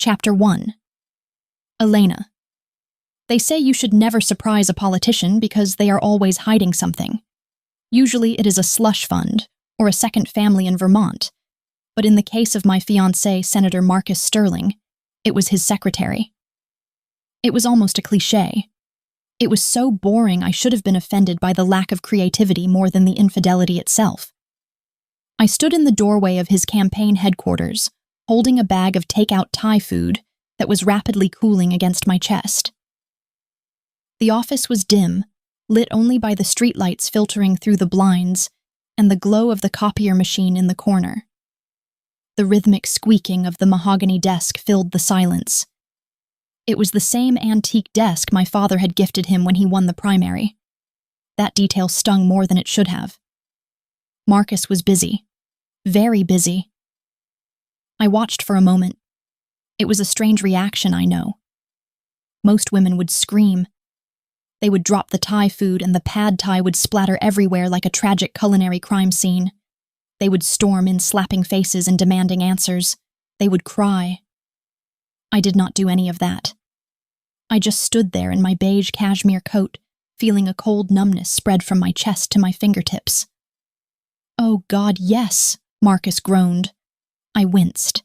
Chapter 1. Elena. They say you should never surprise a politician because they are always hiding something. Usually it is a slush fund or a second family in Vermont, but in the case of my fiancé, Senator Marcus Sterling, it was his secretary. It was almost a cliché. It was so boring I should have been offended by the lack of creativity more than the infidelity itself. I stood in the doorway of his campaign headquarters, holding a bag of takeout Thai food that was rapidly cooling against my chest. The office was dim, lit only by the streetlights filtering through the blinds and the glow of the copier machine in the corner. The rhythmic squeaking of the mahogany desk filled the silence. It was the same antique desk my father had gifted him when he won the primary. That detail stung more than it should have. Marcus was busy. Very busy. I watched for a moment. It was a strange reaction, I know. Most women would scream. They would drop the Thai food and the pad Thai would splatter everywhere like a tragic culinary crime scene. They would storm in slapping faces and demanding answers. They would cry. I did not do any of that. I just stood there in my beige cashmere coat, feeling a cold numbness spread from my chest to my fingertips. "Oh God, yes," Marcus groaned. I winced.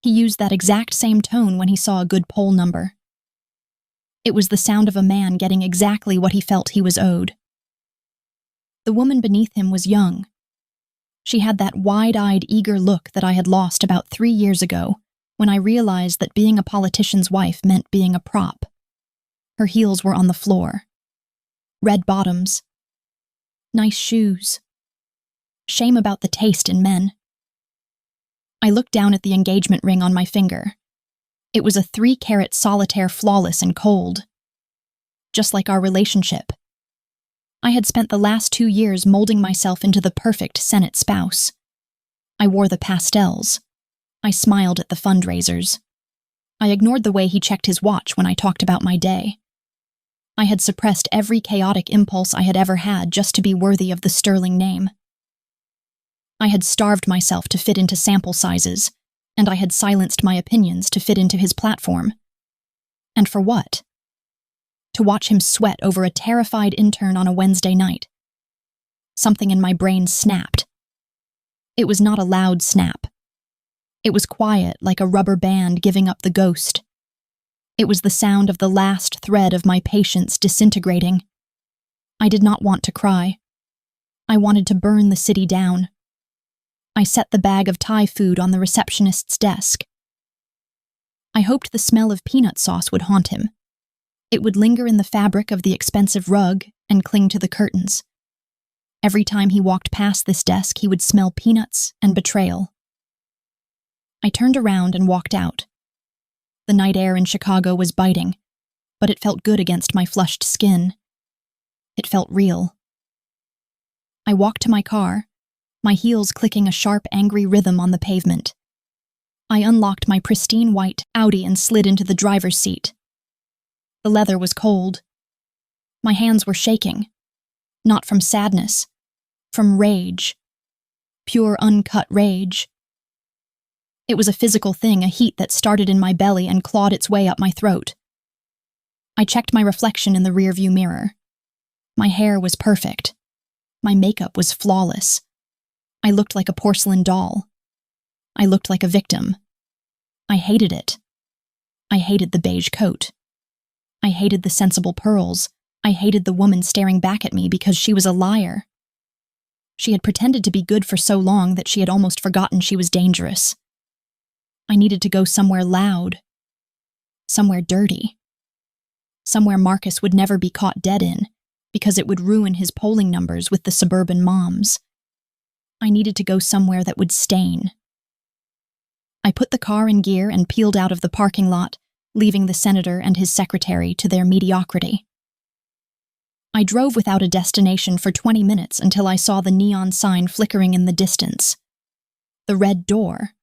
He used that exact same tone when he saw a good poll number. It was the sound of a man getting exactly what he felt he was owed. The woman beneath him was young. She had that wide-eyed, eager look that I had lost about 3 years ago when I realized that being a politician's wife meant being a prop. Her heels were on the floor. Red bottoms. Nice shoes. Shame about the taste in men. I looked down at the engagement ring on my finger. It was a 3-carat solitaire, flawless and cold. Just like our relationship. I had spent the last 2 years molding myself into the perfect Senate spouse. I wore the pastels. I smiled at the fundraisers. I ignored the way he checked his watch when I talked about my day. I had suppressed every chaotic impulse I had ever had just to be worthy of the Sterling name. I had starved myself to fit into sample sizes, and I had silenced my opinions to fit into his platform. And for what? To watch him sweat over a terrified intern on a Wednesday night. Something in my brain snapped. It was not a loud snap. It was quiet, like a rubber band giving up the ghost. It was the sound of the last thread of my patience disintegrating. I did not want to cry. I wanted to burn the city down. I set the bag of Thai food on the receptionist's desk. I hoped the smell of peanut sauce would haunt him. It would linger in the fabric of the expensive rug and cling to the curtains. Every time he walked past this desk, he would smell peanuts and betrayal. I turned around and walked out. The night air in Chicago was biting, but it felt good against my flushed skin. It felt real. I walked to my car, my heels clicking a sharp, angry rhythm on the pavement. I unlocked my pristine white Audi and slid into the driver's seat. The leather was cold. My hands were shaking. Not from sadness, from rage. Pure, uncut rage. It was a physical thing, a heat that started in my belly and clawed its way up my throat. I checked my reflection in the rearview mirror. My hair was perfect. My makeup was flawless. I looked like a porcelain doll. I looked like a victim. I hated it. I hated the beige coat. I hated the sensible pearls. I hated the woman staring back at me because she was a liar. She had pretended to be good for so long that she had almost forgotten she was dangerous. I needed to go somewhere loud. Somewhere dirty. Somewhere Marcus would never be caught dead in, because it would ruin his polling numbers with the suburban moms. I needed to go somewhere that would stain. I put the car in gear and peeled out of the parking lot, leaving the senator and his secretary to their mediocrity. I drove without a destination for 20 minutes until I saw the neon sign flickering in the distance. The Red Door.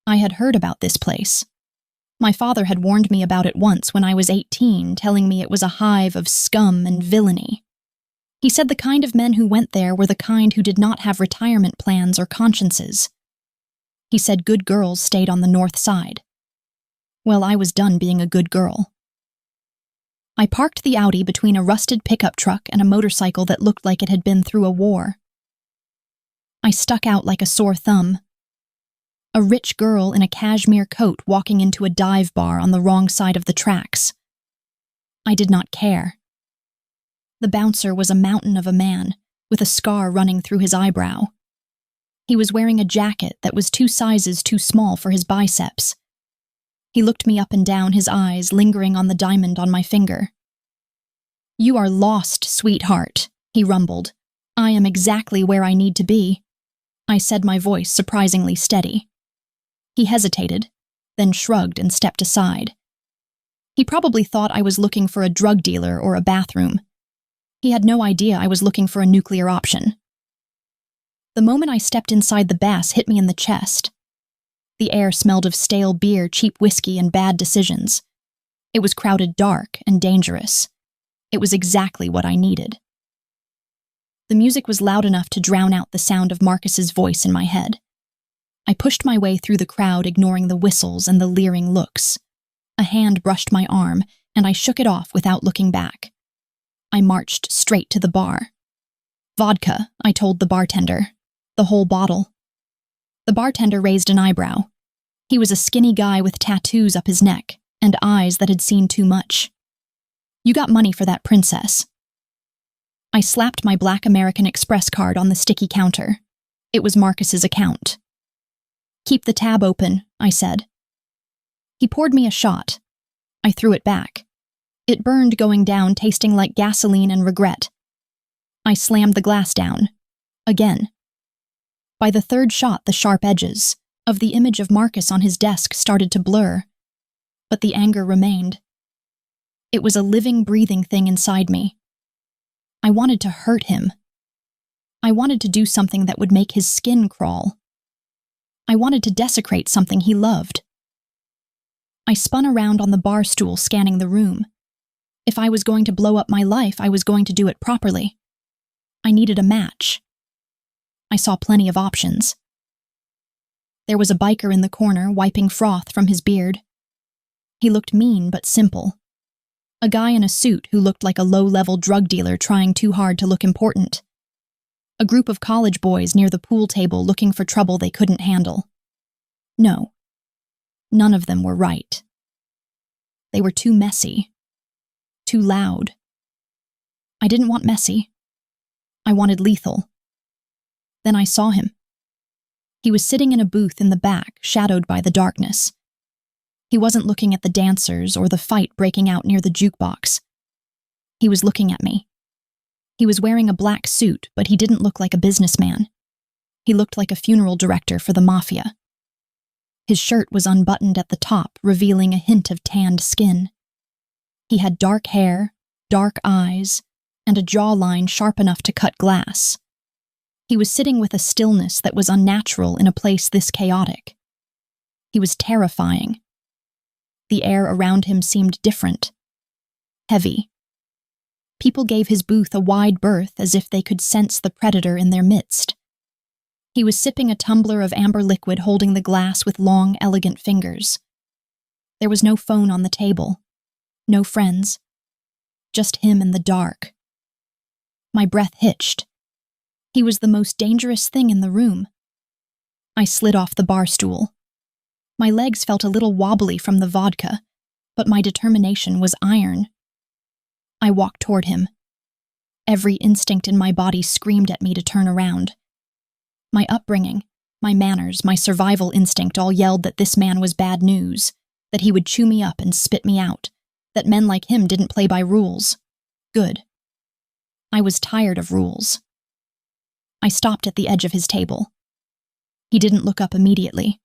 I had heard about this place. My father had warned me about it once when I was 18, telling me it was a hive of scum and villainy. He said the kind of men who went there were the kind who did not have retirement plans or consciences. He said good girls stayed on the north side, Well, I was done being a good girl. I parked the Audi between a rusted pickup truck and a motorcycle that looked like it had been through a war. I stuck out like a sore thumb. A rich girl in a cashmere coat walking into a dive bar on the wrong side of the tracks. I did not care. The bouncer was a mountain of a man, with a scar running through his eyebrow. He was wearing a jacket that was 2 sizes too small for his biceps. He looked me up and down, his eyes lingering on the diamond on my finger. "You are lost, sweetheart," he rumbled. "I am exactly where I need to be," I said, my voice surprisingly steady. He hesitated, then shrugged and stepped aside. He probably thought I was looking for a drug dealer or a bathroom. He had no idea I was looking for a nuclear option. The moment I stepped inside, the bass hit me in the chest. The air smelled of stale beer, cheap whiskey, and bad decisions. It was crowded, dark, and dangerous. It was exactly what I needed. The music was loud enough to drown out the sound of Marcus's voice in my head. I pushed my way through the crowd, ignoring the whistles and the leering looks. A hand brushed my arm, and I shook it off without looking back. I marched straight to the bar. "Vodka," I told the bartender. "The whole bottle." The bartender raised an eyebrow. He was a skinny guy with tattoos up his neck and eyes that had seen too much. "You got money for that princess?" I slapped my Black American Express card on the sticky counter. It was Marcus's account. "Keep the tab open," I said. He poured me a shot. I threw it back. It burned going down, tasting like gasoline and regret. I slammed the glass down. Again. By the 3rd shot, the sharp edges of the image of Marcus on his desk started to blur, but the anger remained. It was a living, breathing thing inside me. I wanted to hurt him. I wanted to do something that would make his skin crawl. I wanted to desecrate something he loved. I spun around on the bar stool, scanning the room. If I was going to blow up my life, I was going to do it properly. I needed a match. I saw plenty of options. There was a biker in the corner, wiping froth from his beard. He looked mean but simple. A guy in a suit who looked like a low-level drug dealer trying too hard to look important. A group of college boys near the pool table looking for trouble they couldn't handle. No, none of them were right. They were too messy. Too loud. I didn't want messy. I wanted lethal. Then I saw him. He was sitting in a booth in the back, shadowed by the darkness. He wasn't looking at the dancers or the fight breaking out near the jukebox. He was looking at me. He was wearing a black suit, but he didn't look like a businessman. He looked like a funeral director for the Mafia. His shirt was unbuttoned at the top, revealing a hint of tanned skin. He had dark hair, dark eyes, and a jawline sharp enough to cut glass. He was sitting with a stillness that was unnatural in a place this chaotic. He was terrifying. The air around him seemed different. Heavy. People gave his booth a wide berth as if they could sense the predator in their midst. He was sipping a tumbler of amber liquid, holding the glass with long, elegant fingers. There was no phone on the table. No friends. Just him in the dark. My breath hitched. He was the most dangerous thing in the room. I slid off the bar stool. My legs felt a little wobbly from the vodka, but my determination was iron. I walked toward him. Every instinct in my body screamed at me to turn around. My upbringing, my manners, my survival instinct all yelled that this man was bad news, that he would chew me up and spit me out, that men like him didn't play by rules. Good. I was tired of rules. I stopped at the edge of his table. He didn't look up immediately.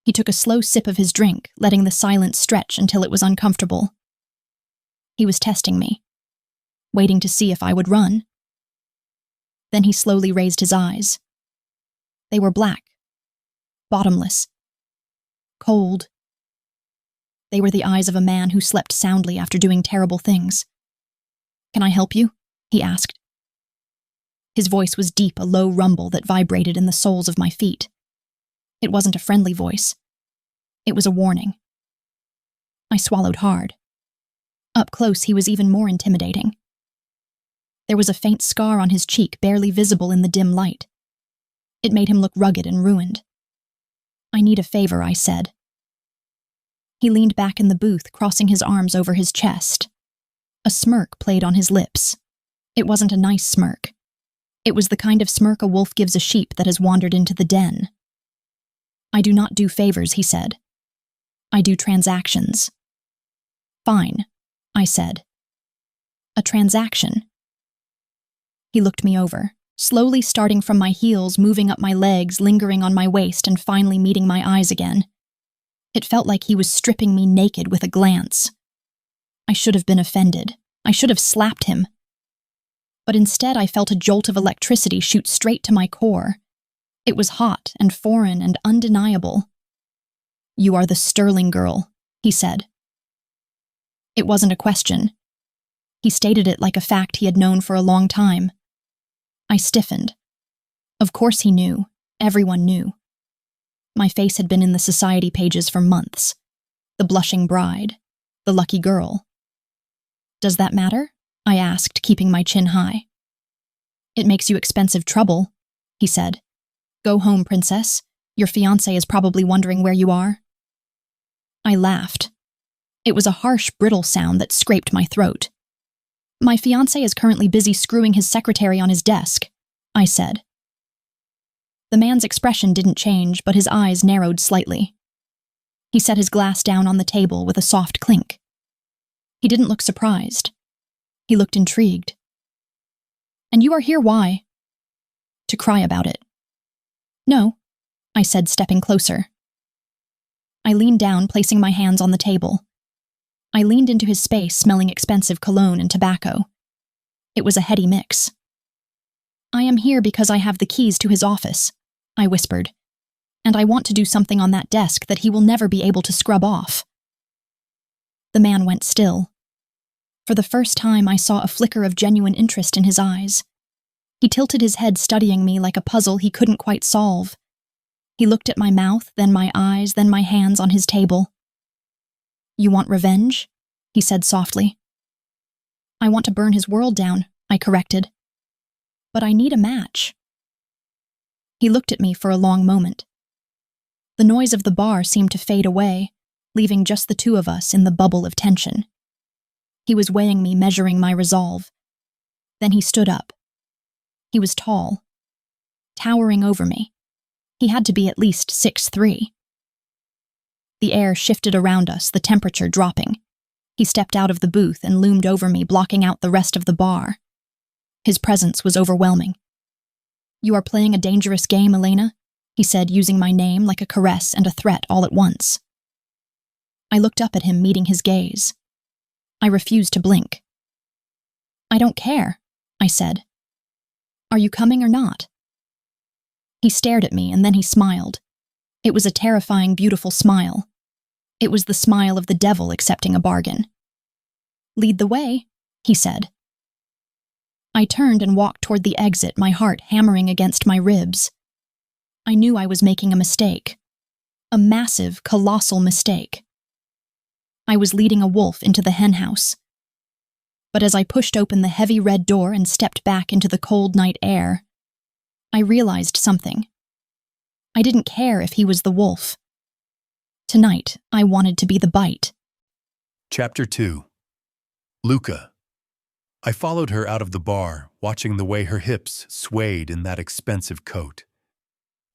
He took a slow sip of his drink, letting the silence stretch until it was uncomfortable. He was testing me, waiting to see if I would run. Then he slowly raised his eyes. They were black, bottomless, cold. They were the eyes of a man who slept soundly after doing terrible things. "Can I help you?" he asked. His voice was deep, a low rumble that vibrated in the soles of my feet. It wasn't a friendly voice. It was a warning. I swallowed hard. Up close, he was even more intimidating. There was a faint scar on his cheek, barely visible in the dim light. It made him look rugged and ruined. "I need a favor," I said. He leaned back in the booth, crossing his arms over his chest. A smirk played on his lips. It wasn't a nice smirk. It was the kind of smirk a wolf gives a sheep that has wandered into the den. "I do not do favors," he said. "I do transactions." "Fine," I said. "A transaction." He looked me over, slowly starting from my heels, moving up my legs, lingering on my waist, and finally meeting my eyes again. It felt like he was stripping me naked with a glance. I should have been offended. I should have slapped him. But instead I felt a jolt of electricity shoot straight to my core. It was hot and foreign and undeniable. "You are the Sterling girl," he said. It wasn't a question. He stated it like a fact he had known for a long time. I stiffened. Of course he knew. Everyone knew. My face had been in the society pages for months. The blushing bride. The lucky girl. "Does that matter?" I asked, keeping my chin high. "It makes you expensive trouble," he said. "Go home, princess. Your fiancé is probably wondering where you are." I laughed. It was a harsh, brittle sound that scraped my throat. "My fiancé is currently busy screwing his secretary on his desk," I said. The man's expression didn't change, but his eyes narrowed slightly. He set his glass down on the table with a soft clink. He didn't look surprised. He looked intrigued. "And you are here why?" "To cry about it." "No," I said, stepping closer. I leaned down, placing my hands on the table. I leaned into his space, smelling expensive cologne and tobacco. It was a heady mix. "I am here because I have the keys to his office," I whispered, "and I want to do something on that desk that he will never be able to scrub off." The man went still. For the first time, I saw a flicker of genuine interest in his eyes. He tilted his head, studying me like a puzzle he couldn't quite solve. He looked at my mouth, then my eyes, then my hands on his table. "You want revenge?" he said softly. "I want to burn his world down," I corrected. "But I need a match." He looked at me for a long moment. The noise of the bar seemed to fade away, leaving just the two of us in the bubble of tension. He was weighing me, measuring my resolve. Then he stood up. He was tall, towering over me. He had to be at least 6'3". The air shifted around us, the temperature dropping. He stepped out of the booth and loomed over me, blocking out the rest of the bar. His presence was overwhelming. "You are playing a dangerous game, Elena," he said, using my name like a caress and a threat all at once. I looked up at him, meeting his gaze. I refused to blink. "I don't care," I said. "Are you coming or not?" He stared at me and then he smiled. It was a terrifying, beautiful smile. It was the smile of the devil accepting a bargain. "Lead the way," he said. I turned and walked toward the exit, my heart hammering against my ribs. I knew I was making a mistake. A massive, colossal mistake. I was leading a wolf into the henhouse. But as I pushed open the heavy red door and stepped back into the cold night air, I realized something. I didn't care if he was the wolf. Tonight, I wanted to be the bite. Chapter 2. Luca. I followed her out of the bar, watching the way her hips swayed in that expensive coat.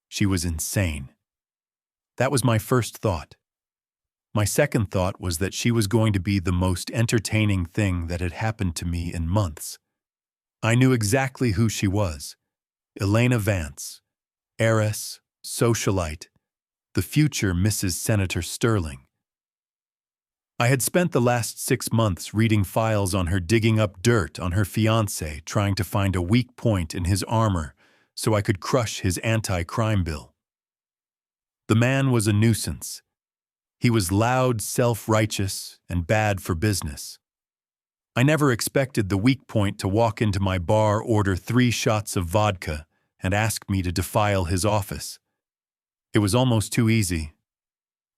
She was insane. That was my first thought. My second thought was that she was going to be the most entertaining thing that had happened to me in months. I knew exactly who she was. Elena Vance, heiress, socialite, the future Mrs. Senator Sterling. I had spent the last 6 months reading files on her, digging up dirt on her fiancé, trying to find a weak point in his armor so I could crush his anti-crime bill. The man was a nuisance. He was loud, self-righteous, and bad for business. I never expected the weak point to walk into my bar, order 3 shots of vodka, and ask me to defile his office. It was almost too easy.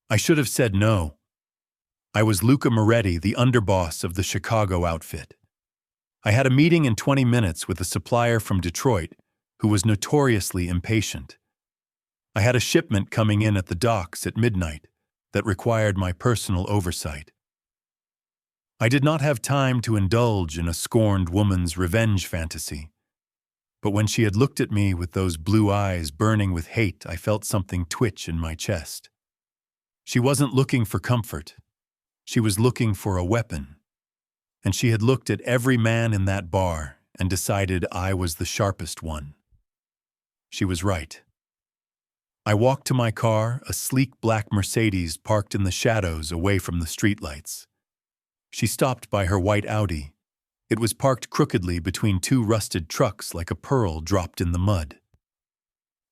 I should have said no. I was Luca Moretti, the underboss of the Chicago outfit. I had a meeting in 20 minutes with a supplier from Detroit who was notoriously impatient. I had a shipment coming in at the docks at midnight that required my personal oversight. I did not have time to indulge in a scorned woman's revenge fantasy, but when she had looked at me with those blue eyes burning with hate, I felt something twitch in my chest. She wasn't looking for comfort. She was looking for a weapon. And she had looked at every man in that bar and decided I was the sharpest one. She was right. I walked to my car, a sleek black Mercedes parked in the shadows away from the streetlights. She stopped by her white Audi. It was parked crookedly between two rusted trucks like a pearl dropped in the mud.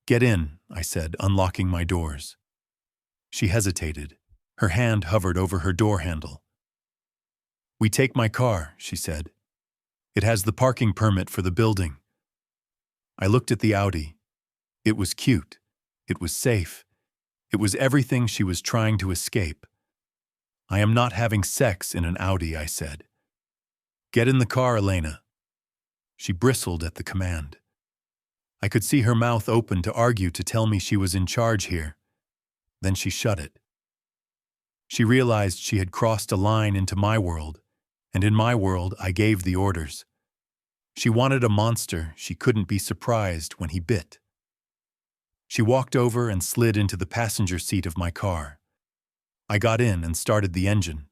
"Get in," I said, unlocking my doors. She hesitated. Her hand hovered over her door handle. "We take my car," she said. "It has the parking permit for the building." I looked at the Audi. It was cute. It was safe. It was everything she was trying to escape. "I am not having sex in an Audi," I said. "Get in the car, Elena." She bristled at the command. I could see her mouth open to argue to tell me she was in charge here. Then she shut it. She realized she had crossed a line into my world, and in my world I gave the orders. She wanted a monster. She couldn't be surprised when he bit. She walked over and slid into the passenger seat of my car. I got in and started the engine.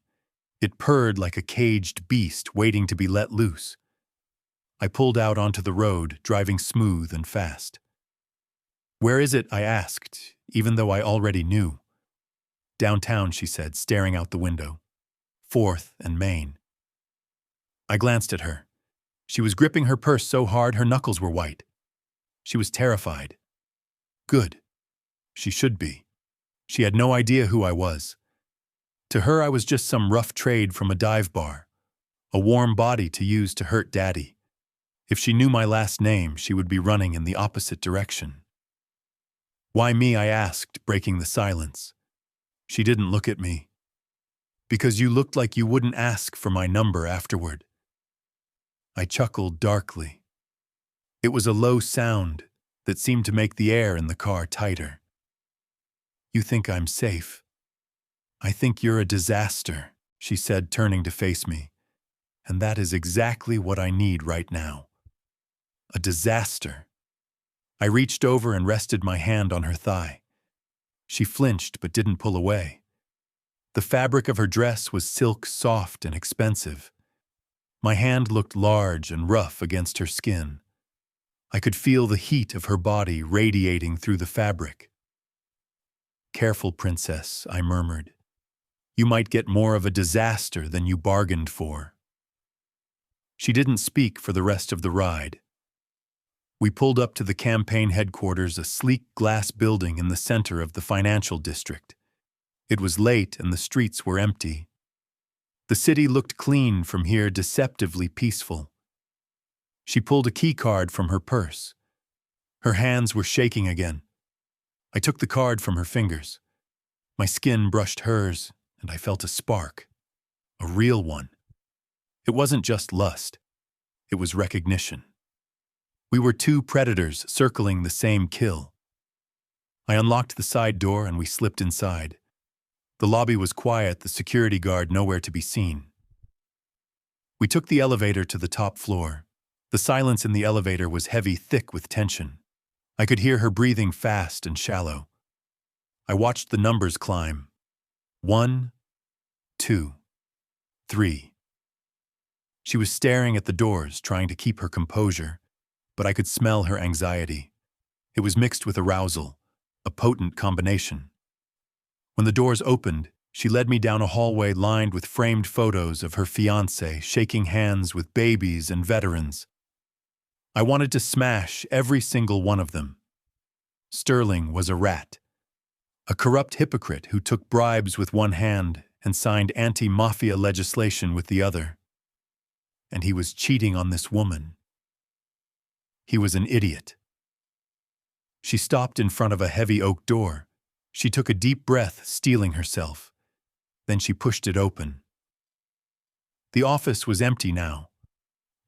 It purred like a caged beast waiting to be let loose. I pulled out onto the road, driving smooth and fast. "Where is it?" I asked, even though I already knew. "Downtown," she said, staring out the window. 4th and Main. I glanced at her. She was gripping her purse so hard her knuckles were white. She was terrified. Good. She should be. She had no idea who I was. To her, I was just some rough trade from a dive bar, a warm body to use to hurt Daddy. If she knew my last name, she would be running in the opposite direction. "Why me?" I asked, breaking the silence. She didn't look at me. "Because you looked like you wouldn't ask for my number afterward." I chuckled darkly. It was a low sound that seemed to make the air in the car tighter. "You think I'm safe?" "I think you're a disaster," she said, turning to face me. "And that is exactly what I need right now. A disaster." I reached over and rested my hand on her thigh. She flinched but didn't pull away. The fabric of her dress was silk, soft and expensive. My hand looked large and rough against her skin. I could feel the heat of her body radiating through the fabric. "Careful, princess," I murmured. "You might get more of a disaster than you bargained for." She didn't speak for the rest of the ride. We pulled up to the campaign headquarters, a sleek glass building in the center of the financial district. It was late and the streets were empty. The city looked clean from here, deceptively peaceful. She pulled a key card from her purse. Her hands were shaking again. I took the card from her fingers. My skin brushed hers, and I felt a spark. A real one. It wasn't just lust. It was recognition. We were two predators circling the same kill. I unlocked the side door and we slipped inside. The lobby was quiet, the security guard nowhere to be seen. We took the elevator to the top floor. The silence in the elevator was heavy, thick with tension. I could hear her breathing fast and shallow. I watched the numbers climb. 1, 2, 3. She was staring at the doors, trying to keep her composure, but I could smell her anxiety. It was mixed with arousal, a potent combination. When the doors opened, she led me down a hallway lined with framed photos of her fiancé, shaking hands with babies and veterans. I wanted to smash every single one of them. Sterling was a rat, a corrupt hypocrite who took bribes with one hand and signed anti-mafia legislation with the other. And he was cheating on this woman. He was an idiot. She stopped in front of a heavy oak door. She took a deep breath, steeling herself. Then she pushed it open. The office was empty now.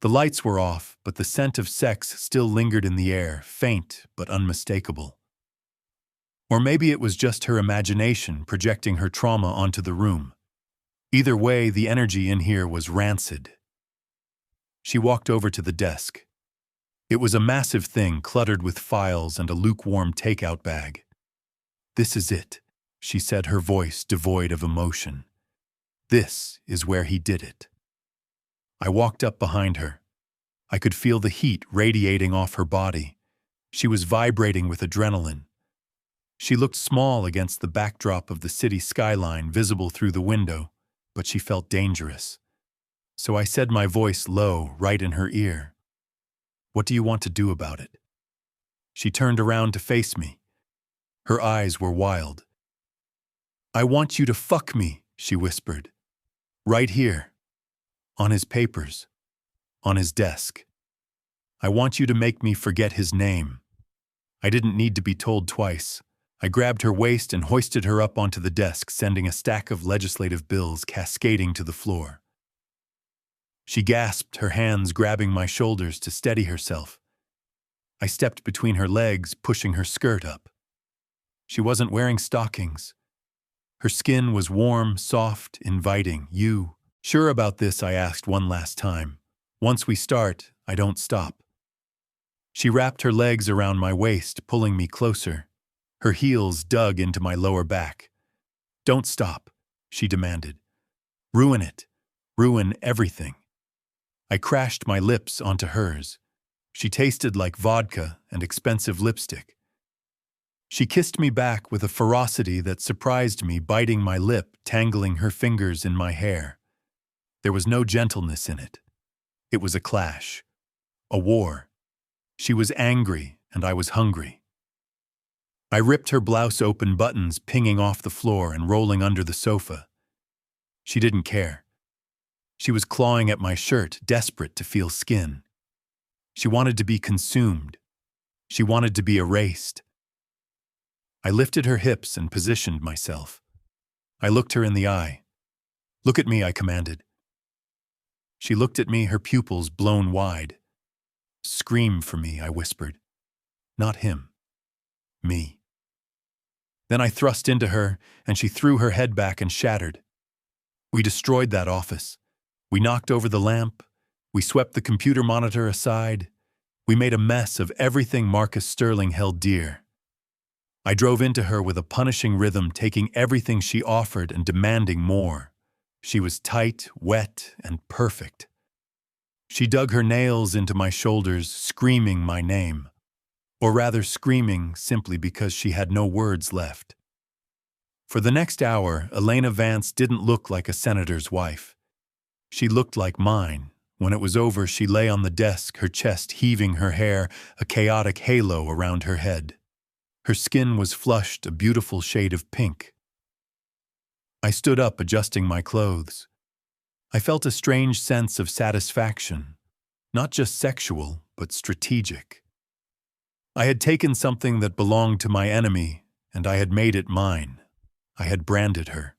The lights were off, but the scent of sex still lingered in the air, faint but unmistakable. Or maybe it was just her imagination projecting her trauma onto the room. Either way, the energy in here was rancid. She walked over to the desk. It was a massive thing cluttered with files and a lukewarm takeout bag. "This is it," she said, her voice devoid of emotion. "This is where he did it." I walked up behind her. I could feel the heat radiating off her body. She was vibrating with adrenaline. She looked small against the backdrop of the city skyline visible through the window, but she felt dangerous. So I said, my voice low, right in her ear, "What do you want to do about it?" She turned around to face me. Her eyes were wild. "I want you to fuck me," she whispered. "Right here. On his papers. On his desk. I want you to make me forget his name." I didn't need to be told twice. I grabbed her waist and hoisted her up onto the desk, sending a stack of legislative bills cascading to the floor. She gasped, her hands grabbing my shoulders to steady herself. I stepped between her legs, pushing her skirt up. She wasn't wearing stockings. Her skin was warm, soft, inviting. "You sure about this?" I asked one last time. "Once we start, I don't stop." She wrapped her legs around my waist, pulling me closer. Her heels dug into my lower back. "Don't stop," she demanded. "Ruin it. Ruin everything." I crashed my lips onto hers. She tasted like vodka and expensive lipstick. She kissed me back with a ferocity that surprised me, biting my lip, tangling her fingers in my hair. There was no gentleness in it. It was a clash. A war. She was angry, and I was hungry. I ripped her blouse open, buttons pinging off the floor and rolling under the sofa. She didn't care. She was clawing at my shirt, desperate to feel skin. She wanted to be consumed. She wanted to be erased. I lifted her hips and positioned myself. I looked her in the eye. "Look at me," I commanded. She looked at me, her pupils blown wide. "Scream for me," I whispered. "Not him. Me." Then I thrust into her, and she threw her head back and shattered. We destroyed that office. We knocked over the lamp. We swept the computer monitor aside. We made a mess of everything Marcus Sterling held dear. I drove into her with a punishing rhythm, taking everything she offered and demanding more. She was tight, wet, and perfect. She dug her nails into my shoulders, screaming my name. Or rather, screaming simply because she had no words left. For the next hour, Elena Vance didn't look like a senator's wife. She looked like mine. When it was over, she lay on the desk, her chest heaving, her hair a chaotic halo around her head. Her skin was flushed, a beautiful shade of pink. I stood up, adjusting my clothes. I felt a strange sense of satisfaction, not just sexual, but strategic. I had taken something that belonged to my enemy, and I had made it mine. I had branded her.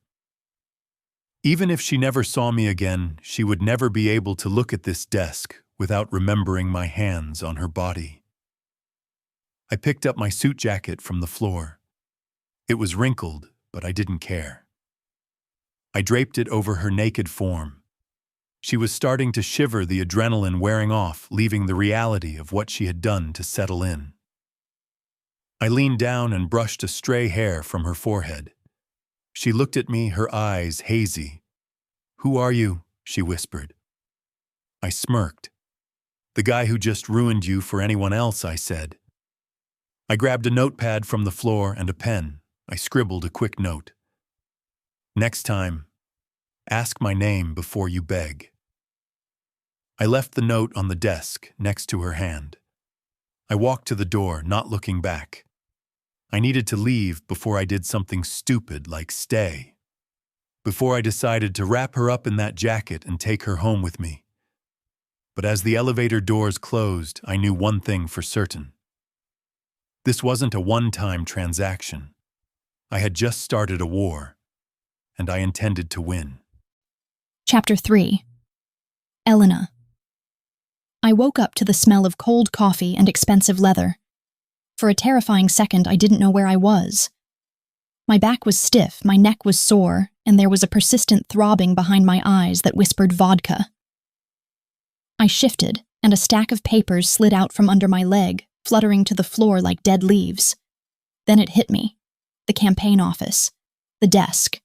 Even if she never saw me again, she would never be able to look at this desk without remembering my hands on her body. I picked up my suit jacket from the floor. It was wrinkled, but I didn't care. I draped it over her naked form. She was starting to shiver, the adrenaline wearing off, leaving the reality of what she had done to settle in. I leaned down and brushed a stray hair from her forehead. She looked at me, her eyes hazy. "Who are you?" she whispered. I smirked. "The guy who just ruined you for anyone else," I said. I grabbed a notepad from the floor and a pen. I scribbled a quick note. "Next time, ask my name before you beg." I left the note on the desk next to her hand. I walked to the door, not looking back. I needed to leave before I did something stupid like stay. Before I decided to wrap her up in that jacket and take her home with me. But as the elevator doors closed, I knew one thing for certain. This wasn't a one-time transaction. I had just started a war. and I intended to win. Chapter 3. Elena. I woke up to the smell of cold coffee and expensive leather. For a terrifying second, I didn't know where I was. My back was stiff, my neck was sore, and there was a persistent throbbing behind my eyes that whispered vodka. I shifted, and a stack of papers slid out from under my leg, fluttering to the floor like dead leaves. Then it hit me. The campaign office. The desk.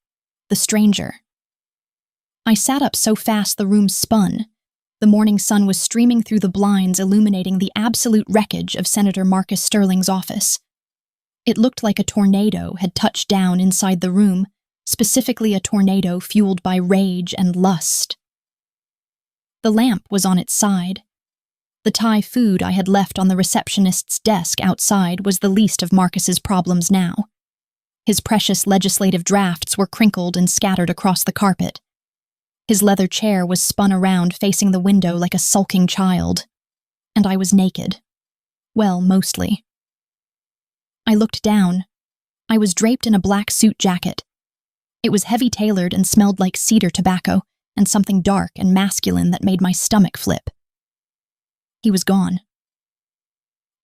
The stranger. I sat up so fast the room spun. The morning sun was streaming through the blinds, illuminating the absolute wreckage of Senator Marcus Sterling's office. It looked like a tornado had touched down inside the room, specifically a tornado fueled by rage and lust. The lamp was on its side. The Thai food I had left on the receptionist's desk outside was the least of Marcus's problems now. His precious legislative drafts were crinkled and scattered across the carpet. His leather chair was spun around facing the window like a sulking child. And I was naked. Well, mostly. I looked down. I was draped in a black suit jacket. It was heavy-tailored and smelled like cedar tobacco and something dark and masculine that made my stomach flip. He was gone.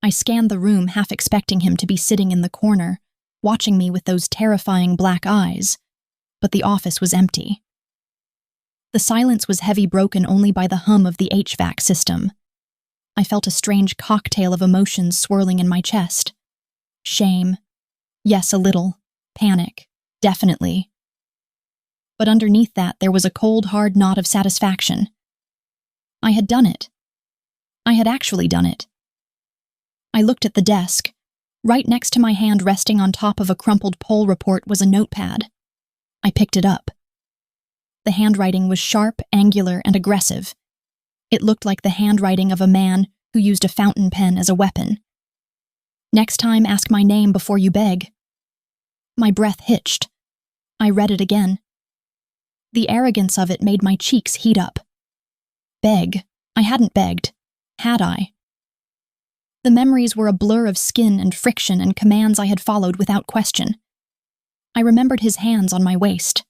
I scanned the room, half expecting him to be sitting in the corner, watching me with those terrifying black eyes, but the office was empty. The silence was heavy, broken only by the hum of the HVAC system. I felt a strange cocktail of emotions swirling in my chest. Shame. Yes, a little. Panic. Definitely. But underneath that, there was a cold, hard knot of satisfaction. I had done it. I had actually done it. I looked at the desk. Right next to my hand, resting on top of a crumpled poll report, was a notepad. I picked it up. The handwriting was sharp, angular, and aggressive. It looked like the handwriting of a man who used a fountain pen as a weapon. Next time, ask my name before you beg. My breath hitched. I read it again. The arrogance of it made my cheeks heat up. Beg. I hadn't begged. Had I? The memories were a blur of skin and friction and commands I had followed without question. I remembered his hands on my waist.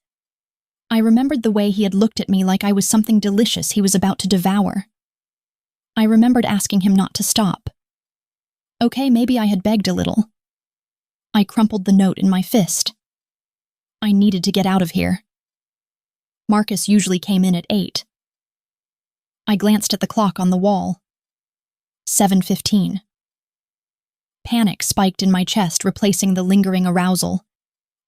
I remembered the way he had looked at me like I was something delicious he was about to devour. I remembered asking him not to stop. Okay, maybe I had begged a little. I crumpled the note in my fist. I needed to get out of here. Marcus usually came in at 8. I glanced at the clock on the wall. 7:15. Panic spiked in my chest, replacing the lingering arousal.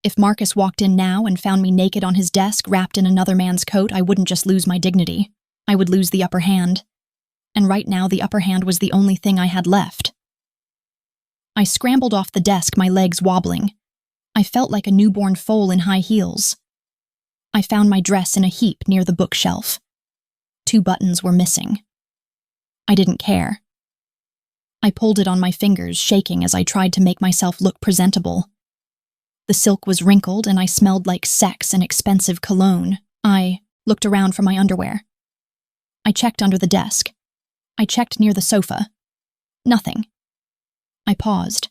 If Marcus walked in now and found me naked on his desk, wrapped in another man's coat, I wouldn't just lose my dignity. I would lose the upper hand. And right now, the upper hand was the only thing I had left. I scrambled off the desk, my legs wobbling. I felt like a newborn foal in high heels. I found my dress in a heap near the bookshelf. 2 buttons were missing. I didn't care. I pulled it on my fingers, shaking as I tried to make myself look presentable. The silk was wrinkled and I smelled like sex and expensive cologne. I looked around for my underwear. I checked under the desk. I checked near the sofa. Nothing. I paused.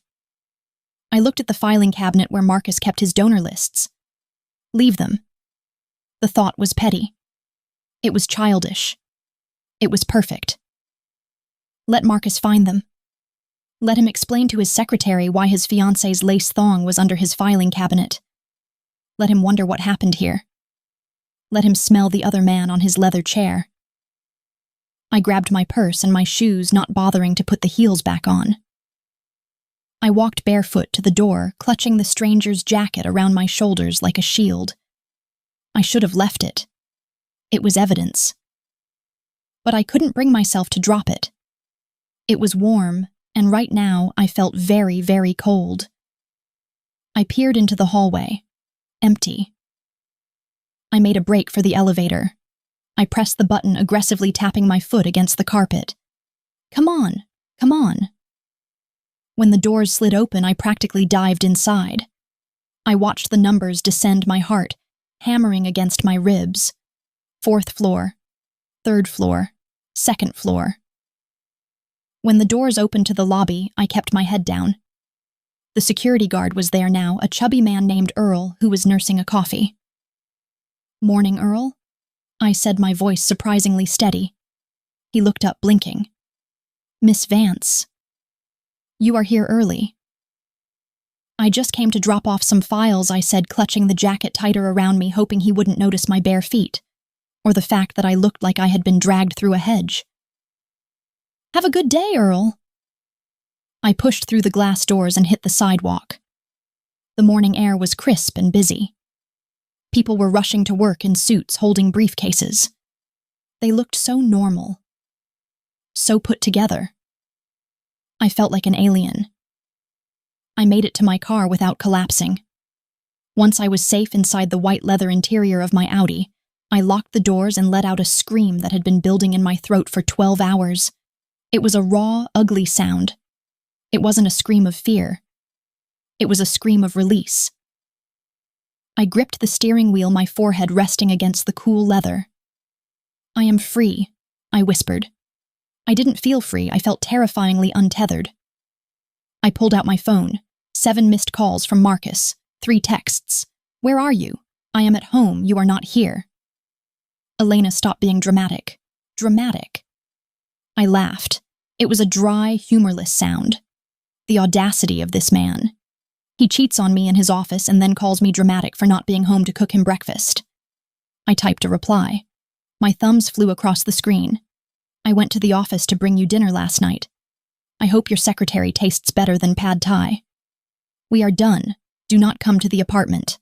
I looked at the filing cabinet where Marcus kept his donor lists. Leave them. The thought was petty. It was childish. It was perfect. Let Marcus find them. Let him explain to his secretary why his fiance's lace thong was under his filing cabinet. Let him wonder what happened here. Let him smell the other man on his leather chair. I grabbed my purse and my shoes, not bothering to put the heels back on. I walked barefoot to the door, clutching the stranger's jacket around my shoulders like a shield. I should have left it. It was evidence. But I couldn't bring myself to drop it. It was warm, and right now I felt very, very cold. I peered into the hallway. Empty. I made a break for the elevator. I pressed the button, aggressively tapping my foot against the carpet. Come on, come on. When the doors slid open, I practically dived inside. I watched the numbers descend my heart, hammering against my ribs. 4th floor, 3rd floor, 2nd floor. When the doors opened to the lobby, I kept my head down. The security guard was there now, a chubby man named Earl who was nursing a coffee. Morning, Earl? I said, my voice surprisingly steady. He looked up, blinking. Miss Vance. You are here early. I just came to drop off some files, I said, clutching the jacket tighter around me, hoping he wouldn't notice my bare feet, or the fact that I looked like I had been dragged through a hedge. Have a good day, Earl. I pushed through the glass doors and hit the sidewalk. The morning air was crisp and busy. People were rushing to work in suits, holding briefcases. They looked so normal, so put together. I felt like an alien. I made it to my car without collapsing. Once I was safe inside the white leather interior of my Audi, I locked the doors and let out a scream that had been building in my throat for 12 hours. It was a raw, ugly sound. It wasn't a scream of fear. It was a scream of release. I gripped the steering wheel, my forehead resting against the cool leather. I am free, I whispered. I didn't feel free, I felt terrifyingly untethered. I pulled out my phone. 7 missed calls from Marcus. 3 texts. Where are you? I am at home, you are not here. Elena, stop being dramatic. Dramatic. I laughed. It was a dry, humorless sound. The audacity of this man. He cheats on me in his office and then calls me dramatic for not being home to cook him breakfast. I typed a reply. My thumbs flew across the screen. I went to the office to bring you dinner last night. I hope your secretary tastes better than pad thai. We are done. Do not come to the apartment.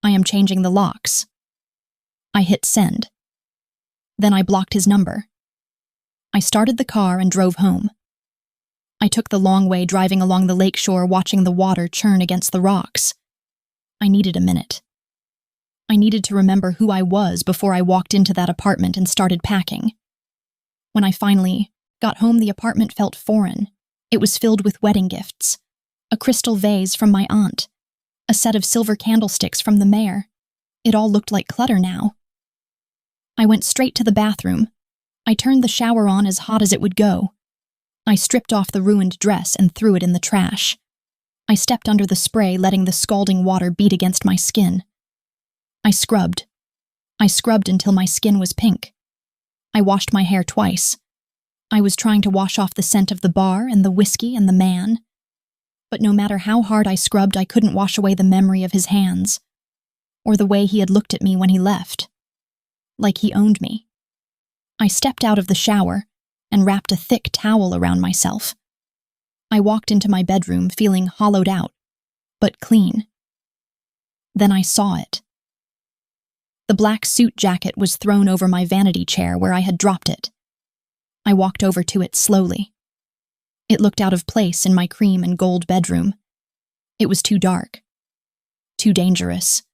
I am changing the locks. I hit send. Then I blocked his number. I started the car and drove home. I took the long way, driving along the lake shore, watching the water churn against the rocks. I needed a minute. I needed to remember who I was before I walked into that apartment and started packing. When I finally got home, the apartment felt foreign. It was filled with wedding gifts, a crystal vase from my aunt, a set of silver candlesticks from the mayor. It all looked like clutter now. I went straight to the bathroom. I turned the shower on as hot as it would go. I stripped off the ruined dress and threw it in the trash. I stepped under the spray, letting the scalding water beat against my skin. I scrubbed. I scrubbed until my skin was pink. I washed my hair twice. I was trying to wash off the scent of the bar and the whiskey and the man. But no matter how hard I scrubbed, I couldn't wash away the memory of his hands, or the way he had looked at me when he left. Like he owned me. I stepped out of the shower and wrapped a thick towel around myself. I walked into my bedroom feeling hollowed out, but clean. Then I saw it. The black suit jacket was thrown over my vanity chair where I had dropped it. I walked over to it slowly. It looked out of place in my cream and gold bedroom. It was too dark. Too dangerous.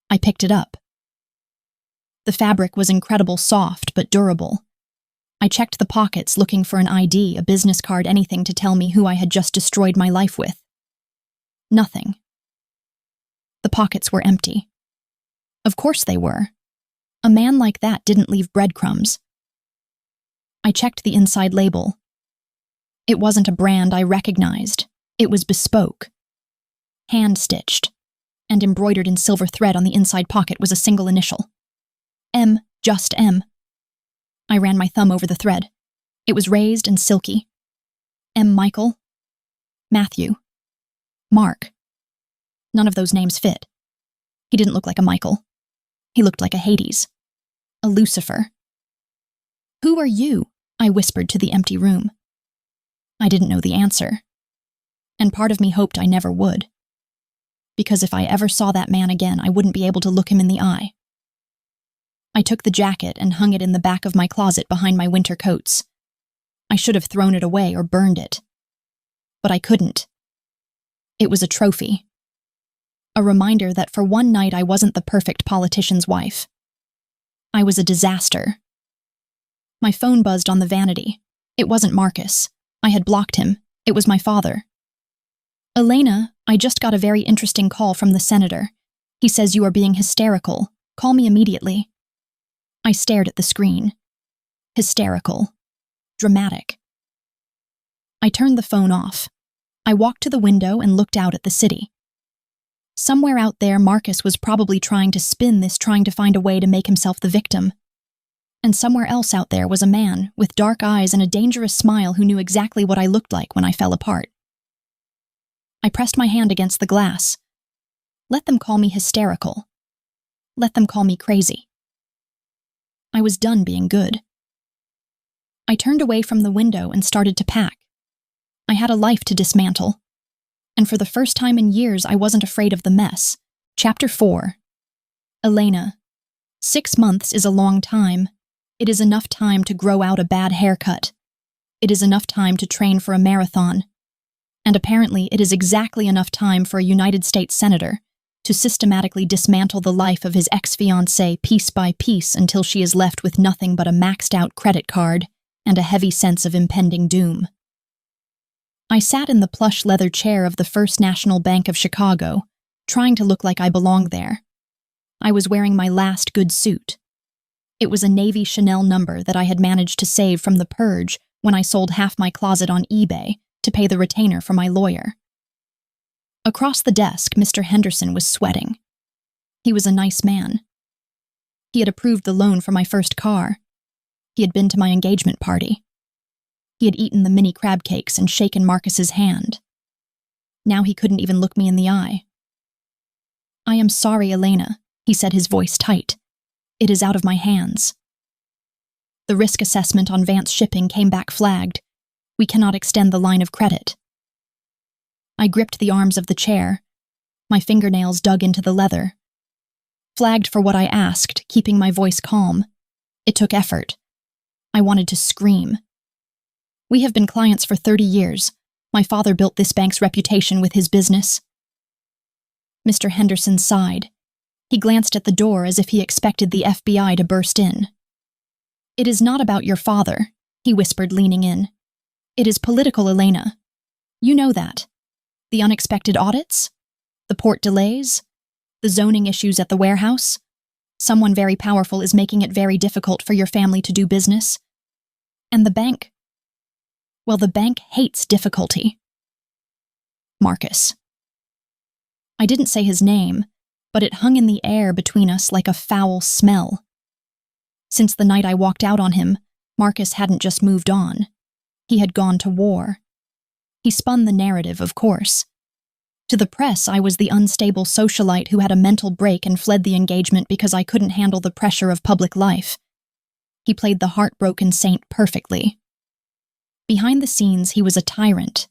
I picked it up. The fabric was incredible, soft but durable. I checked the pockets looking for an ID, a business card, anything to tell me who I had just destroyed my life with. Nothing. The pockets were empty. Of course they were. A man like that didn't leave breadcrumbs. I checked the inside label. It wasn't a brand I recognized. It was bespoke. Hand-stitched, and embroidered in silver thread on the inside pocket was a single initial. M, just M. I ran my thumb over the thread. It was raised and silky. M. Michael. Matthew. Mark. None of those names fit. He didn't look like a Michael. He looked like a Hades. A Lucifer. Who are you? I whispered to the empty room. I didn't know the answer. And part of me hoped I never would. Because if I ever saw that man again, I wouldn't be able to look him in the eye. I took the jacket and hung it in the back of my closet behind my winter coats. I should have thrown it away or burned it. But I couldn't. It was a trophy. A reminder that for one night I wasn't the perfect politician's wife. I was a disaster. My phone buzzed on the vanity. It wasn't Marcus. I had blocked him. It was my father. Elena, I just got a very interesting call from the senator. He says you are being hysterical. Call me immediately. I stared at the screen. Hysterical. Dramatic. I turned the phone off. I walked to the window and looked out at the city. Somewhere out there, Marcus was probably trying to spin this, trying to find a way to make himself the victim. And somewhere else out there was a man with dark eyes and a dangerous smile who knew exactly what I looked like when I fell apart. I pressed my hand against the glass. Let them call me hysterical. Let them call me crazy. I was done being good. I turned away from the window and started to pack. I had a life to dismantle. And for the first time in years, I wasn't afraid of the mess. Chapter 4. Elena. 6 months is a long time. It is enough time to grow out a bad haircut. It is enough time to train for a marathon. And apparently it is exactly enough time for a United States senator to systematically dismantle the life of his ex-fiancée piece by piece until she is left with nothing but a maxed-out credit card and a heavy sense of impending doom. I sat in the plush leather chair of the First National Bank of Chicago, trying to look like I belonged there. I was wearing my last good suit. It was a navy Chanel number that I had managed to save from the purge when I sold half my closet on eBay to pay the retainer for my lawyer. Across the desk, Mr. Henderson was sweating. He was a nice man. He had approved the loan for my first car. He had been to my engagement party. He had eaten the mini crab cakes and shaken Marcus's hand. Now he couldn't even look me in the eye. "I am sorry, Elena," he said, his voice tight. "It is out of my hands." The risk assessment on Vance Shipping came back flagged. "We cannot extend the line of credit." I gripped the arms of the chair. My fingernails dug into the leather. Flagged for what I asked, keeping my voice calm. It took effort. I wanted to scream. "We have been clients for 30 years. My father built this bank's reputation with his business." Mr. Henderson sighed. He glanced at the door as if he expected the FBI to burst in. "It is not about your father," he whispered, leaning in. "It is political, Elena. You know that. The unexpected audits? The port delays? The zoning issues at the warehouse? Someone very powerful is making it very difficult for your family to do business. And the bank? Well, the bank hates difficulty." Marcus. I didn't say his name, but it hung in the air between us like a foul smell. Since the night I walked out on him, Marcus hadn't just moved on. He had gone to war. He spun the narrative, of course. To the press, I was the unstable socialite who had a mental break and fled the engagement because I couldn't handle the pressure of public life. He played the heartbroken saint perfectly. Behind the scenes, he was a tyrant.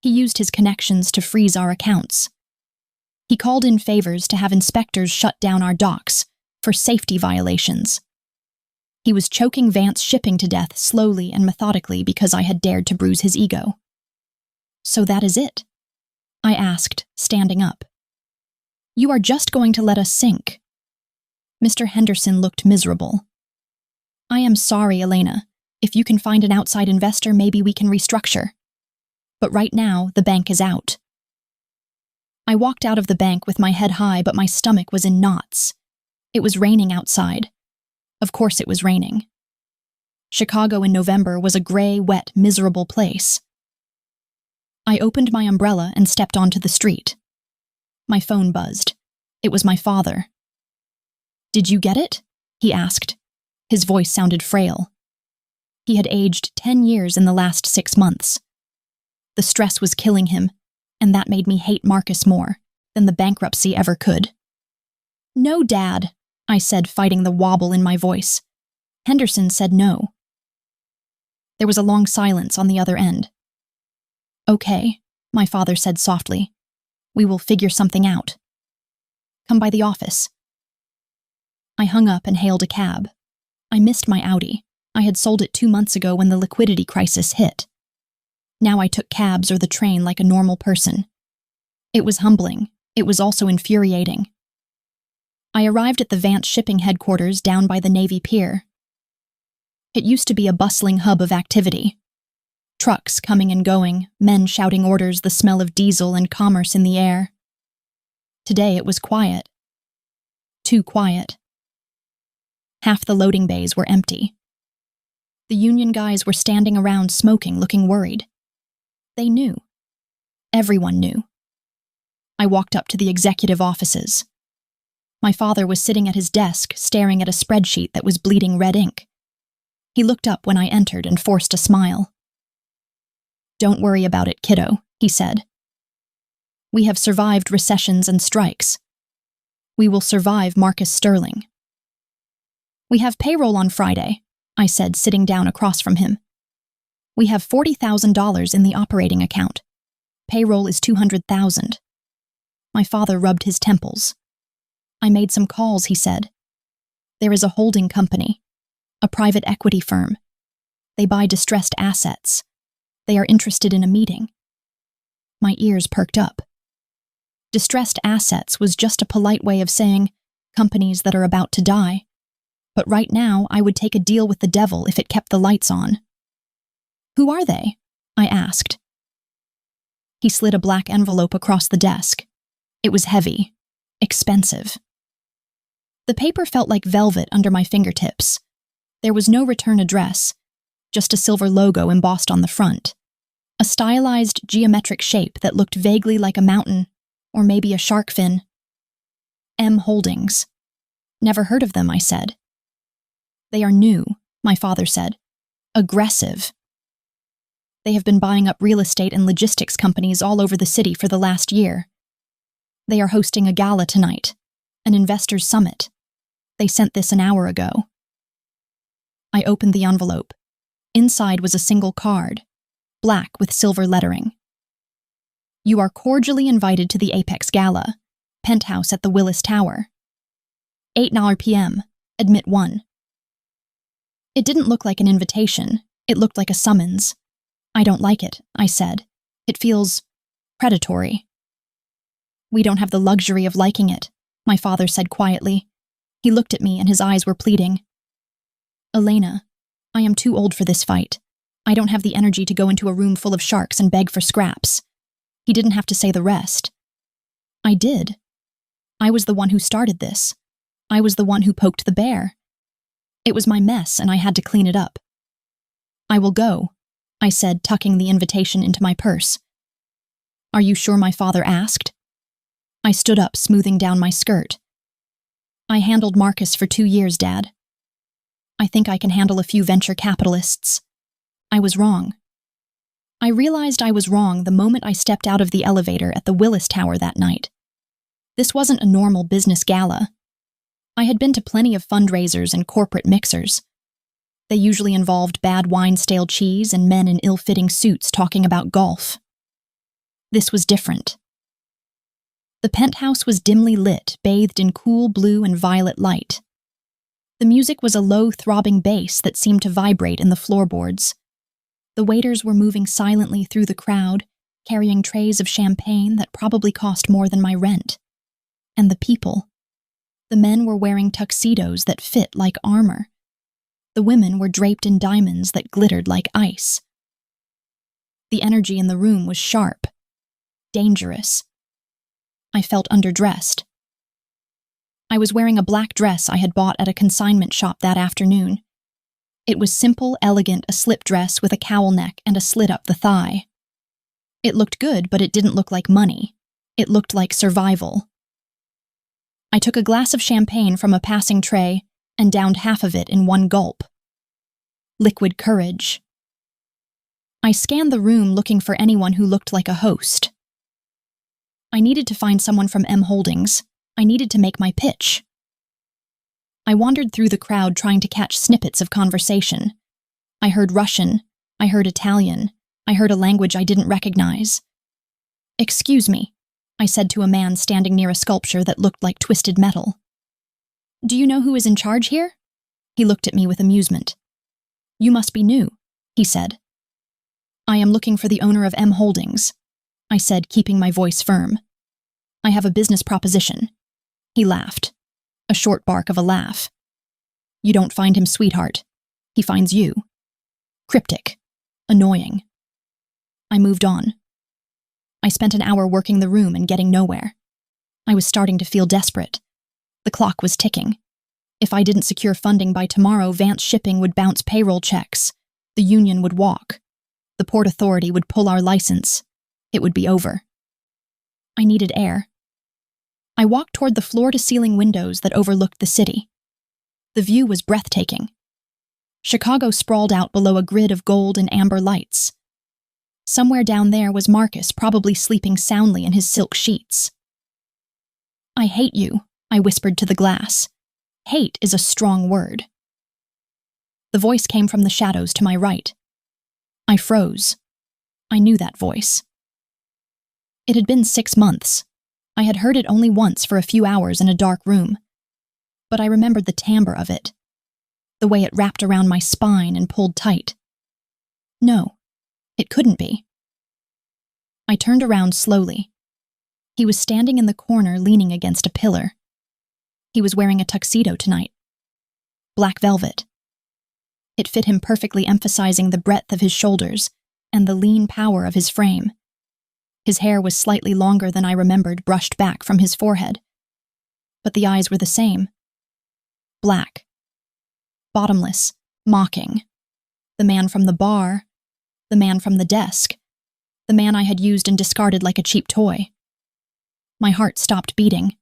He used his connections to freeze our accounts. He called in favors to have inspectors shut down our docks for safety violations. He was choking Vance Shipping to death slowly and methodically because I had dared to bruise his ego. "So that is it?" I asked, standing up. "You are just going to let us sink?" Mr. Henderson looked miserable. "I am sorry, Elena. If you can find an outside investor, maybe we can restructure. But right now, the bank is out." I walked out of the bank with my head high, but my stomach was in knots. It was raining outside. Of course it was raining. Chicago in November was a gray, wet, miserable place. I opened my umbrella and stepped onto the street. My phone buzzed. It was my father. "Did you get it?" he asked. His voice sounded frail. He had aged 10 years in the last 6 months. The stress was killing him, and that made me hate Marcus more than the bankruptcy ever could. "No, Dad," I said, fighting the wobble in my voice. Henderson said no. There was a long silence on the other end. "Okay," my father said softly. "We will figure something out. Come by the office." I hung up and hailed a cab. I missed my Audi. I had sold it 2 months ago when the liquidity crisis hit. Now I took cabs or the train like a normal person. It was humbling. It was also infuriating. I arrived at the Vance Shipping headquarters down by the Navy Pier. It used to be a bustling hub of activity. Trucks coming and going, men shouting orders, the smell of diesel and commerce in the air. Today it was quiet. Too quiet. Half the loading bays were empty. The union guys were standing around smoking, looking worried. They knew. Everyone knew. I walked up to the executive offices. My father was sitting at his desk, staring at a spreadsheet that was bleeding red ink. He looked up when I entered and forced a smile. "Don't worry about it, kiddo," he said. "We have survived recessions and strikes. We will survive Marcus Sterling." "We have payroll on Friday," I said, sitting down across from him. "We have $40,000 in the operating account. Payroll is $200,000. My father rubbed his temples. "I made some calls," he said. "There is a holding company, a private equity firm. They buy distressed assets. They are interested in a meeting." My ears perked up. Distressed assets was just a polite way of saying companies that are about to die. But right now, I would take a deal with the devil if it kept the lights on. "Who are they?" I asked. He slid a black envelope across the desk. It was heavy, expensive. The paper felt like velvet under my fingertips. There was no return address, just a silver logo embossed on the front. A stylized geometric shape that looked vaguely like a mountain, or maybe a shark fin. M Holdings. "Never heard of them," I said. "They are new," my father said. "Aggressive. They have been buying up real estate and logistics companies all over the city for the last year. They are hosting a gala tonight, an investors' summit. They sent this an hour ago." I opened the envelope. Inside was a single card, black with silver lettering. "You are cordially invited to the Apex Gala, penthouse at the Willis Tower. 8:00 p.m., admit 1. It didn't look like an invitation. It looked like a summons. "I don't like it," I said. "It feels predatory." "We don't have the luxury of liking it," my father said quietly. He looked at me and his eyes were pleading. "Elena, I am too old for this fight. I don't have the energy to go into a room full of sharks and beg for scraps." He didn't have to say the rest. I did. I was the one who started this. I was the one who poked the bear. It was my mess and I had to clean it up. "I will go," I said, tucking the invitation into my purse. "Are you sure?" my father asked. I stood up, smoothing down my skirt. "I handled Marcus for 2 years, Dad. I think I can handle a few venture capitalists." I was wrong. I realized I was wrong the moment I stepped out of the elevator at the Willis Tower that night. This wasn't a normal business gala. I had been to plenty of fundraisers and corporate mixers. They usually involved bad wine, stale cheese, and men in ill-fitting suits talking about golf. This was different. The penthouse was dimly lit, bathed in cool blue and violet light. The music was a low, throbbing bass that seemed to vibrate in the floorboards. The waiters were moving silently through the crowd, carrying trays of champagne that probably cost more than my rent. And the people. The men were wearing tuxedos that fit like armor. The women were draped in diamonds that glittered like ice. The energy in the room was sharp, dangerous. I felt underdressed. I was wearing a black dress I had bought at a consignment shop that afternoon. It was simple, elegant, a slip dress with a cowl neck and a slit up the thigh. It looked good, but it didn't look like money. It looked like survival. I took a glass of champagne from a passing tray and downed half of it in one gulp. Liquid courage. I scanned the room looking for anyone who looked like a host. I needed to find someone from M Holdings. I needed to make my pitch. I wandered through the crowd trying to catch snippets of conversation. I heard Russian. I heard Italian. I heard a language I didn't recognize. "Excuse me," I said to a man standing near a sculpture that looked like twisted metal. "Do you know who is in charge here?" He looked at me with amusement. "You must be new," he said. "I am looking for the owner of M Holdings," I said, keeping my voice firm. "I have a business proposition." He laughed. A short bark of a laugh. "You don't find him, sweetheart. He finds you." Cryptic. Annoying. I moved on. I spent an hour working the room and getting nowhere. I was starting to feel desperate. The clock was ticking. If I didn't secure funding by tomorrow, Vance Shipping would bounce payroll checks. The union would walk. The Port Authority would pull our license. It would be over. I needed air. I walked toward the floor-to-ceiling windows that overlooked the city. The view was breathtaking. Chicago sprawled out below a grid of gold and amber lights. Somewhere down there was Marcus, probably sleeping soundly in his silk sheets. "I hate you," I whispered to the glass. Hate is a strong word. The voice came from the shadows to my right. I froze. I knew that voice. It had been 6 months. I had heard it only once for a few hours in a dark room. But I remembered the timbre of it, the way it wrapped around my spine and pulled tight. No, it couldn't be. I turned around slowly. He was standing in the corner, leaning against a pillar. He was wearing a tuxedo tonight. Black velvet. It fit him perfectly, emphasizing the breadth of his shoulders and the lean power of his frame. His hair was slightly longer than I remembered, brushed back from his forehead. But the eyes were the same. Black. Bottomless, mocking. The man from the bar, the man from the desk, the man I had used and discarded like a cheap toy. My heart stopped beating.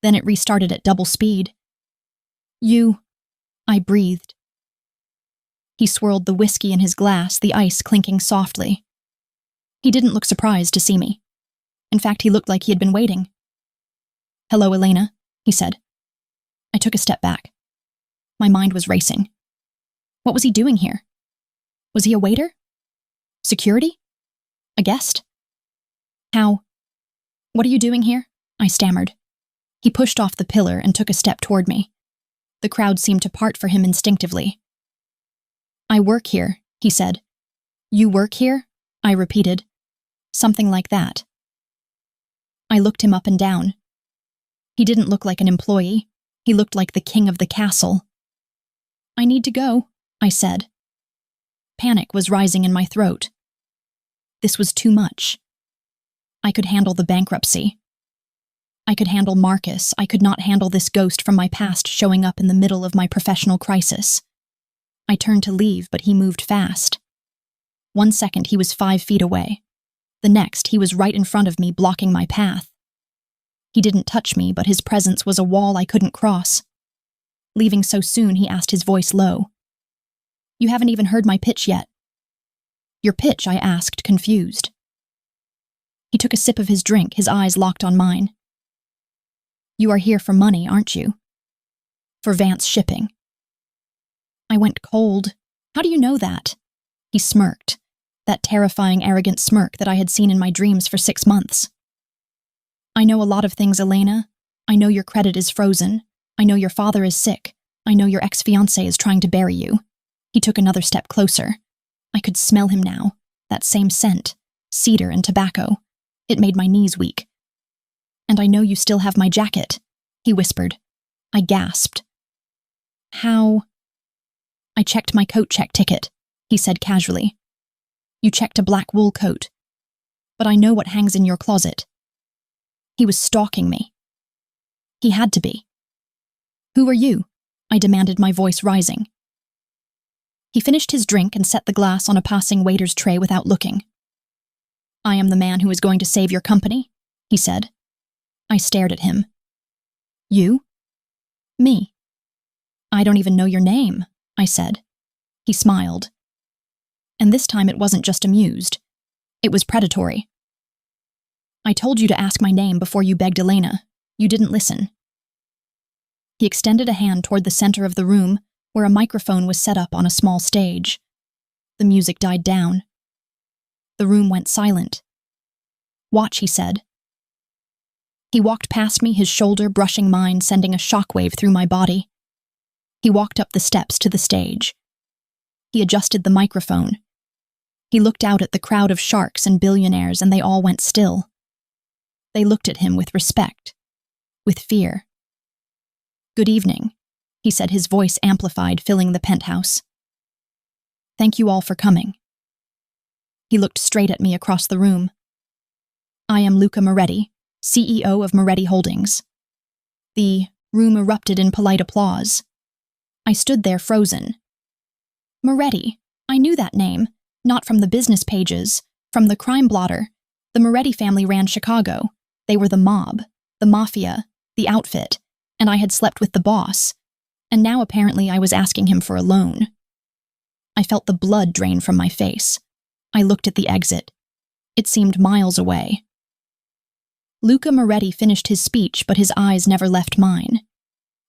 Then it restarted at double speed. "You," I breathed. He swirled the whiskey in his glass, the ice clinking softly. He didn't look surprised to see me. In fact, he looked like he had been waiting. "Hello, Elena," he said. I took a step back. My mind was racing. What was he doing here? Was he a waiter? Security? A guest? How? "What are you doing here?" I stammered. He pushed off the pillar and took a step toward me. The crowd seemed to part for him instinctively. "I work here," he said. "You work here?" I repeated. Something like that. I looked him up and down. He didn't look like an employee. He looked like the king of the castle. "I need to go," I said. Panic was rising in my throat. This was too much. I could handle the bankruptcy. I could handle Marcus. I could not handle this ghost from my past showing up in the middle of my professional crisis. I turned to leave, but he moved fast. 1 second, he was 5 feet away. The next, he was right in front of me, blocking my path. He didn't touch me, but his presence was a wall I couldn't cross. Leaving so soon, he asked, his voice low. "You haven't even heard my pitch yet." "Your pitch?" I asked, confused. He took a sip of his drink, his eyes locked on mine. "You are here for money, aren't you?" "For Vance shipping." I went cold. "How do you know that?" He smirked, that terrifying, arrogant smirk that I had seen in my dreams for 6 months. "I know a lot of things, Elena. I know your credit is frozen. I know your father is sick. I know your ex-fiance is trying to bury you." He took another step closer. I could smell him now, that same scent, cedar and tobacco. It made my knees weak. "And I know you still have my jacket," he whispered. I gasped. "How?" "I checked my coat check ticket," he said casually. "You checked a black wool coat. But I know what hangs in your closet." He was stalking me. He had to be. "Who are you?" I demanded, my voice rising. He finished his drink and set the glass on a passing waiter's tray without looking. "I am the man who is going to save your company," he said. I stared at him. "You?" "Me." "I don't even know your name," I said. He smiled. And this time it wasn't just amused. It was predatory. "I told you to ask my name before you begged Elena. You didn't listen." He extended a hand toward the center of the room, where a microphone was set up on a small stage. The music died down. The room went silent. "Watch," he said. He walked past me, his shoulder brushing mine, sending a shockwave through my body. He walked up the steps to the stage. He adjusted the microphone. He looked out at the crowd of sharks and billionaires, and they all went still. They looked at him with respect, with fear. "Good evening," he said, his voice amplified, filling the penthouse. "Thank you all for coming." He looked straight at me across the room. "I am Luca Moretti, CEO of Moretti Holdings." The room erupted in polite applause. I stood there frozen. Moretti, I knew that name, not from the business pages, from the crime blotter. The Moretti family ran Chicago. They were the mob. the Mafia, the outfit, and I had slept with the boss, and now apparently I was asking him for a loan. I felt the blood drain from my face. I looked at the exit. It seemed miles away. Luca Moretti finished his speech, but his eyes never left mine.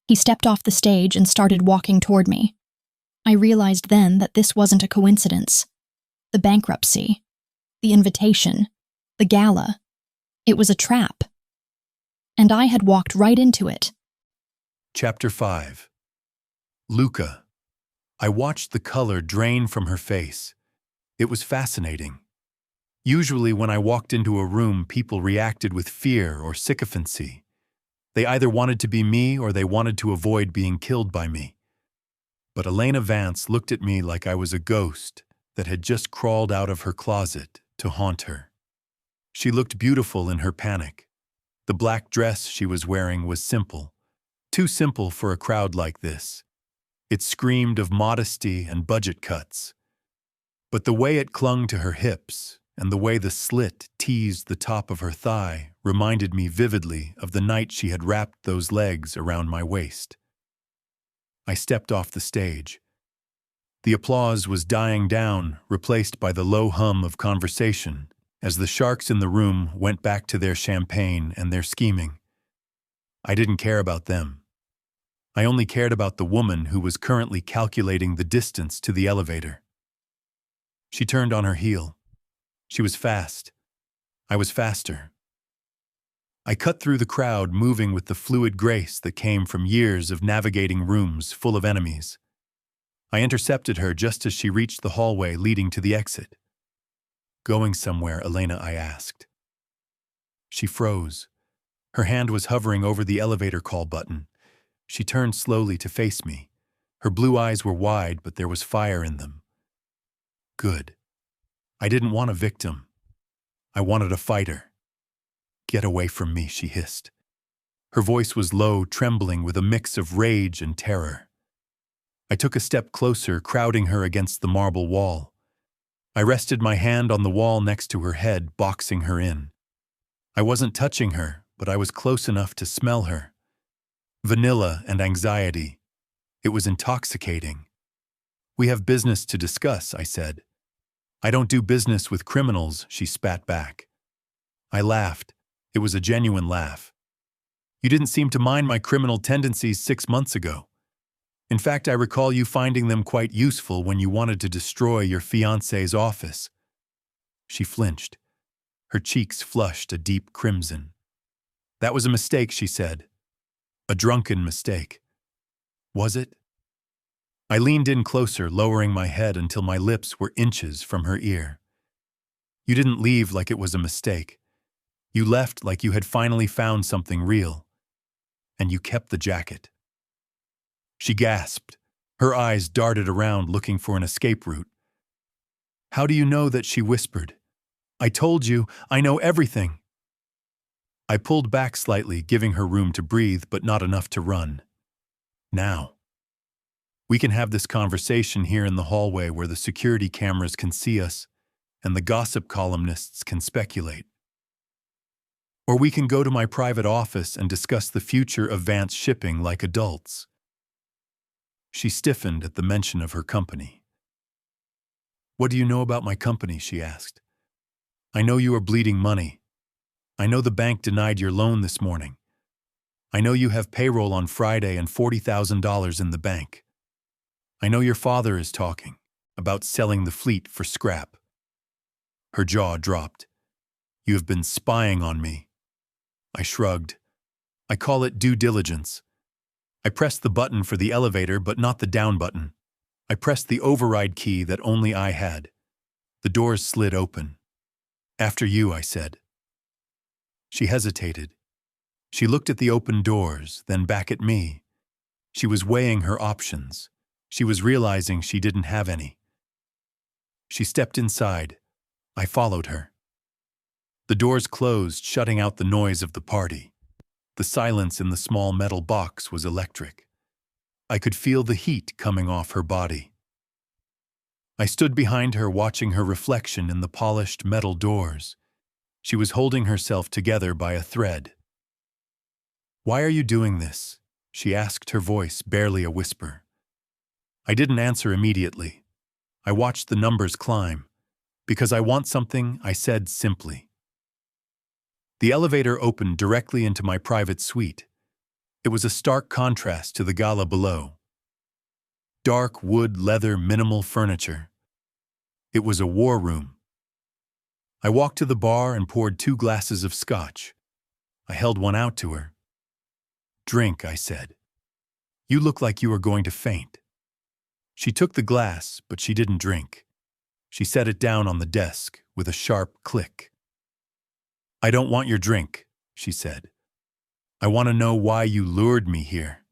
He stepped off the stage and started walking toward me. I realized then that this wasn't a coincidence. The bankruptcy, the invitation, the gala, it was a trap. And I had walked right into it. Chapter 5. Luca. I watched the color drain from her face. It was fascinating. Usually when I walked into a room, people reacted with fear or sycophancy. They either wanted to be me or they wanted to avoid being killed by me. But Elena Vance looked at me like I was a ghost that had just crawled out of her closet to haunt her. She looked beautiful in her panic. The black dress she was wearing was simple, too simple for a crowd like this. It screamed of modesty and budget cuts. But the way it clung to her hips and the way the slit teased the top of her thigh reminded me vividly of the night she had wrapped those legs around my waist. I stepped off the stage. The applause was dying down, replaced by the low hum of conversation, as the sharks in the room went back to their champagne and their scheming. I didn't care about them. I only cared about the woman who was currently calculating the distance to the elevator. She turned on her heel. She was fast. I was faster. I cut through the crowd, moving with the fluid grace that came from years of navigating rooms full of enemies. I intercepted her just as she reached the hallway leading to the exit. "Going somewhere, Elena?" I asked. She froze. Her hand was hovering over the elevator call button. She turned slowly to face me. Her blue eyes were wide, but there was fire in them. Good. I didn't want a victim. I wanted a fighter. "Get away from me," she hissed. Her voice was low, trembling with a mix of rage and terror. I took a step closer, crowding her against the marble wall. I rested my hand on the wall next to her head, boxing her in. I wasn't touching her, but I was close enough to smell her. Vanilla and anxiety. It was intoxicating. "We have business to discuss," I said. "I don't do business with criminals," she spat back. I laughed. It was a genuine laugh. "You didn't seem to mind my criminal tendencies 6 months ago. In fact, I recall you finding them quite useful when you wanted to destroy your fiance's office." She flinched. Her cheeks flushed a deep crimson. "That was a mistake," she said. "A drunken mistake." "Was it?" I leaned in closer, lowering my head until my lips were inches from her ear. "You didn't leave like it was a mistake. You left like you had finally found something real. And you kept the jacket." She gasped. Her eyes darted around, looking for an escape route. "How do you know that?" she whispered. "I told you, I know everything." I pulled back slightly, giving her room to breathe, but not enough to run. "Now. We can have this conversation here in the hallway where the security cameras can see us and the gossip columnists can speculate. Or we can go to my private office and discuss the future of Vance Shipping like adults." She stiffened at the mention of her company. "What do you know about my company?" she asked. "I know you are bleeding money. I know the bank denied your loan this morning. I know you have payroll on Friday and $40,000 in the bank. I know your father is talking about selling the fleet for scrap." Her jaw dropped. "You have been spying on me." I shrugged. "I call it due diligence. I pressed the button for the elevator, but not the down button. I pressed the override key that only I had. The doors slid open. "After you," I said. She hesitated. She looked at the open doors, then back at me. She was weighing her options. She was realizing she didn't have any. She stepped inside. I followed her. The doors closed, shutting out the noise of the party. The silence in the small metal box was electric. I could feel the heat coming off her body. I stood behind her, watching her reflection in the polished metal doors. She was holding herself together by a thread. "Why are you doing this?" she asked, her voice barely a whisper. I didn't answer immediately. I watched the numbers climb. "Because I want something," I said simply. The elevator opened directly into my private suite. It was a stark contrast to the gala below. Dark wood, leather, minimal furniture. It was a war room. I walked to the bar and poured 2 glasses of scotch. I held one out to her. "Drink," I said. "You look like you are going to faint." She took the glass, but she didn't drink. She set it down on the desk with a sharp click. "I don't want your drink," she said. "I want to know why you lured me here."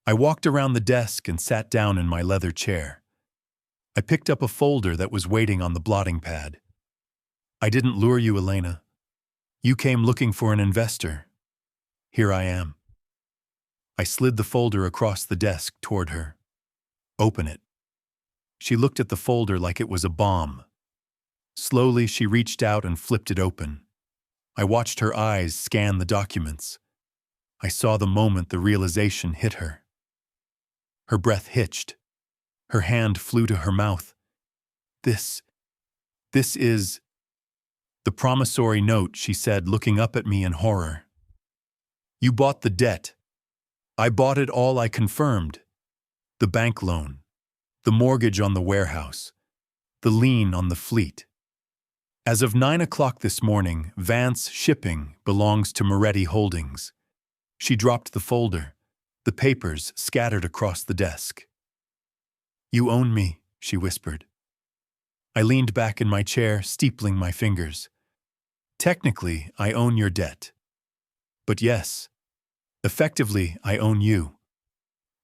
I walked around the desk and sat down in my leather chair. I picked up a folder that was waiting on the blotting pad. "I didn't lure you, Elena. You came looking for an investor. Here I am." I slid the folder across the desk toward her. "Open it." She looked at the folder like it was a bomb. Slowly, she reached out and flipped it open. I watched her eyes scan the documents. I saw the moment the realization hit her. Her breath hitched. Her hand flew to her mouth. This is the promissory note," she said, looking up at me in horror. "You bought the debt." "I bought it all," I confirmed. "The bank loan, the mortgage on the warehouse, the lien on the fleet. As of 9 o'clock this morning, Vance Shipping belongs to Moretti Holdings." She dropped the folder, the papers scattered across the desk. "You own me," she whispered. I leaned back in my chair, steepling my fingers. "Technically, I own your debt. But yes, effectively, I own you."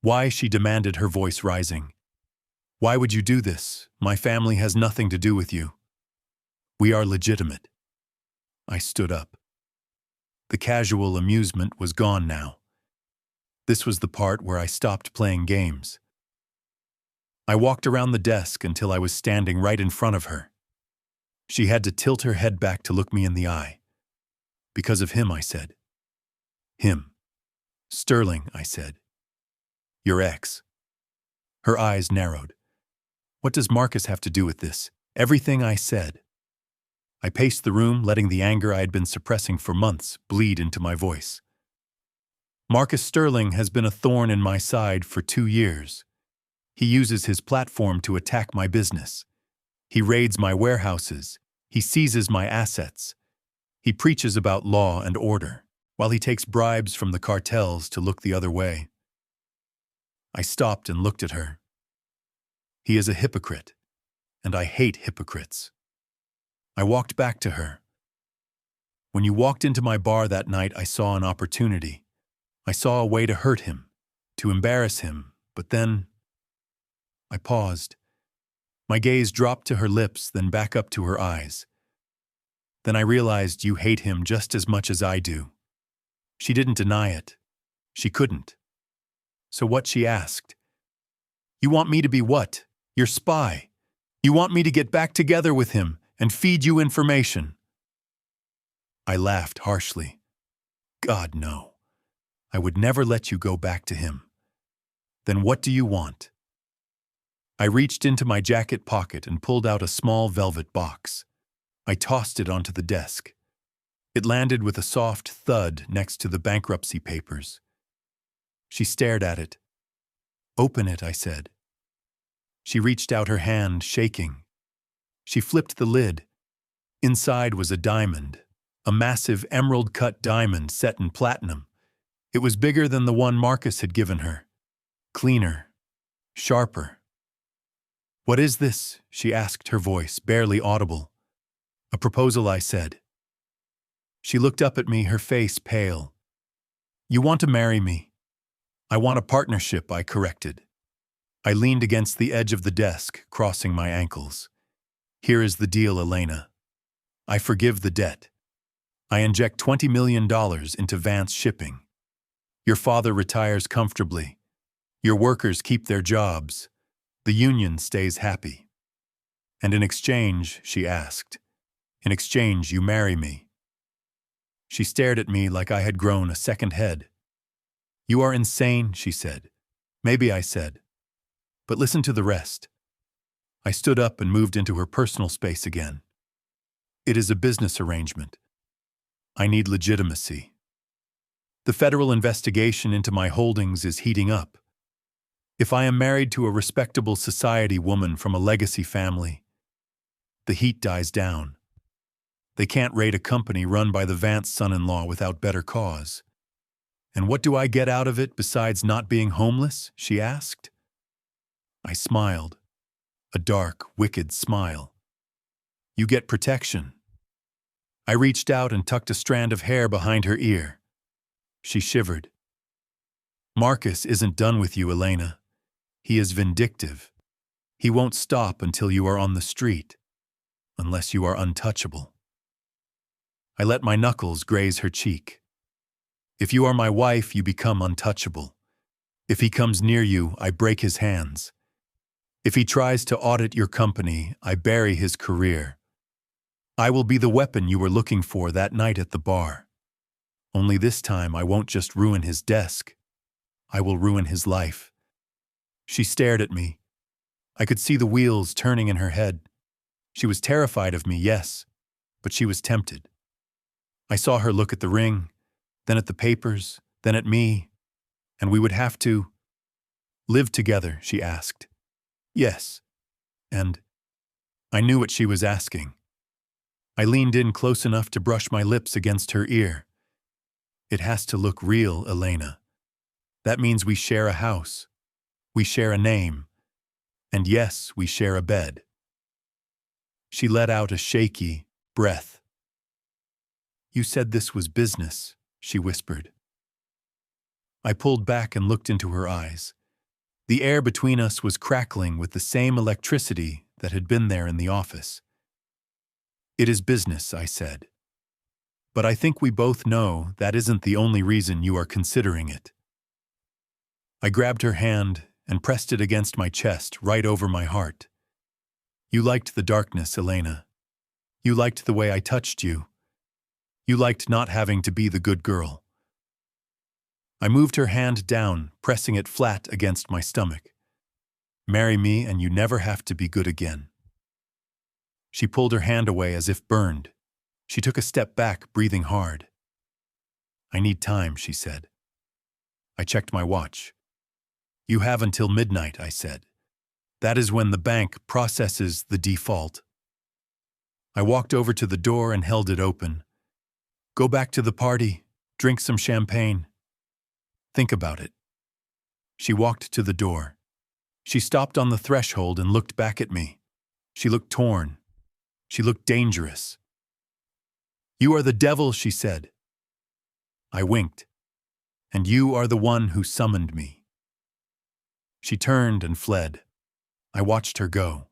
"Why?" she demanded, her voice rising. "Why would you do this? My family has nothing to do with you. We are legitimate." I stood up. The casual amusement was gone now. This was the part where I stopped playing games. I walked around the desk until I was standing right in front of her. She had to tilt her head back to look me in the eye. "Because of him," I said. "Him." "Sterling," I said. "Your ex." Her eyes narrowed. "What does Marcus have to do with this?" "Everything," I said. I paced the room, letting the anger I had been suppressing for months bleed into my voice. "Marcus Sterling has been a thorn in my side for 2 years. He uses his platform to attack my business. He raids my warehouses. He seizes my assets. He preaches about law and order, while he takes bribes from the cartels to look the other way." I stopped and looked at her. "He is a hypocrite, and I hate hypocrites." I walked back to her. "When you walked into my bar that night, I saw an opportunity. I saw a way to hurt him, to embarrass him, but then—" I paused. My gaze dropped to her lips, then back up to her eyes. "Then I realized you hate him just as much as I do." She didn't deny it. She couldn't. "So what?" she asked. "You want me to be what? Your spy? You want me to get back together with him and feed you information?" I laughed harshly. "God, no. I would never let you go back to him." "Then what do you want?" I reached into my jacket pocket and pulled out a small velvet box. I tossed it onto the desk. It landed with a soft thud next to the bankruptcy papers. She stared at it. "Open it," I said. She reached out her hand, shaking. She flipped the lid. Inside was a diamond, a massive emerald-cut diamond set in platinum. It was bigger than the one Marcus had given her. Cleaner, sharper. "What is this?" she asked, her voice barely audible. "A proposal," I said. She looked up at me, her face pale. "You want to marry me?" "I want a partnership," I corrected. I leaned against the edge of the desk, crossing my ankles. "Here is the deal, Elena. I forgive the debt. I inject $20 million into Vance Shipping. Your father retires comfortably. Your workers keep their jobs. The union stays happy. And in exchange," she asked, "in exchange you marry me." She stared at me like I had grown a second head. "You are insane," she said. "Maybe," I said. "But listen to the rest." I stood up and moved into her personal space again. "It is a business arrangement. I need legitimacy. The federal investigation into my holdings is heating up. If I am married to a respectable society woman from a legacy family, the heat dies down. They can't raid a company run by the Vance son-in-law without better cause. And what do I get out of it besides not being homeless?" she asked. I smiled, a dark, wicked smile. "You get protection." I reached out and tucked a strand of hair behind her ear. She shivered. "Marcus isn't done with you, Elena. He is vindictive. He won't stop until you are on the street, unless you are untouchable." I let my knuckles graze her cheek. "If you are my wife, you become untouchable. If he comes near you, I break his hands. If he tries to audit your company, I bury his career. I will be the weapon you were looking for that night at the bar. Only this time I won't just ruin his desk. I will ruin his life." She stared at me. I could see the wheels turning in her head. She was terrified of me, yes, but she was tempted. I saw her look at the ring, then at the papers, then at me, and we would have to live together, she asked. "Yes." And I knew what she was asking. I leaned in close enough to brush my lips against her ear. "It has to look real, Elena. That means we share a house. We share a name. And yes, we share a bed." She let out a shaky breath. "You said this was business," she whispered. I pulled back and looked into her eyes. The air between us was crackling with the same electricity that had been there in the office. "It is business," I said. "But I think we both know that isn't the only reason you are considering it." I grabbed her hand and pressed it against my chest, right over my heart. "You liked the darkness, Elena. You liked the way I touched you. You liked not having to be the good girl." I moved her hand down, pressing it flat against my stomach. "Marry me and you never have to be good again." She pulled her hand away as if burned. She took a step back, breathing hard. "I need time," she said. I checked my watch. "You have until midnight," I said. "That is when the bank processes the default." I walked over to the door and held it open. "Go back to the party. Drink some champagne. Think about it." She walked to the door. She stopped on the threshold and looked back at me. She looked torn. She looked dangerous. "You are the devil," she said. I winked. "And you are the one who summoned me." She turned and fled. I watched her go.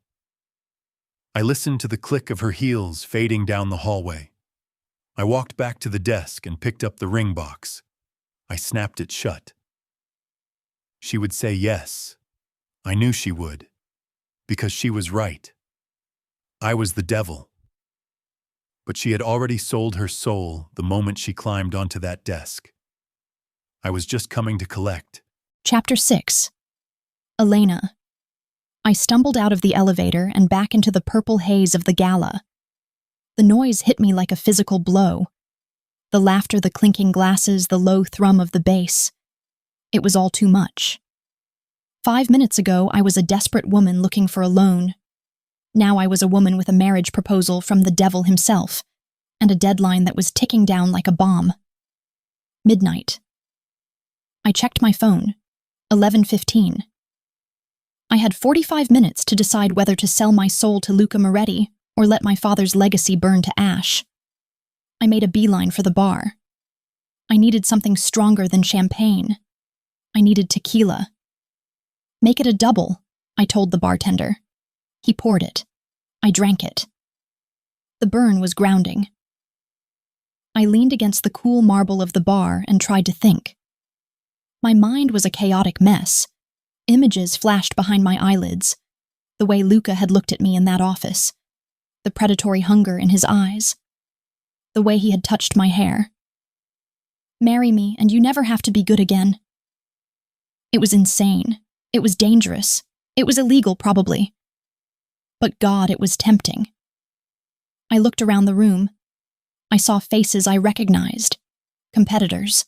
I listened to the click of her heels fading down the hallway. I walked back to the desk and picked up the ring box. I snapped it shut. She would say yes. I knew she would. Because she was right. I was the devil. But she had already sold her soul the moment she climbed onto that desk. I was just coming to collect. Chapter 6. Elena. I stumbled out of the elevator and back into the purple haze of the gala. The noise hit me like a physical blow. The laughter, the clinking glasses, the low thrum of the bass. It was all too much. 5 minutes ago, I was a desperate woman looking for a loan. Now I was a woman with a marriage proposal from the devil himself, and a deadline that was ticking down like a bomb. Midnight. I checked my phone. 11:15. I had 45 minutes to decide whether to sell my soul to Luca Moretti or let my father's legacy burn to ash. I made a beeline for the bar. I needed something stronger than champagne. I needed tequila. "Make it a double," I told the bartender. He poured it. I drank it. The burn was grounding. I leaned against the cool marble of the bar and tried to think. My mind was a chaotic mess. Images flashed behind my eyelids. The way Luca had looked at me in that office. The predatory hunger in his eyes. The way he had touched my hair. Marry me, and you never have to be good again. It was insane. It was dangerous. It was illegal, probably. But God, it was tempting. I looked around the room. I saw faces I recognized. Competitors.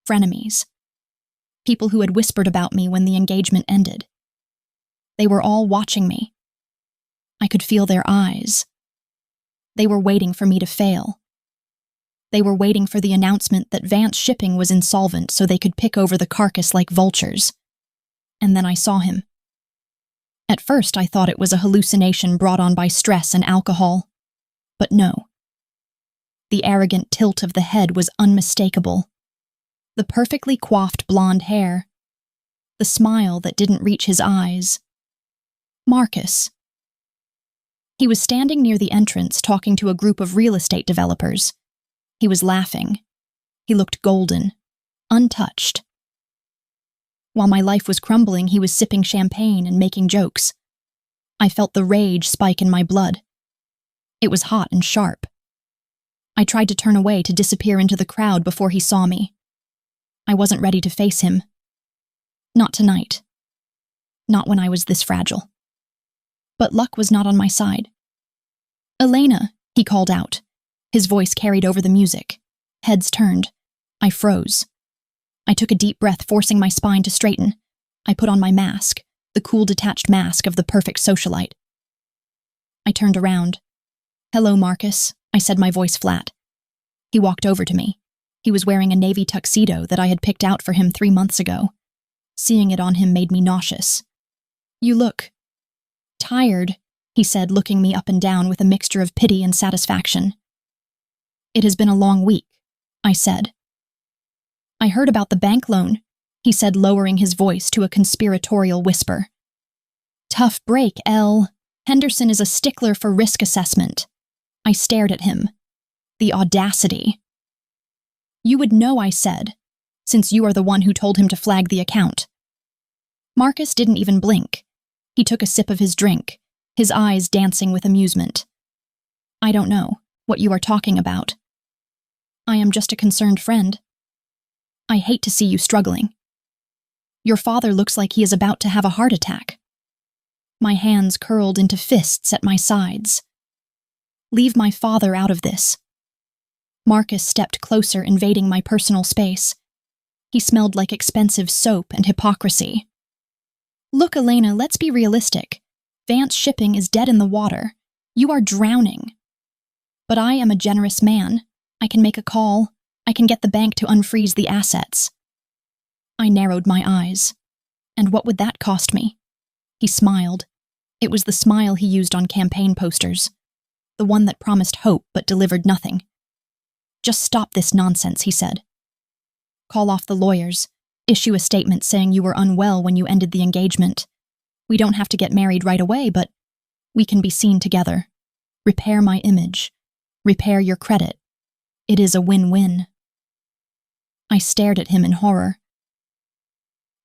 Frenemies. People who had whispered about me when the engagement ended. They were all watching me. I could feel their eyes. They were waiting for me to fail. They were waiting for the announcement that Vance Shipping was insolvent so they could pick over the carcass like vultures. And then I saw him. At first, I thought it was a hallucination brought on by stress and alcohol. But no. The arrogant tilt of the head was unmistakable. The perfectly coiffed blonde hair. The smile that didn't reach his eyes. Marcus. He was standing near the entrance talking to a group of real estate developers. He was laughing. He looked golden, untouched. While my life was crumbling, he was sipping champagne and making jokes. I felt the rage spike in my blood. It was hot and sharp. I tried to turn away to disappear into the crowd before he saw me. I wasn't ready to face him. Not tonight. Not when I was this fragile. But luck was not on my side. "Elena," he called out. His voice carried over the music. Heads turned. I froze. I took a deep breath, forcing my spine to straighten. I put on my mask, the cool, detached mask of the perfect socialite. I turned around. "Hello, Marcus," I said, my voice flat. He walked over to me. He was wearing a navy tuxedo that I had picked out for him 3 months ago. Seeing it on him made me nauseous. "You look tired," he said, looking me up and down with a mixture of pity and satisfaction. "It has been a long week," I said. "I heard about the bank loan," he said, lowering his voice to a conspiratorial whisper. "Tough break, Elle. Henderson is a stickler for risk assessment." I stared at him. The audacity. "You would know," I said, "since you are the one who told him to flag the account." Marcus didn't even blink. He took a sip of his drink, his eyes dancing with amusement. "I don't know what you are talking about. I am just a concerned friend. I hate to see you struggling. Your father looks like he is about to have a heart attack." My hands curled into fists at my sides. "Leave my father out of this." Marcus stepped closer, invading my personal space. He smelled like expensive soap and hypocrisy. "Look, Elena, let's be realistic. Vance Shipping is dead in the water. You are drowning. But I am a generous man. I can make a call. I can get the bank to unfreeze the assets." I narrowed my eyes. "And what would that cost me?" He smiled. It was the smile he used on campaign posters. The one that promised hope but delivered nothing. "Just stop this nonsense," he said. "Call off the lawyers. Issue a statement saying you were unwell when you ended the engagement. We don't have to get married right away, but we can be seen together. Repair my image. Repair your credit. It is a win-win." I stared at him in horror.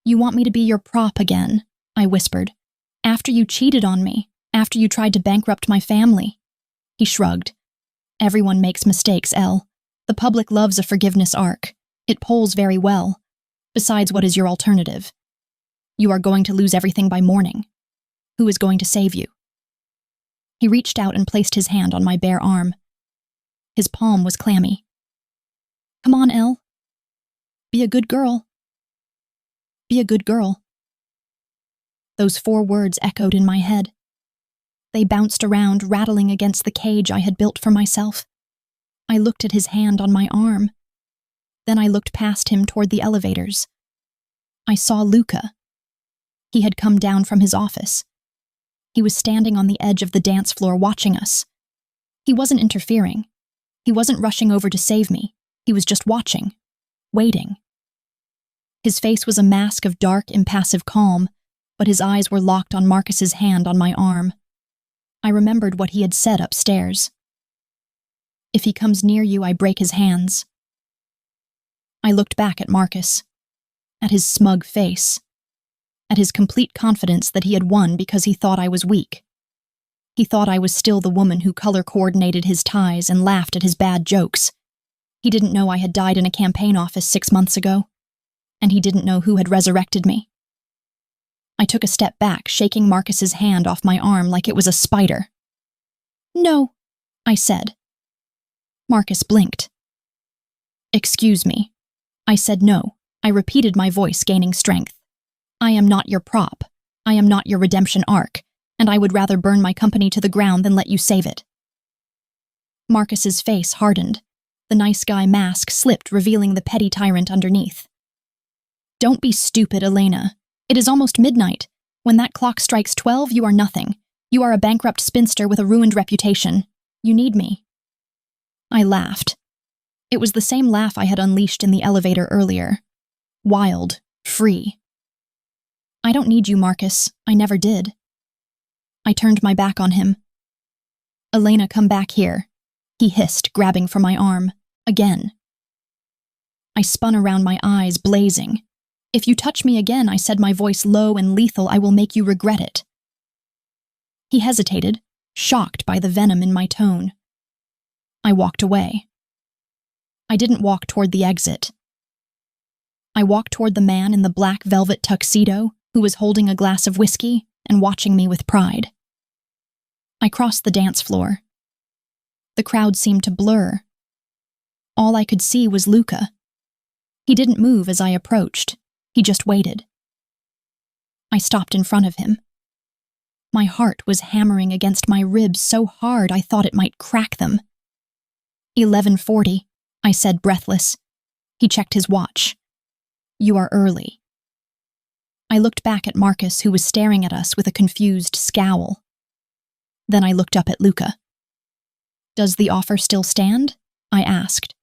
"You want me to be your prop again?" I whispered. "After you cheated on me, after you tried to bankrupt my family." He shrugged. "Everyone makes mistakes, Elle. The public loves a forgiveness arc. It polls very well. Besides, what is your alternative? You are going to lose everything by morning. Who is going to save you?" He reached out and placed his hand on my bare arm. His palm was clammy. "Come on, Elle. Be a good girl. Be a good girl." Those 4 words echoed in my head. They bounced around, rattling against the cage I had built for myself. I looked at his hand on my arm. Then I looked past him toward the elevators. I saw Luca. He had come down from his office. He was standing on the edge of the dance floor watching us. He wasn't interfering. He wasn't rushing over to save me. He was just watching, waiting. His face was a mask of dark, impassive calm, but his eyes were locked on Marcus's hand on my arm. I remembered what he had said upstairs. "If he comes near you, I break his hands." I looked back at Marcus, at his smug face, at his complete confidence that he had won because he thought I was weak. He thought I was still the woman who color-coordinated his ties and laughed at his bad jokes. He didn't know I had died in a campaign office 6 months ago, and he didn't know who had resurrected me. I took a step back, shaking Marcus's hand off my arm like it was a spider. "No," I said. Marcus blinked. "Excuse me." I said no. I repeated, my voice gaining strength. "I am not your prop. I am not your redemption arc, and I would rather burn my company to the ground than let you save it." Marcus's face hardened. The nice guy mask slipped, revealing the petty tyrant underneath. "Don't be stupid, Elena. It is almost midnight. When that clock strikes 12, you are nothing. You are a bankrupt spinster with a ruined reputation. You need me." I laughed. It was the same laugh I had unleashed in the elevator earlier. Wild, free. "I don't need you, Marcus. I never did." I turned my back on him. "Elena, come back here," he hissed, grabbing for my arm. Again. I spun around, my eyes blazing. "If you touch me again," I said, my voice low and lethal, "I will make you regret it." He hesitated, shocked by the venom in my tone. I walked away. I didn't walk toward the exit. I walked toward the man in the black velvet tuxedo who was holding a glass of whiskey and watching me with pride. I crossed the dance floor. The crowd seemed to blur. All I could see was Luca. He didn't move as I approached. He just waited. I stopped in front of him. My heart was hammering against my ribs so hard I thought it might crack them. 11:40, I said, breathless. He checked his watch. "You are early." I looked back at Marcus, who was staring at us with a confused scowl. Then I looked up at Luca. "Does the offer still stand?" I asked.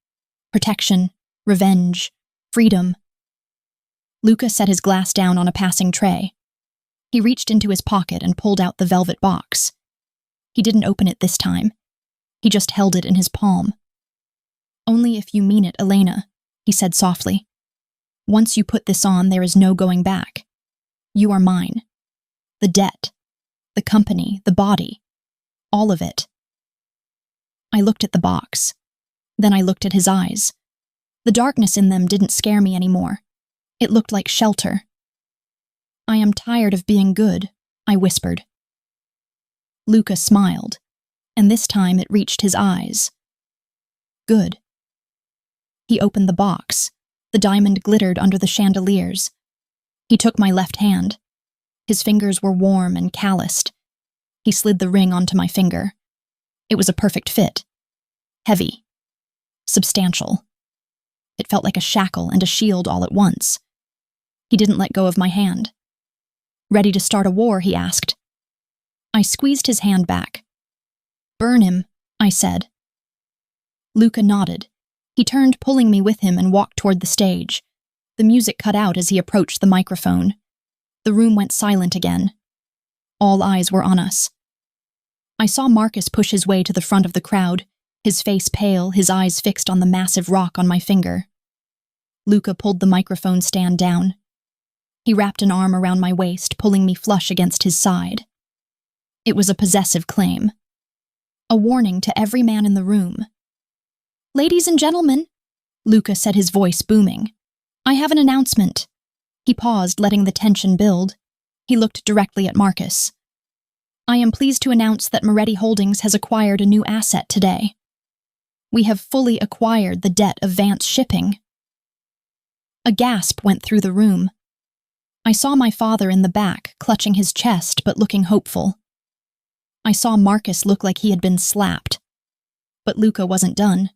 "Protection, revenge, freedom." Luca set his glass down on a passing tray. He reached into his pocket and pulled out the velvet box. He didn't open it this time. He just held it in his palm. "Only if you mean it, Elena," he said softly. "Once you put this on, there is no going back. You are mine. The debt, the company, the body, all of it." I looked at the box. Then I looked at his eyes. The darkness in them didn't scare me anymore. It looked like shelter. "I am tired of being good," I whispered. Luca smiled, and this time it reached his eyes. "Good." He opened the box. The diamond glittered under the chandeliers. He took my left hand. His fingers were warm and calloused. He slid the ring onto my finger. It was a perfect fit. Heavy. Substantial. It felt like a shackle and a shield all at once. He didn't let go of my hand. "Ready to start a war?" he asked. I squeezed his hand back. "Burn him," I said. Luca nodded. He turned, pulling me with him, and walked toward the stage. The music cut out as he approached the microphone. The room went silent again. All eyes were on us. I saw Marcus push his way to the front of the crowd, his face pale, his eyes fixed on the massive rock on my finger. Luca pulled the microphone stand down. He wrapped an arm around my waist, pulling me flush against his side. It was a possessive claim. A warning to every man in the room. "Ladies and gentlemen," Luca said, his voice booming, "I have an announcement." He paused, letting the tension build. He looked directly at Marcus. "I am pleased to announce that Moretti Holdings has acquired a new asset today. We have fully acquired the debt of Vance Shipping." A gasp went through the room. I saw my father in the back, clutching his chest but looking hopeful. I saw Marcus look like he had been slapped. But Luca wasn't done.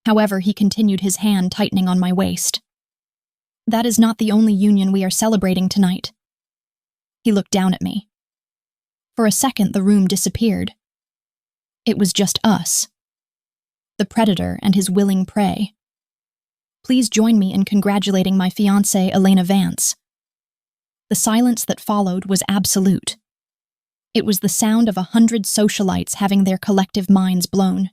However, he continued, his hand tightening on my waist. "That is not the only union we are celebrating tonight." He looked down at me. For a second, the room disappeared. It was just us. The predator and his willing prey. Please join me in congratulating my fiancée, Elena Vance. The silence that followed was absolute. It was the sound of 100 socialites having their collective minds blown.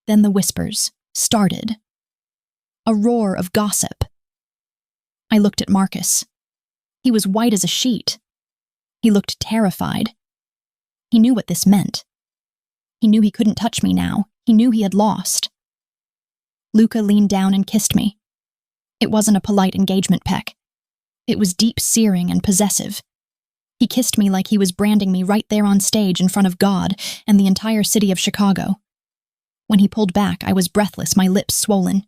Then the whispers started. A roar of gossip. I looked at Marcus. He was white as a sheet. He looked terrified. He knew what this meant. He knew he couldn't touch me now. He knew he had lost. Luca leaned down and kissed me. It wasn't a polite engagement peck. It was deep, searing, and possessive. He kissed me like he was branding me right there on stage in front of God and the entire city of Chicago. When he pulled back, I was breathless, my lips swollen.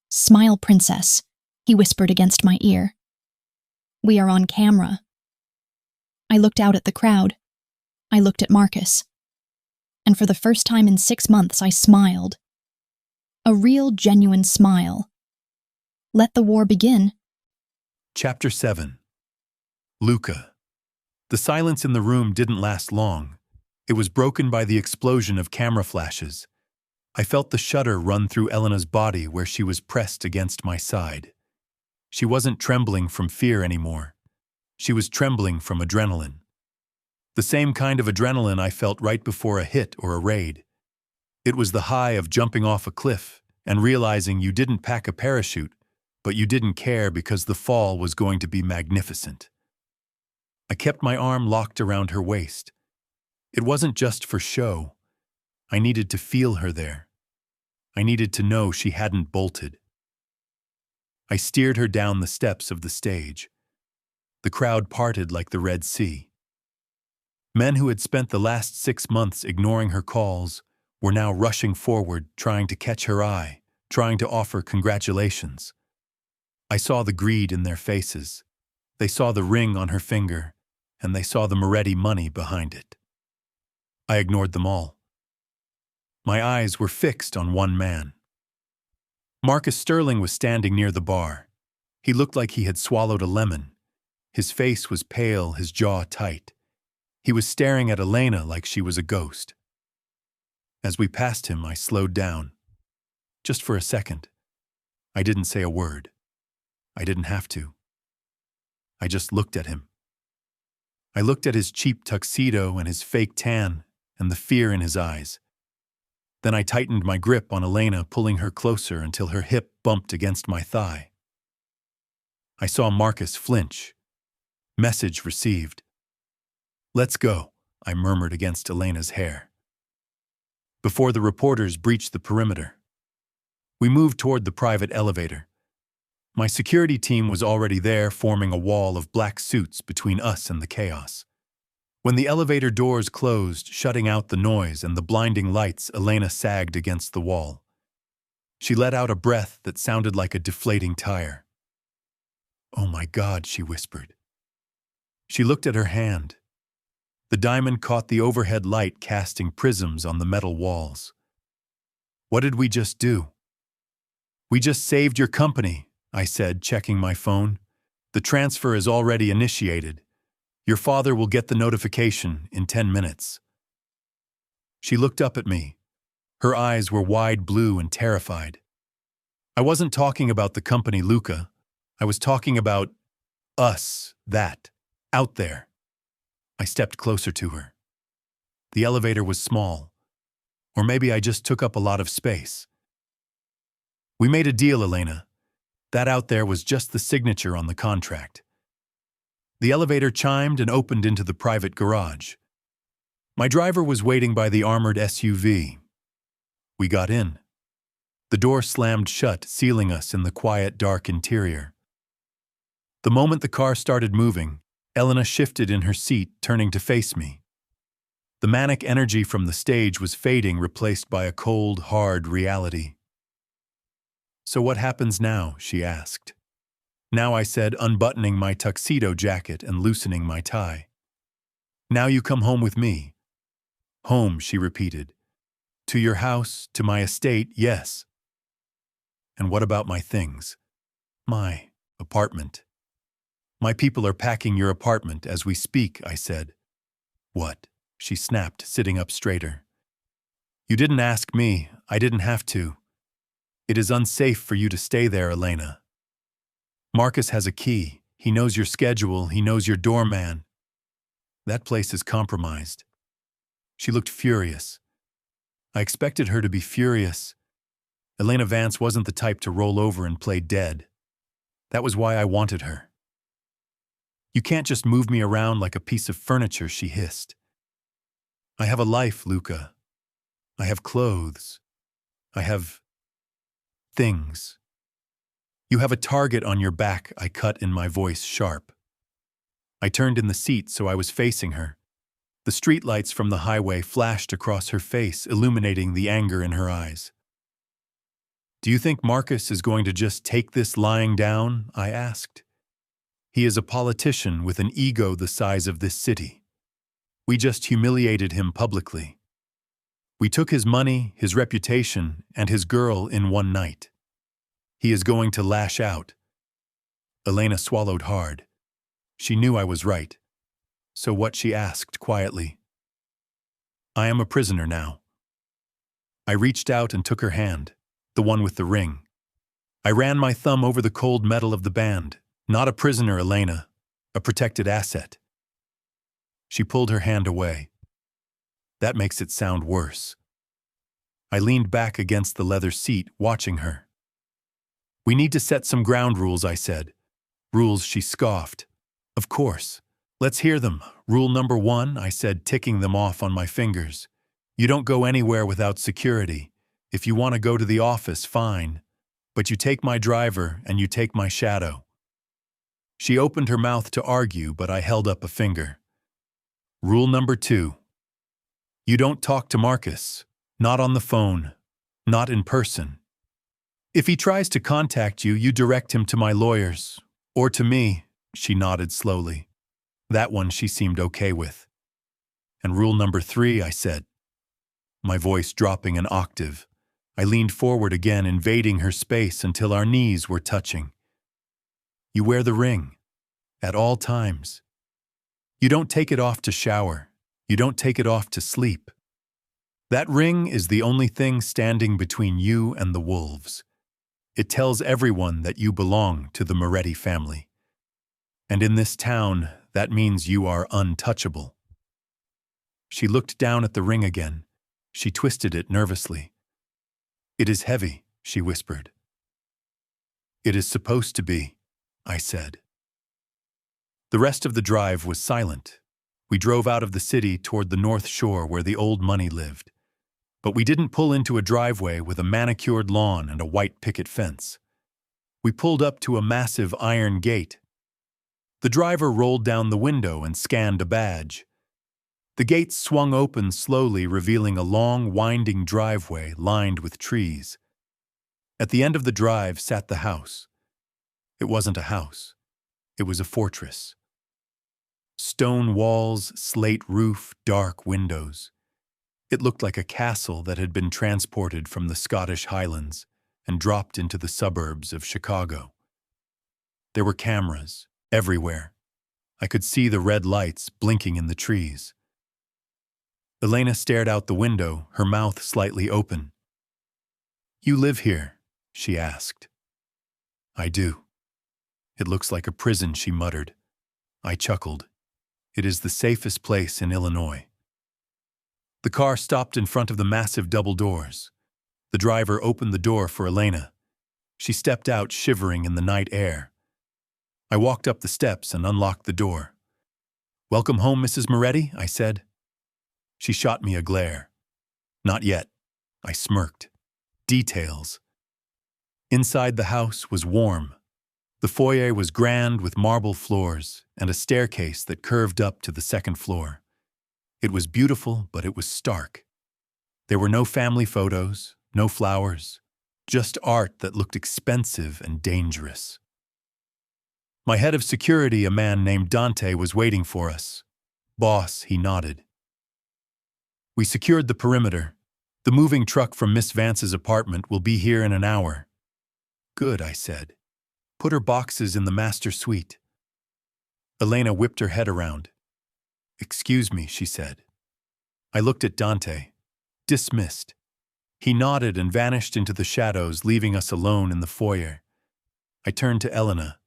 "Smile, princess," he whispered against my ear. "We are on camera." I looked out at the crowd. I looked at Marcus. And for the first time in 6 months, I smiled. A real, genuine smile. Let the war begin. Chapter 7. Luca. The silence in the room didn't last long. It was broken by the explosion of camera flashes. I felt the shudder run through Elena's body where she was pressed against my side. She wasn't trembling from fear anymore. She was trembling from adrenaline. The same kind of adrenaline I felt right before a hit or a raid. It was the high of jumping off a cliff and realizing you didn't pack a parachute, but you didn't care because the fall was going to be magnificent. I kept my arm locked around her waist. It wasn't just for show. I needed to feel her there. I needed to know she hadn't bolted. I steered her down the steps of the stage. The crowd parted like the Red Sea. Men who had spent the last 6 months ignoring her calls were now rushing forward, trying to catch her eye, trying to offer congratulations. I saw the greed in their faces. They saw the ring on her finger, and they saw the Moretti money behind it. I ignored them all. My eyes were fixed on one man. Marcus Sterling was standing near the bar. He looked like he had swallowed a lemon. His face was pale, his jaw tight. He was staring at Elena like she was a ghost. As we passed him, I slowed down. Just for a second. I didn't say a word. I didn't have to. I just looked at him. I looked at his cheap tuxedo and his fake tan and the fear in his eyes. Then I tightened my grip on Elena, pulling her closer until her hip bumped against my thigh. I saw Marcus flinch. Message received. "Let's go," I murmured against Elena's hair. Before the reporters breached the perimeter, we moved toward the private elevator. My security team was already there, forming a wall of black suits between us and the chaos. When the elevator doors closed, shutting out the noise and the blinding lights, Elena sagged against the wall. She let out a breath that sounded like a deflating tire. "Oh my God," she whispered. She looked at her hand. The diamond caught the overhead light, casting prisms on the metal walls. "What did we just do?" "We just saved your company," I said, checking my phone. "The transfer is already initiated. Your father will get the notification in 10 minutes. She looked up at me. Her eyes were wide blue and terrified. I wasn't talking about the company, Luca. I was talking about us, that, out there. I stepped closer to her. The elevator was small. Or maybe I just took up a lot of space. "We made a deal, Elena. That out there was just the signature on the contract." The elevator chimed and opened into the private garage. My driver was waiting by the armored SUV. We got in. The door slammed shut, sealing us in the quiet, dark interior. The moment the car started moving, Elena shifted in her seat, turning to face me. The manic energy from the stage was fading, replaced by a cold, hard reality. "So what happens now?" she asked. "Now," I said, unbuttoning my tuxedo jacket and loosening my tie. "Now you come home with me." "Home," she repeated. "To your house, to my estate, yes." "And what about my things?" "My apartment." "My people are packing your apartment as we speak," I said. "What?" she snapped, sitting up straighter. "You didn't ask me. I didn't have to. It is unsafe for you to stay there, Elena. Marcus has a key. He knows your schedule. He knows your doorman. That place is compromised." She looked furious. I expected her to be furious. Elena Vance wasn't the type to roll over and play dead. That was why I wanted her. "You can't just move me around like a piece of furniture," she hissed. "I have a life, Luca. I have clothes. I have..." Things. You have a target on your back, I cut in, my voice sharp. I turned in the seat so I was facing her. The streetlights from the highway flashed across her face, illuminating the anger in her eyes. Do you think Marcus is going to just take this lying down? I asked. He is a politician with an ego the size of this city. We just humiliated him publicly. We took his money, his reputation, and his girl in one night. He is going to lash out. Elena swallowed hard. She knew I was right. So what? She asked quietly. I am a prisoner now. I reached out and took her hand, the one with the ring. I ran my thumb over the cold metal of the band. Not a prisoner, Elena, a protected asset. She pulled her hand away. That makes it sound worse. I leaned back against the leather seat, watching her. We need to set some ground rules, I said. Rules, she scoffed. Of course. Let's hear them. Rule number 1, I said, ticking them off on my fingers. You don't go anywhere without security. If you want to go to the office, fine. But you take my driver and you take my shadow. She opened her mouth to argue, but I held up a finger. Rule number 2. You don't talk to Marcus. Not on the phone. Not in person. If he tries to contact you, you direct him to my lawyers. Or to me, she nodded slowly. That one she seemed okay with. And rule number 3, I said. My voice dropping an octave. I leaned forward again, invading her space until our knees were touching. You wear the ring. At all times. You don't take it off to shower. You don't take it off to sleep. That ring is the only thing standing between you and the wolves. It tells everyone that you belong to the Moretti family. And in this town, that means you are untouchable. She looked down at the ring again. She twisted it nervously. It is heavy, she whispered. It is supposed to be, I said. The rest of the drive was silent. We drove out of the city toward the North Shore where the old money lived. But we didn't pull into a driveway with a manicured lawn and a white picket fence. We pulled up to a massive iron gate. The driver rolled down the window and scanned a badge. The gate swung open slowly, revealing a long, winding driveway lined with trees. At the end of the drive sat the house. It wasn't a house. It was a fortress. Stone walls, slate roof, dark windows. It looked like a castle that had been transported from the Scottish Highlands and dropped into the suburbs of Chicago. There were cameras everywhere. I could see the red lights blinking in the trees. Elena stared out the window, her mouth slightly open. You live here? She asked. I do. It looks like a prison, she muttered. I chuckled. It is the safest place in Illinois. The car stopped in front of the massive double doors. The driver opened the door for Elena. She stepped out, shivering in the night air. I walked up the steps and unlocked the door. Welcome home, Mrs. Moretti, I said. She shot me a glare. Not yet. I smirked. Details. Inside the house was warm. The foyer was grand with marble floors and a staircase that curved up to the second floor. It was beautiful, but it was stark. There were no family photos, no flowers, just art that looked expensive and dangerous. My head of security, a man named Dante, was waiting for us. Boss, he nodded. We secured the perimeter. The moving truck from Miss Vance's apartment will be here in an hour. Good, I said. Put her boxes in the master suite. Elena whipped her head around. Excuse me, she said. I looked at Dante. Dismissed. He nodded and vanished into the shadows, leaving us alone in the foyer. I turned to Elena.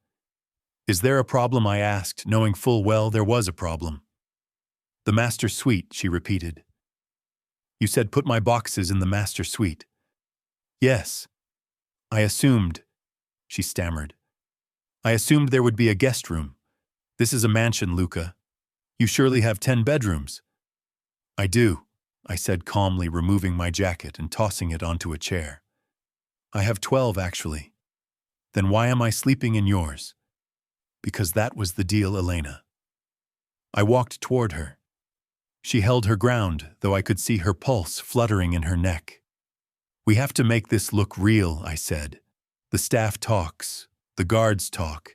Is there a problem? I asked, knowing full well there was a problem. The master suite, she repeated. You said put my boxes in the master suite. Yes. I assumed, she stammered. I assumed there would be a guest room. This is a mansion, Luca. You surely have 10 bedrooms. I do, I said calmly, removing my jacket and tossing it onto a chair. I have 12, actually. Then why am I sleeping in yours? Because that was the deal, Elena. I walked toward her. She held her ground, though I could see her pulse fluttering in her neck. We have to make this look real, I said. The staff talks. The guards talk.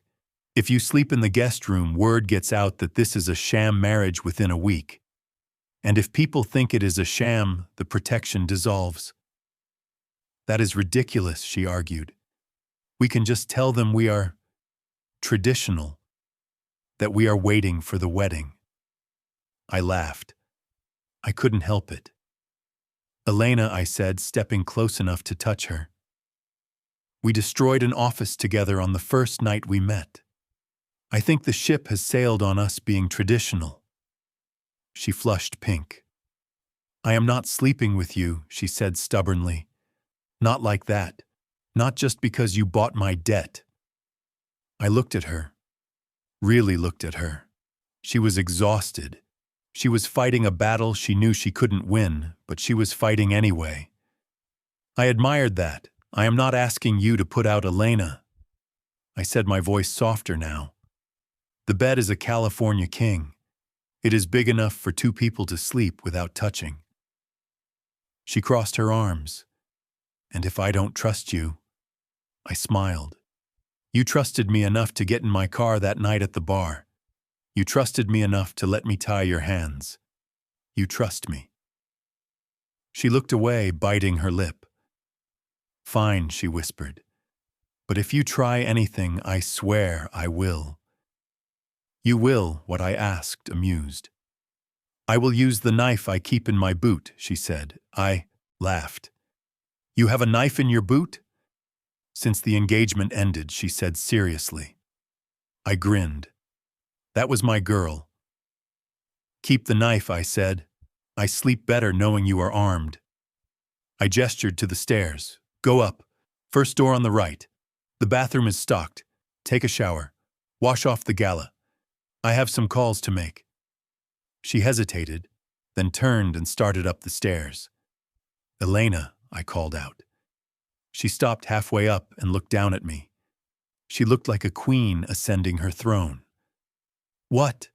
If you sleep in the guest room, word gets out that this is a sham marriage within a week. And if people think it is a sham, the protection dissolves. That is ridiculous, she argued. We can just tell them we are traditional, that we are waiting for the wedding. I laughed. I couldn't help it. Elena, I said, stepping close enough to touch her. We destroyed an office together on the first night we met. I think the ship has sailed on us being traditional. She flushed pink. I am not sleeping with you, she said stubbornly. Not like that. Not just because you bought my debt. I looked at her. Really looked at her. She was exhausted. She was fighting a battle she knew she couldn't win, but she was fighting anyway. I admired that. I am not asking you to put out Elena. I said, my voice softer now. The bed is a California king. It is big enough for 2 people to sleep without touching. She crossed her arms. And if I don't trust you, I smiled. You trusted me enough to get in my car that night at the bar. You trusted me enough to let me tie your hands. You trust me. She looked away, biting her lip. Fine, she whispered. But if you try anything, I swear I will. You will, what I asked, amused. I will use the knife I keep in my boot, she said. I laughed. You have a knife in your boot? Since the engagement ended, she said seriously. I grinned. That was my girl. Keep the knife, I said. I sleep better knowing you are armed. I gestured to the stairs. Go up. First door on the right. The bathroom is stocked. Take a shower. Wash off the gala. I have some calls to make. She hesitated, then turned and started up the stairs. Elena, I called out. She stopped halfway up and looked down at me. She looked like a queen ascending her throne. What?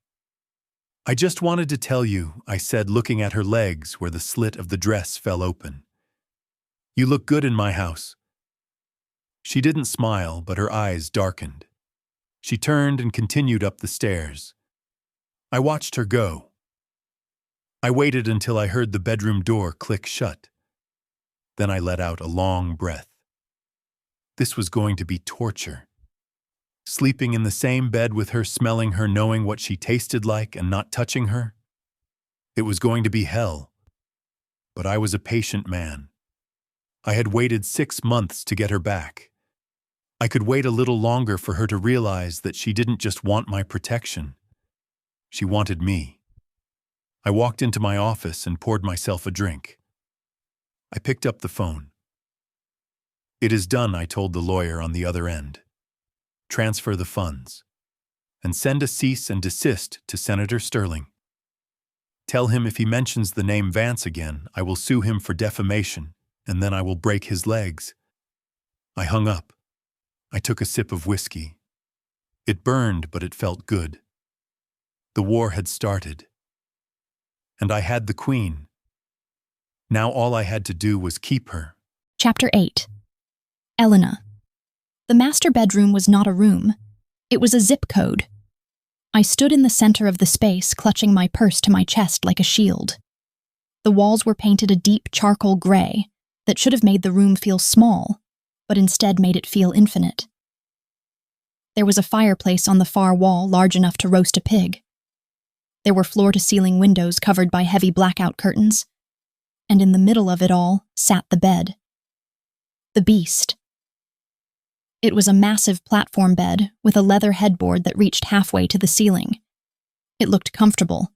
I just wanted to tell you, I said, looking at her legs where the slit of the dress fell open. You look good in my house. She didn't smile, but her eyes darkened. She turned and continued up the stairs. I watched her go. I waited until I heard the bedroom door click shut. Then I let out a long breath. This was going to be torture. Sleeping in the same bed with her, smelling her, knowing what she tasted like and not touching her. It was going to be hell. But I was a patient man. I had waited 6 months to get her back. I could wait a little longer for her to realize that she didn't just want my protection. She wanted me. I walked into my office and poured myself a drink. I picked up the phone. It is done, I told the lawyer on the other end. Transfer the funds. And send a cease and desist to Senator Sterling. Tell him if he mentions the name Vance again, I will sue him for defamation, and then I will break his legs. I hung up. I took a sip of whiskey. It burned, but it felt good. The war had started. And I had the queen. Now all I had to do was keep her. Chapter 8. Elena. The master bedroom was not a room. It was a zip code. I stood in the center of the space, clutching my purse to my chest like a shield. The walls were painted a deep charcoal gray that should have made the room feel small, but instead made it feel infinite. There was a fireplace on the far wall large enough to roast a pig. There were floor-to-ceiling windows covered by heavy blackout curtains, and in the middle of it all sat the bed. The beast. It was a massive platform bed with a leather headboard that reached halfway to the ceiling. It looked comfortable.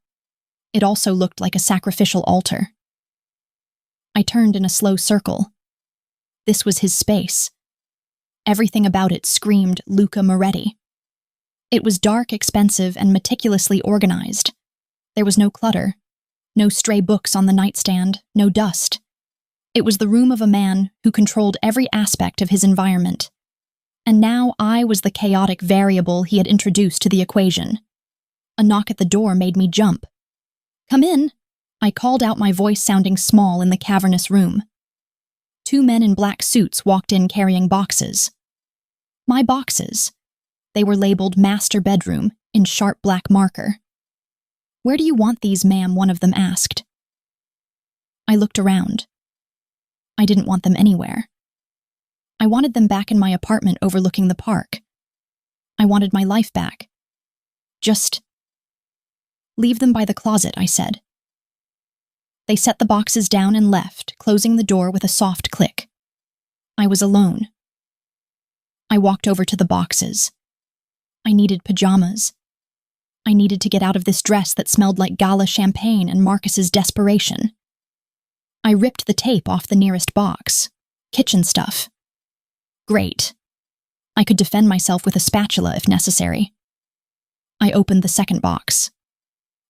It also looked like a sacrificial altar. I turned in a slow circle. This was his space. Everything about it screamed Luca Moretti. It was dark, expensive, and meticulously organized. There was no clutter, no stray books on the nightstand, no dust. It was the room of a man who controlled every aspect of his environment. And now I was the chaotic variable he had introduced to the equation. A knock at the door made me jump. "Come in," I called out, my voice sounding small in the cavernous room. 2 men in black suits walked in carrying boxes. My boxes. They were labeled "Master Bedroom" in sharp black marker. "Where do you want these, ma'am?" one of them asked. I looked around. I didn't want them anywhere. I wanted them back in my apartment overlooking the park. I wanted my life back. Just leave them by the closet, I said. They set the boxes down and left, closing the door with a soft click. I was alone. I walked over to the boxes. I needed pajamas. I needed to get out of this dress that smelled like gala champagne and Marcus's desperation. I ripped the tape off the nearest box. Kitchen stuff. Great. I could defend myself with a spatula if necessary. I opened the second box.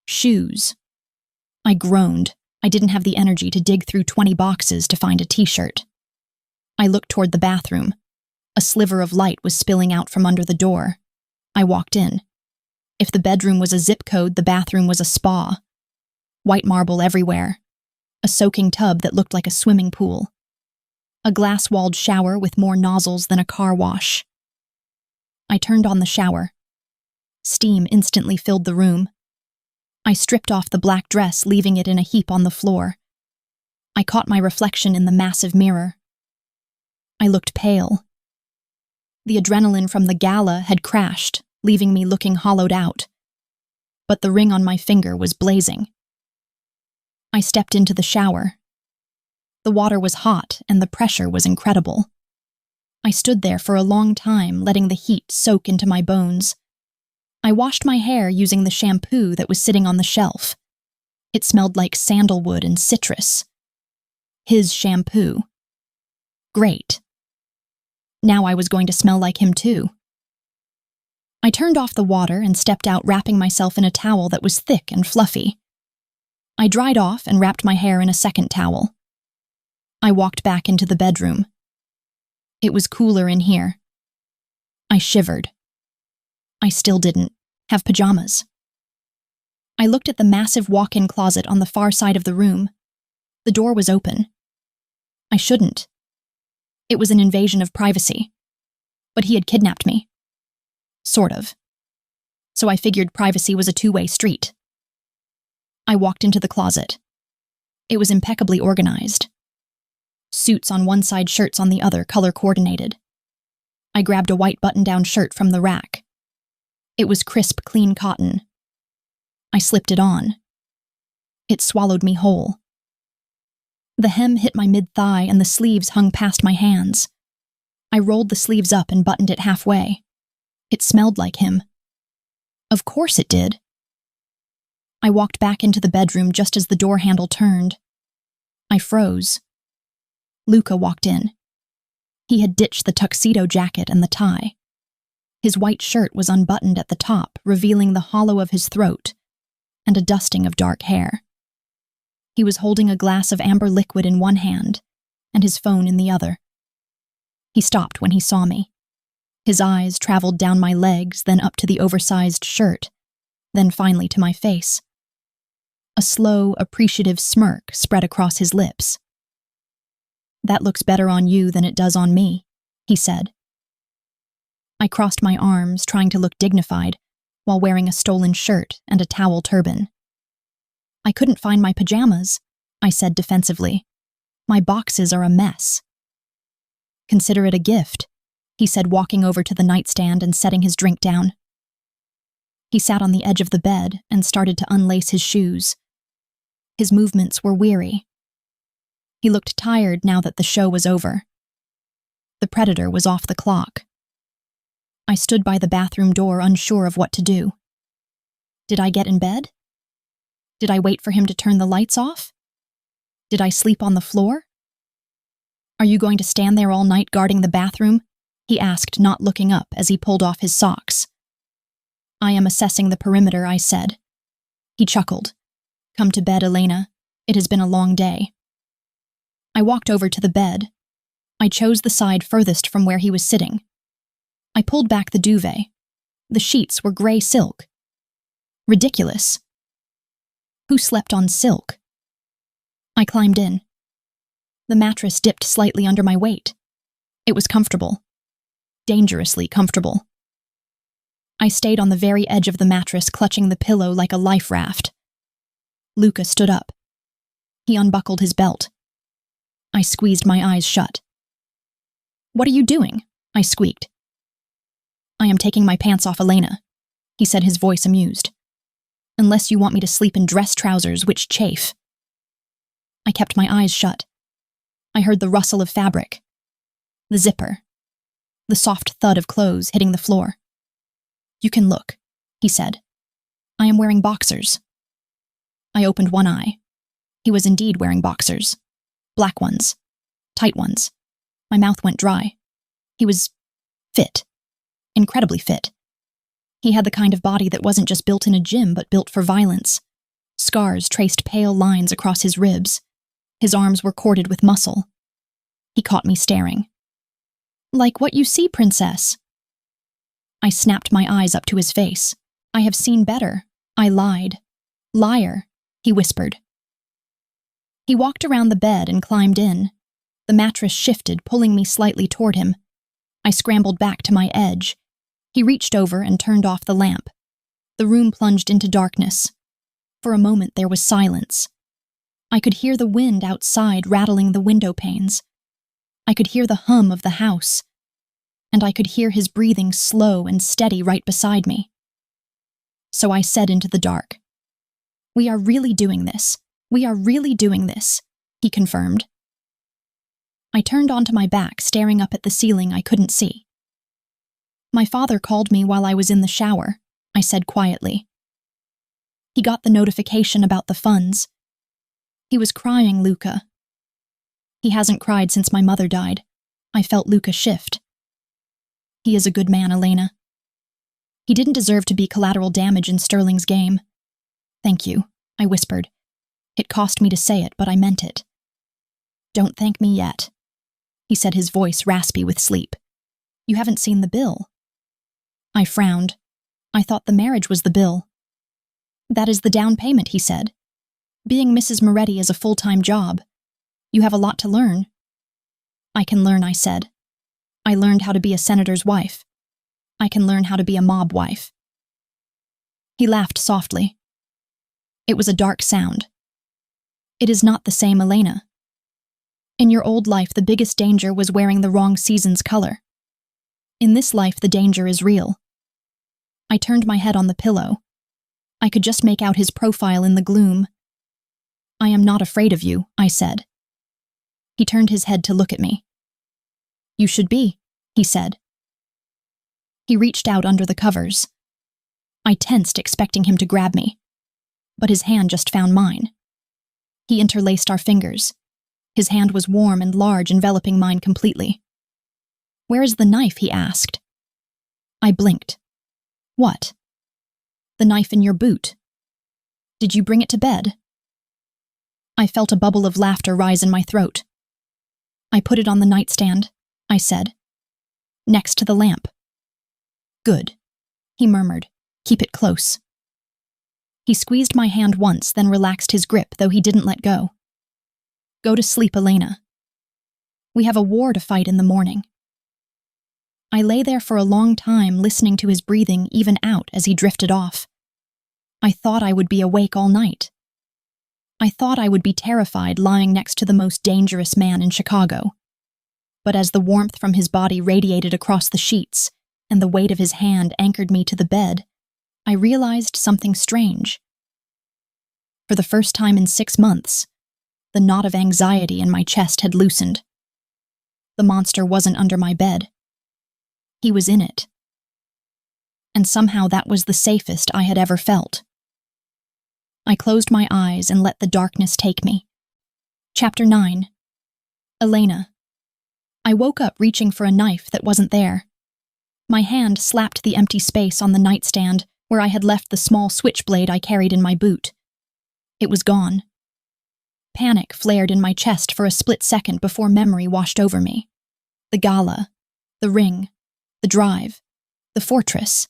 Shoes. I groaned. I didn't have the energy to dig through 20 boxes to find a t-shirt. I looked toward the bathroom. A sliver of light was spilling out from under the door. I walked in. If the bedroom was a zip code, the bathroom was a spa. White marble everywhere. A soaking tub that looked like a swimming pool. A glass-walled shower with more nozzles than a car wash. I turned on the shower. Steam instantly filled the room. I stripped off the black dress, leaving it in a heap on the floor. I caught my reflection in the massive mirror. I looked pale. The adrenaline from the gala had crashed, leaving me looking hollowed out. But the ring on my finger was blazing. I stepped into the shower. The water was hot and the pressure was incredible. I stood there for a long time, letting the heat soak into my bones. I washed my hair using the shampoo that was sitting on the shelf. It smelled like sandalwood and citrus. His shampoo. Great. Now I was going to smell like him too. I turned off the water and stepped out, wrapping myself in a towel that was thick and fluffy. I dried off and wrapped my hair in a second towel. I walked back into the bedroom. It was cooler in here. I shivered. I still didn't have pajamas. I looked at the massive walk-in closet on the far side of the room. The door was open. I shouldn't. It was an invasion of privacy. But he had kidnapped me. Sort of. So I figured privacy was a two-way street. I walked into the closet. It was impeccably organized. Suits on one side, shirts on the other, color coordinated. I grabbed a white button-down shirt from the rack. It was crisp, clean cotton. I slipped it on. It swallowed me whole. The hem hit my mid-thigh and the sleeves hung past my hands. I rolled the sleeves up and buttoned it halfway. It smelled like him. Of course it did. I walked back into the bedroom just as the door handle turned. I froze. Luca walked in. He had ditched the tuxedo jacket and the tie. His white shirt was unbuttoned at the top, revealing the hollow of his throat and a dusting of dark hair. He was holding a glass of amber liquid in one hand and his phone in the other. He stopped when he saw me. His eyes traveled down my legs, then up to the oversized shirt, then finally to my face. A slow, appreciative smirk spread across his lips. "That looks better on you than it does on me," he said. I crossed my arms, trying to look dignified, while wearing a stolen shirt and a towel turban. "I couldn't find my pajamas," I said defensively. "My boxes are a mess." "Consider it a gift," he said, walking over to the nightstand and setting his drink down. He sat on the edge of the bed and started to unlace his shoes. His movements were weary. He looked tired now that the show was over. The predator was off the clock. I stood by the bathroom door, unsure of what to do. Did I get in bed? Did I wait for him to turn the lights off? Did I sleep on the floor? "Are you going to stand there all night guarding the bathroom?" he asked, not looking up as he pulled off his socks. "I am assessing the perimeter," I said. He chuckled. "Come to bed, Elena. It has been a long day." I I walked over to the bed. I chose the side furthest from where he was sitting. I pulled back the duvet. The sheets were gray silk. Ridiculous. Who slept on silk? I climbed in. The mattress dipped slightly under my weight. It was comfortable. Dangerously comfortable. I stayed on the very edge of the mattress, clutching the pillow like a life raft. Luca stood up. He unbuckled his belt. I squeezed my eyes shut. "What are you doing?" I squeaked. "I am taking my pants off, Elena," he said, his voice amused. "Unless you want me to sleep in dress trousers, which chafe." I kept my eyes shut. I heard the rustle of fabric, the zipper, the soft thud of clothes hitting the floor. "You can look," he said. "I am wearing boxers." I opened one eye. He was indeed wearing boxers. Black ones. Tight ones. My mouth went dry. He was fit. Incredibly fit. He had the kind of body that wasn't just built in a gym, but built for violence. Scars traced pale lines across his ribs. His arms were corded with muscle. He caught me staring. "Like what you see, princess." I snapped my eyes up to his face. "I have seen better." I lied. "Liar," he whispered. He walked around the bed and climbed in. The mattress shifted, pulling me slightly toward him. I scrambled back to my edge. He reached over and turned off the lamp. The room plunged into darkness. For a moment there was silence. I could hear the wind outside rattling the window panes. I could hear the hum of the house. And I could hear his breathing slow and steady right beside me. So I said into the dark, "We are really doing this. We are really doing this," he confirmed. I turned onto my back, staring up at the ceiling I couldn't see. "My father called me while I was in the shower," I said quietly. "He got the notification about the funds. He was crying, Luca. He hasn't cried since my mother died." I felt Luca shift. "He is a good man, Elena. He didn't deserve to be collateral damage in Sterling's game." "Thank you," I whispered. It cost me to say it, but I meant it. "Don't thank me yet," he said, his voice raspy with sleep. "You haven't seen the bill." I frowned. I thought the marriage was the bill. "That is the down payment," he said. "Being Mrs. Moretti is a full-time job. You have a lot to learn." "I can learn," I said. "I learned how to be a senator's wife. I can learn how to be a mob wife." He laughed softly. It was a dark sound. "It is not the same, Elena. In your old life, the biggest danger was wearing the wrong season's color. In this life, the danger is real." I turned my head on the pillow. I could just make out his profile in the gloom. "I am not afraid of you," I said. He turned his head to look at me. "You should be," he said. He reached out under the covers. I tensed, expecting him to grab me. But his hand just found mine. He interlaced our fingers. His hand was warm and large, enveloping mine completely. "Where is the knife?" he asked. I blinked. "What?" "The knife in your boot. Did you bring it to bed?" I felt a bubble of laughter rise in my throat. "I put it on the nightstand," I said. "Next to the lamp." "Good," he murmured. "Keep it close." He squeezed my hand once, then relaxed his grip, though he didn't let go. "Go to sleep, Elena. We have a war to fight in the morning." I lay there for a long time, listening to his breathing even out as he drifted off. I thought I would be awake all night. I thought I would be terrified lying next to the most dangerous man in Chicago. But as the warmth from his body radiated across the sheets and the weight of his hand anchored me to the bed, I realized something strange. For the first time in 6 months, the knot of anxiety in my chest had loosened. The monster wasn't under my bed. He was in it. And somehow that was the safest I had ever felt. I closed my eyes and let the darkness take me. Chapter 9. Elena. I woke up reaching for a knife that wasn't there. My hand slapped the empty space on the nightstand where I had left the small switchblade I carried in my boot. It was gone. Panic flared in my chest for a split second before memory washed over me. The gala, the ring, the drive, the fortress.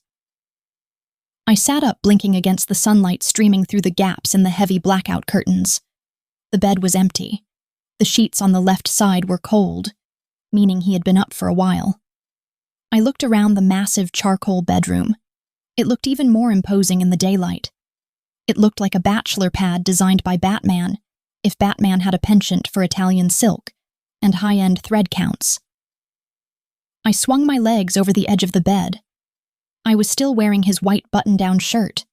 I sat up, blinking against the sunlight streaming through the gaps in the heavy blackout curtains. The bed was empty. The sheets on the left side were cold, meaning he had been up for a while. I looked around the massive charcoal bedroom. It looked even more imposing in the daylight. It looked like a bachelor pad designed by Batman, if Batman had a penchant for Italian silk and high-end thread counts. I swung my legs over the edge of the bed. I was still wearing his white button-down shirt.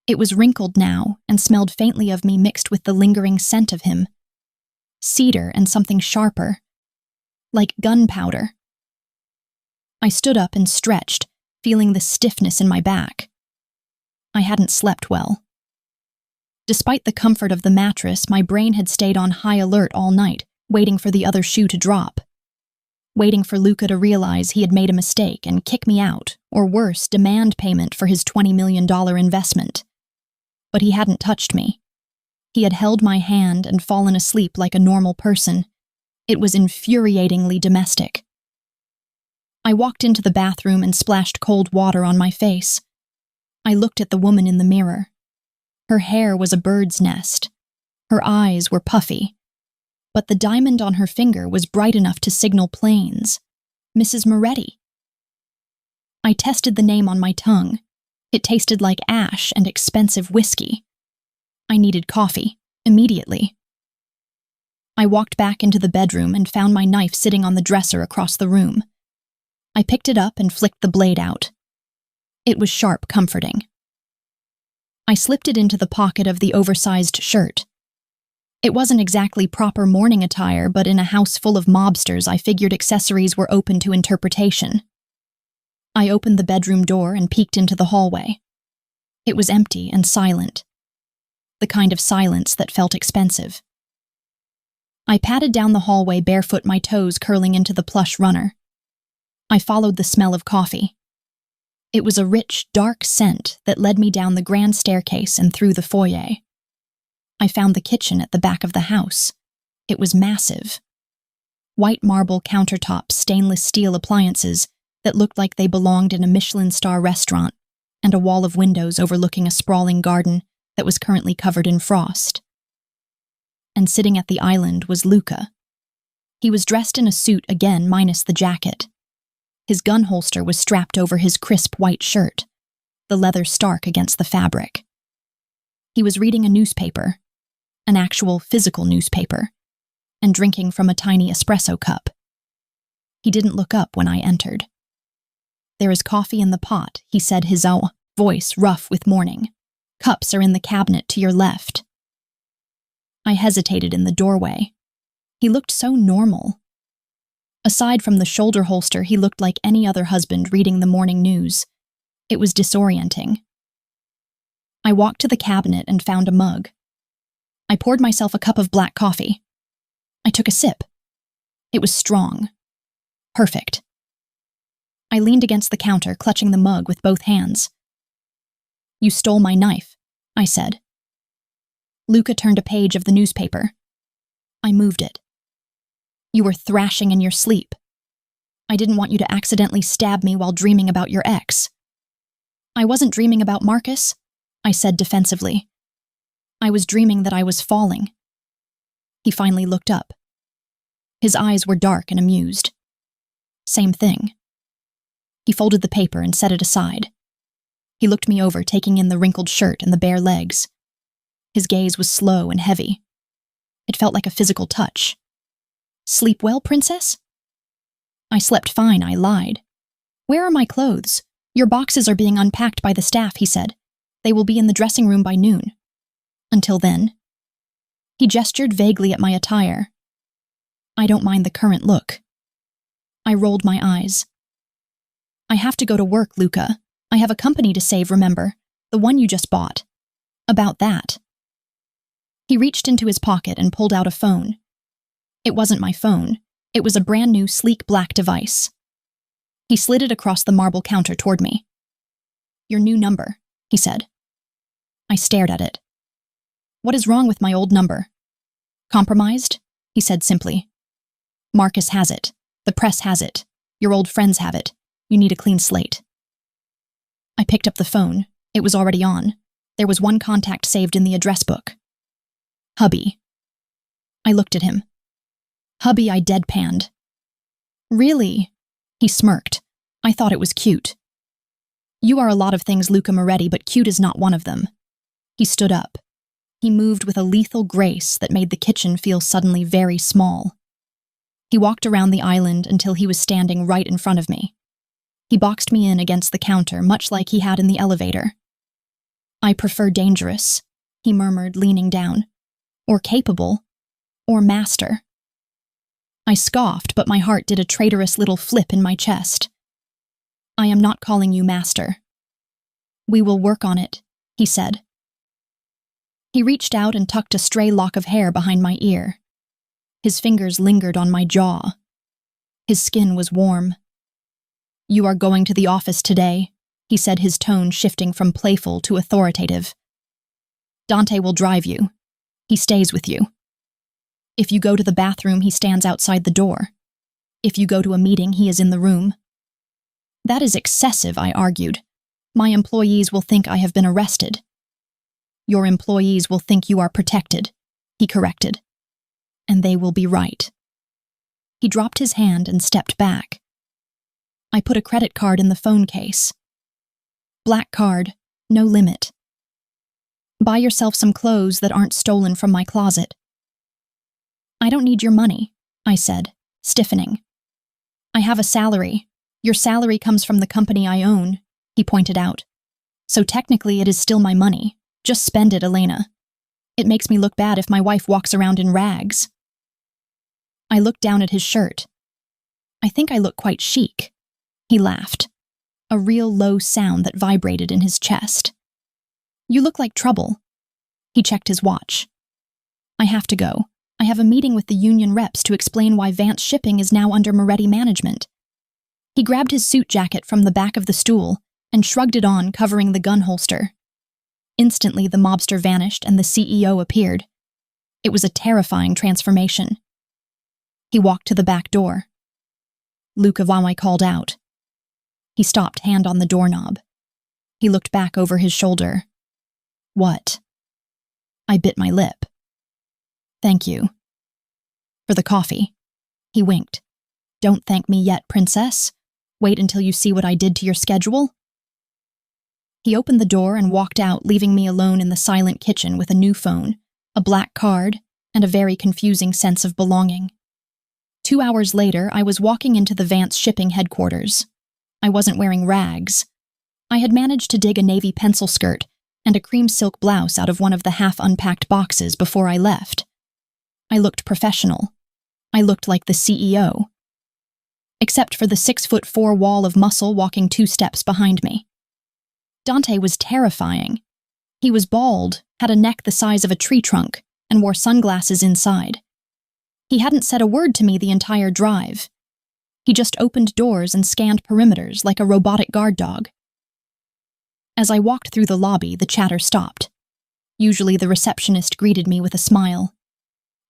It was wrinkled now and smelled faintly of me mixed with the lingering scent of him. Cedar and something sharper, like gunpowder. I stood up and stretched, feeling the stiffness in my back. I hadn't slept well. Despite the comfort of the mattress, my brain had stayed on high alert all night, waiting for the other shoe to drop. Waiting for Luca to realize he had made a mistake and kick me out, or worse, demand payment for his $20 million investment. But he hadn't touched me. He had held my hand and fallen asleep like a normal person. It was infuriatingly domestic. I walked into the bathroom and splashed cold water on my face. I looked at the woman in the mirror. Her hair was a bird's nest. Her eyes were puffy. But the diamond on her finger was bright enough to signal planes. Mrs. Moretti. I tested the name on my tongue. It tasted like ash and expensive whiskey. I needed coffee, immediately. I walked back into the bedroom and found my knife sitting on the dresser across the room. I picked it up and flicked the blade out. It was sharp, comforting. I slipped it into the pocket of the oversized shirt. It wasn't exactly proper morning attire, but in a house full of mobsters, I figured accessories were open to interpretation. I opened the bedroom door and peeked into the hallway. It was empty and silent. The kind of silence that felt expensive. I padded down the hallway barefoot, my toes curling into the plush runner. I followed the smell of coffee. It was a rich, dark scent that led me down the grand staircase and through the foyer. I found the kitchen at the back of the house. It was massive. White marble countertops, stainless steel appliances that looked like they belonged in a Michelin star restaurant, and a wall of windows overlooking a sprawling garden that was currently covered in frost. And sitting at the island was Luca. He was dressed in a suit again, minus the jacket. His gun holster was strapped over his crisp white shirt, the leather stark against the fabric. He was reading a newspaper, an actual physical newspaper, and drinking from a tiny espresso cup. He didn't look up when I entered. "There is coffee in the pot," he said, his voice rough with morning. "Cups are in the cabinet to your left." I hesitated in the doorway. He looked so normal. Aside from the shoulder holster, he looked like any other husband reading the morning news. It was disorienting. I walked to the cabinet and found a mug. I poured myself a cup of black coffee. I took a sip. It was strong. Perfect. I leaned against the counter, clutching the mug with both hands. "You stole my knife," I said. Luca turned a page of the newspaper. I moved it. "You were thrashing in your sleep. I didn't want you to accidentally stab me while dreaming about your ex." "I wasn't dreaming about Marcus," I said defensively. "I was dreaming that I was falling." He finally looked up. His eyes were dark and amused. "Same thing." He folded the paper and set it aside. He looked me over, taking in the wrinkled shirt and the bare legs. His gaze was slow and heavy. It felt like a physical touch. "Sleep well, princess?" "I slept fine," I lied. "Where are my clothes? Your boxes are being unpacked by the staff," he said. "They will be in the dressing room by noon. Until then." He gestured vaguely at my attire. "I don't mind the current look." I rolled my eyes. "I have to go to work, Luca. I have a company to save, remember? The one you just bought. About that." He reached into his pocket and pulled out a phone. It wasn't my phone. It was a brand new, sleek black device. He slid it across the marble counter toward me. "Your new number," he said. I stared at it. "What is wrong with my old number?" Compromised? He said simply. Marcus has it. The press has it. Your old friends have it. You need a clean slate. I picked up the phone. It was already on. There was one contact saved in the address book. Hubby. I looked at him. Hubby, I deadpanned. Really? He smirked. I thought it was cute. You are a lot of things, Luca Moretti, but cute is not one of them. He stood up. He moved with a lethal grace that made the kitchen feel suddenly very small. He walked around the island until he was standing right in front of me. He boxed me in against the counter, much like he had in the elevator. I prefer dangerous, he murmured, leaning down. Or capable. Or master. I scoffed, but my heart did a traitorous little flip in my chest. I am not calling you master. We will work on it, he said. He reached out and tucked a stray lock of hair behind my ear. His fingers lingered on my jaw. His skin was warm. You are going to the office today, he said, his tone shifting from playful to authoritative. Dante will drive you. He stays with you. If you go to the bathroom, he stands outside the door. If you go to a meeting, he is in the room. That is excessive, I argued. My employees will think I have been arrested. Your employees will think you are protected, he corrected. And they will be right. He dropped his hand and stepped back. I put a credit card in the phone case. Black card, no limit. Buy yourself some clothes that aren't stolen from my closet. I don't need your money, I said, stiffening. I have a salary. Your salary comes from the company I own, he pointed out. So technically it is still my money. Just spend it, Elena. It makes me look bad if my wife walks around in rags. I looked down at his shirt. I think I look quite chic. He laughed, a real low sound that vibrated in his chest. You look like trouble. He checked his watch. I have to go. I have a meeting with the union reps to explain why Vance Shipping is now under Moretti management. He grabbed his suit jacket from the back of the stool and shrugged it on, covering the gun holster. Instantly, the mobster vanished and the CEO appeared. It was a terrifying transformation. He walked to the back door. Luca, I called out. He stopped, hand on the doorknob. He looked back over his shoulder. What? I bit my lip. Thank you. For the coffee. He winked. Don't thank me yet, princess. Wait until you see what I did to your schedule. He opened the door and walked out, leaving me alone in the silent kitchen with a new phone, a black card, and a very confusing sense of belonging. 2 hours later, I was walking into the Vance Shipping headquarters. I wasn't wearing rags. I had managed to dig a navy pencil skirt and a cream silk blouse out of one of the half-unpacked boxes before I left. I looked professional. I looked like the CEO. Except for the 6'4" wall of muscle walking 2 steps behind me. Dante was terrifying. He was bald, had a neck the size of a tree trunk, and wore sunglasses inside. He hadn't said a word to me the entire drive. He just opened doors and scanned perimeters like a robotic guard dog. As I walked through the lobby, the chatter stopped. Usually the receptionist greeted me with a smile.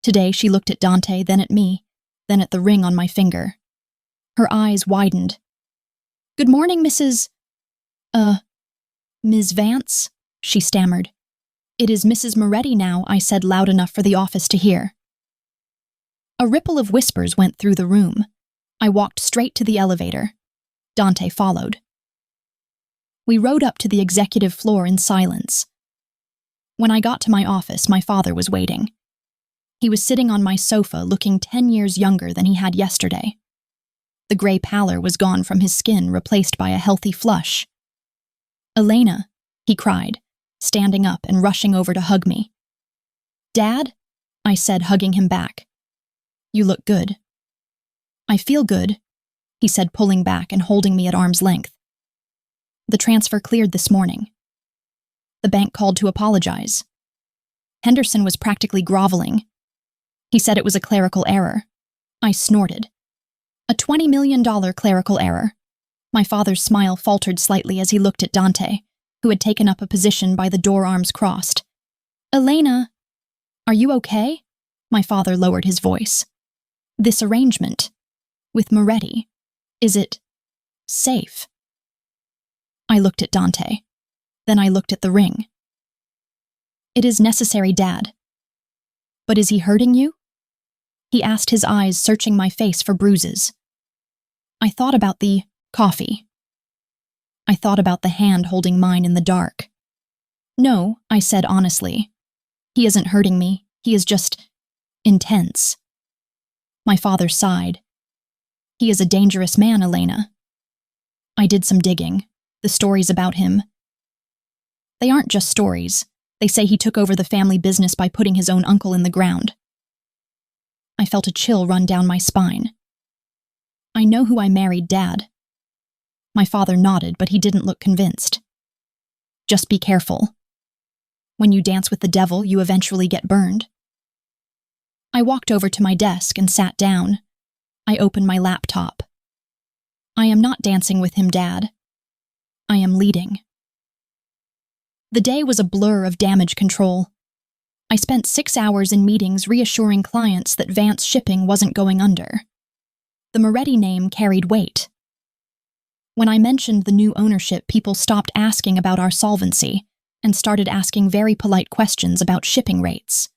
Today she looked at Dante, then at me, then at the ring on my finger. Her eyes widened. Good morning, Ms. Vance, she stammered. It is Mrs. Moretti now, I said loud enough for the office to hear. A ripple of whispers went through the room. I walked straight to the elevator. Dante followed. We rode up to the executive floor in silence. When I got to my office, my father was waiting. He was sitting on my sofa, looking 10 years younger than he had yesterday. The gray pallor was gone from his skin, replaced by a healthy flush. Elena, he cried, standing up and rushing over to hug me. Dad? I said, hugging him back. You look good. I feel good, he said, pulling back and holding me at arm's length. The transfer cleared this morning. The bank called to apologize. Henderson was practically groveling. He said it was a clerical error. I snorted. A $20 million clerical error. My father's smile faltered slightly as he looked at Dante, who had taken up a position by the door, arms crossed. Elena, are you okay? My father lowered his voice. This arrangement, with Moretti, is it safe? I looked at Dante. Then I looked at the ring. It is necessary, Dad. But is he hurting you? He asked, his eyes searching my face for bruises. I thought about the coffee. I thought about the hand holding mine in the dark. No, I said honestly. He isn't hurting me. He is just intense. My father sighed. He is a dangerous man, Elena. I did some digging. The stories about him. They aren't just stories. They say he took over the family business by putting his own uncle in the ground. I felt a chill run down my spine. I know who I married, Dad. My father nodded, but he didn't look convinced. Just be careful. When you dance with the devil, you eventually get burned. I walked over to my desk and sat down. I opened my laptop. I am not dancing with him, Dad. I am leading. The day was a blur of damage control. I spent 6 hours in meetings reassuring clients that Vance Shipping wasn't going under. The Moretti name carried weight. When I mentioned the new ownership, people stopped asking about our solvency and started asking very polite questions about shipping rates.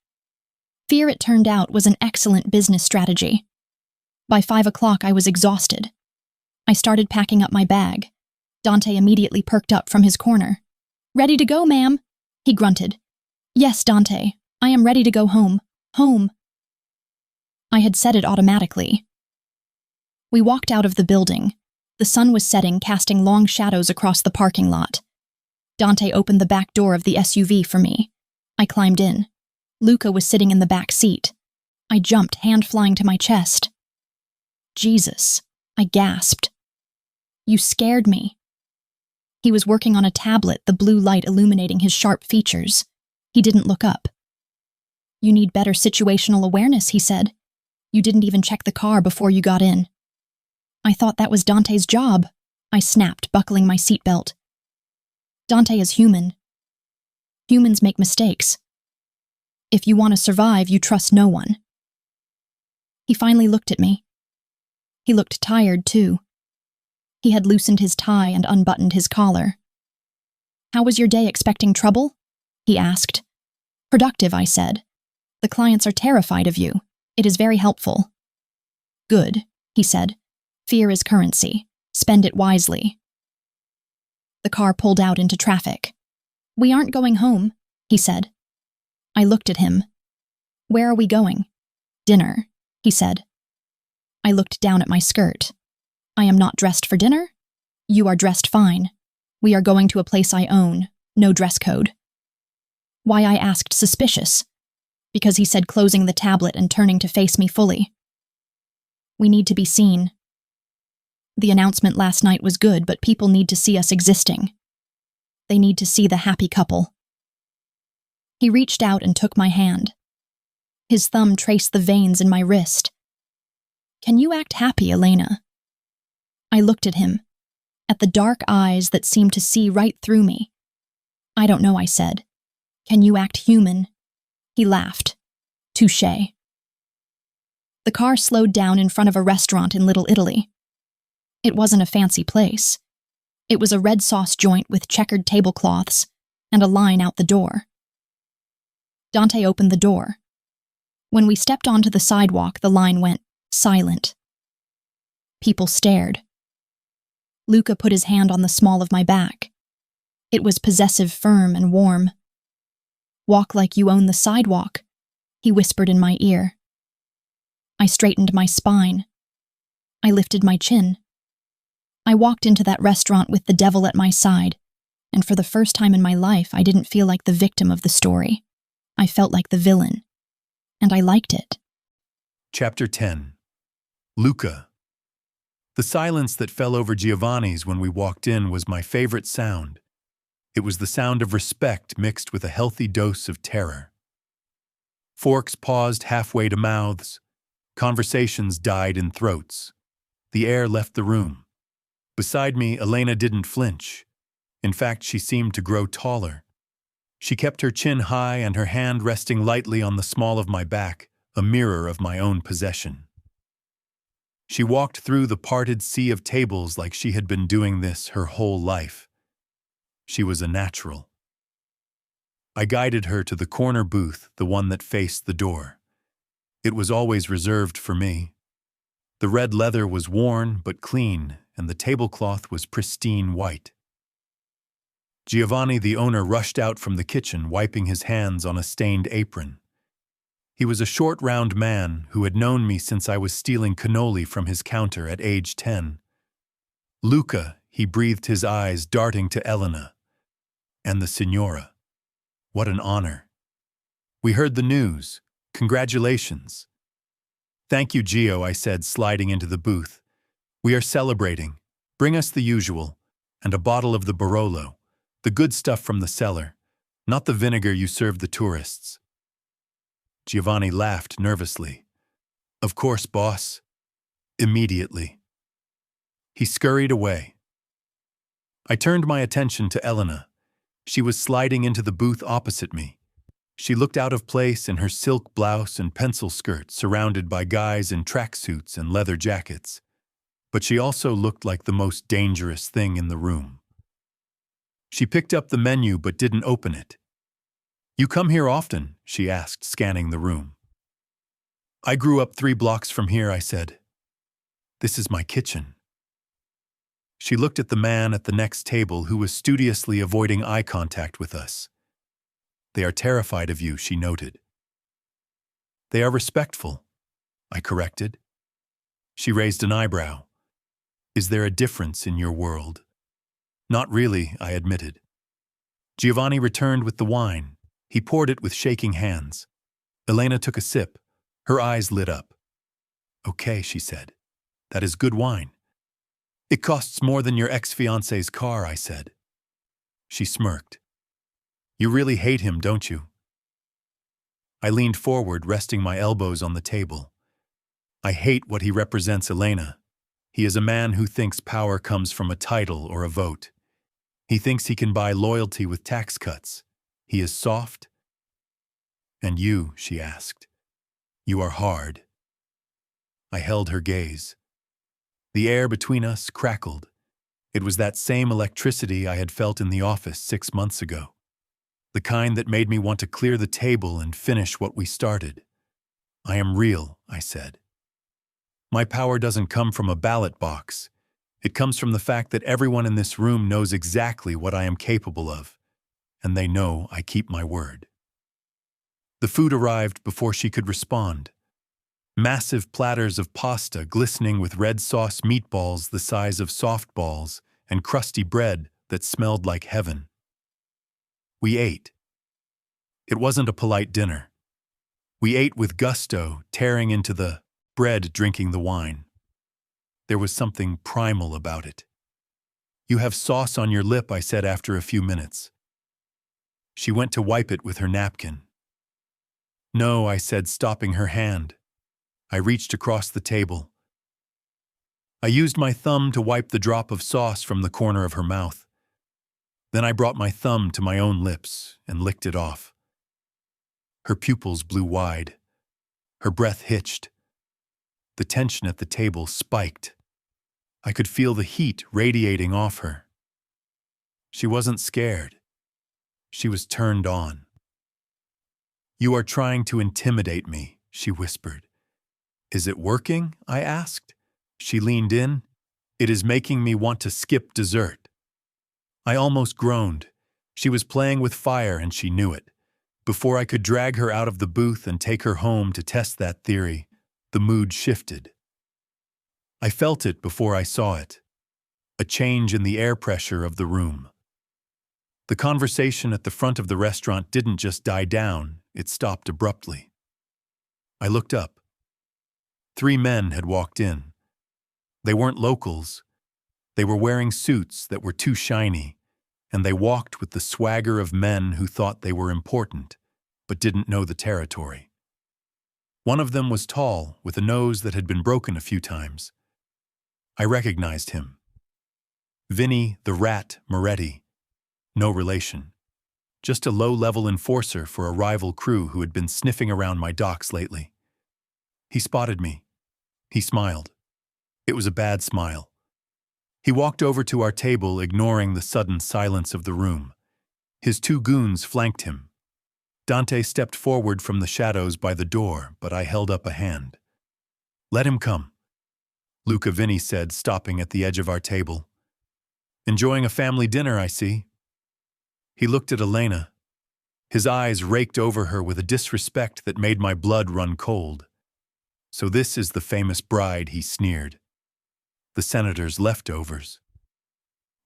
Fear, it turned out, was an excellent business strategy. By 5 o'clock, I was exhausted. I started packing up my bag. Dante immediately perked up from his corner. Ready to go, ma'am? He grunted. Yes, Dante. I am ready to go home. Home. I had said it automatically. We walked out of the building. The sun was setting, casting long shadows across the parking lot. Dante opened the back door of the SUV for me. I climbed in. Luca was sitting in the back seat. I jumped, hand flying to my chest. Jesus, I gasped. You scared me. He was working on a tablet, the blue light illuminating his sharp features. He didn't look up. You need better situational awareness, he said. You didn't even check the car before you got in. I thought that was Dante's job, I snapped, buckling my seatbelt. Dante is human. Humans make mistakes. If you want to survive, you trust no one. He finally looked at me. He looked tired, too. He had loosened his tie and unbuttoned his collar. How was your day? Expecting trouble? He asked. Productive, I said. The clients are terrified of you. It is very helpful. Good, he said. Fear is currency. Spend it wisely. The car pulled out into traffic. We aren't going home, he said. I looked at him. Where are we going? Dinner, he said. I looked down at my skirt. I am not dressed for dinner? You are dressed fine. We are going to a place I own. No dress code. Why, I asked, suspicious. Because he said, closing the tablet and turning to face me fully. We need to be seen. The announcement last night was good, but people need to see us existing. They need to see the happy couple. He reached out and took my hand. His thumb traced the veins in my wrist. Can you act happy, Elena? I looked at him, at the dark eyes that seemed to see right through me. I don't know, I said. Can you act human? He laughed. Touché. The car slowed down in front of a restaurant in Little Italy. It wasn't a fancy place. It was a red sauce joint with checkered tablecloths and a line out the door. Dante opened the door. When we stepped onto the sidewalk, the line went silent. People stared. Luca put his hand on the small of my back. It was possessive, firm, and warm. Walk like you own the sidewalk, he whispered in my ear. I straightened my spine. I lifted my chin. I walked into that restaurant with the devil at my side, and for the first time in my life, I didn't feel like the victim of the story. I felt like the villain, and I liked it. Chapter 10. Luca. The silence that fell over Giovanni's when we walked in was my favorite sound. It was the sound of respect mixed with a healthy dose of terror. Forks paused halfway to mouths. Conversations died in throats. The air left the room. Beside me, Elena didn't flinch. In fact, she seemed to grow taller. She kept her chin high and her hand resting lightly on the small of my back, a mirror of my own possession. She walked through the parted sea of tables like she had been doing this her whole life. She was a natural. I guided her to the corner booth, the one that faced the door. It was always reserved for me. The red leather was worn but clean, and the tablecloth was pristine white. Giovanni, the owner, rushed out from the kitchen, wiping his hands on a stained apron. He was a short, round man who had known me since I was stealing cannoli from his counter at age 10. Luca, he breathed, his eyes darting to Elena. And the Signora. What an honor. We heard the news. Congratulations. Thank you, Gio, I said, sliding into the booth. We are celebrating. Bring us the usual, and a bottle of the Barolo, the good stuff from the cellar, not the vinegar you served the tourists. Giovanni laughed nervously. Of course, boss. Immediately. He scurried away. I turned my attention to Elena. She was sliding into the booth opposite me. She looked out of place in her silk blouse and pencil skirt, surrounded by guys in tracksuits and leather jackets. But she also looked like the most dangerous thing in the room. She picked up the menu but didn't open it. You come here often? She asked, scanning the room. I grew up 3 blocks from here, I said. This is my kitchen. She looked at the man at the next table who was studiously avoiding eye contact with us. They are terrified of you, she noted. They are respectful, I corrected. She raised an eyebrow. Is there a difference in your world? Not really, I admitted. Giovanni returned with the wine. He poured it with shaking hands. Elena took a sip. Her eyes lit up. Okay, she said. That is good wine. It costs more than your ex-fiance's car, I said. She smirked. You really hate him, don't you? I leaned forward, resting my elbows on the table. I hate what he represents, Elena. He is a man who thinks power comes from a title or a vote. He thinks he can buy loyalty with tax cuts. He is soft. And you, she asked. You are hard. I held her gaze. The air between us crackled. It was that same electricity I had felt in the office 6 months ago. The kind that made me want to clear the table and finish what we started. I am real, I said. My power doesn't come from a ballot box. It comes from the fact that everyone in this room knows exactly what I am capable of, and they know I keep my word. The food arrived before she could respond. Massive platters of pasta glistening with red sauce meatballs the size of softballs and crusty bread that smelled like heaven. We ate. It wasn't a polite dinner. We ate with gusto, tearing into the bread, drinking the wine. There was something primal about it. You have sauce on your lip, I said after a few minutes. She went to wipe it with her napkin. No, I said, stopping her hand. I reached across the table. I used my thumb to wipe the drop of sauce from the corner of her mouth. Then I brought my thumb to my own lips and licked it off. Her pupils blew wide. Her breath hitched. The tension at the table spiked. I could feel the heat radiating off her. She wasn't scared. She was turned on. You are trying to intimidate me, she whispered. Is it working? I asked. She leaned in. It is making me want to skip dessert. I almost groaned. She was playing with fire and she knew it. Before I could drag her out of the booth and take her home to test that theory, the mood shifted. I felt it before I saw it. A change in the air pressure of the room. The conversation at the front of the restaurant didn't just die down, it stopped abruptly. I looked up. 3 men had walked in. They weren't locals. They were wearing suits that were too shiny, and they walked with the swagger of men who thought they were important, but didn't know the territory. One of them was tall, with a nose that had been broken a few times. I recognized him. Vinny the Rat Moretti. No relation. Just a low-level enforcer for a rival crew who had been sniffing around my docks lately. He spotted me. He smiled. It was a bad smile. He walked over to our table, ignoring the sudden silence of the room. His two goons flanked him. Dante stepped forward from the shadows by the door, but I held up a hand. "Let him come," Luca Vinny said, stopping at the edge of our table. "Enjoying a family dinner, I see." He looked at Elena. His eyes raked over her with a disrespect that made my blood run cold. "So this is the famous bride," he sneered. "The senator's leftovers."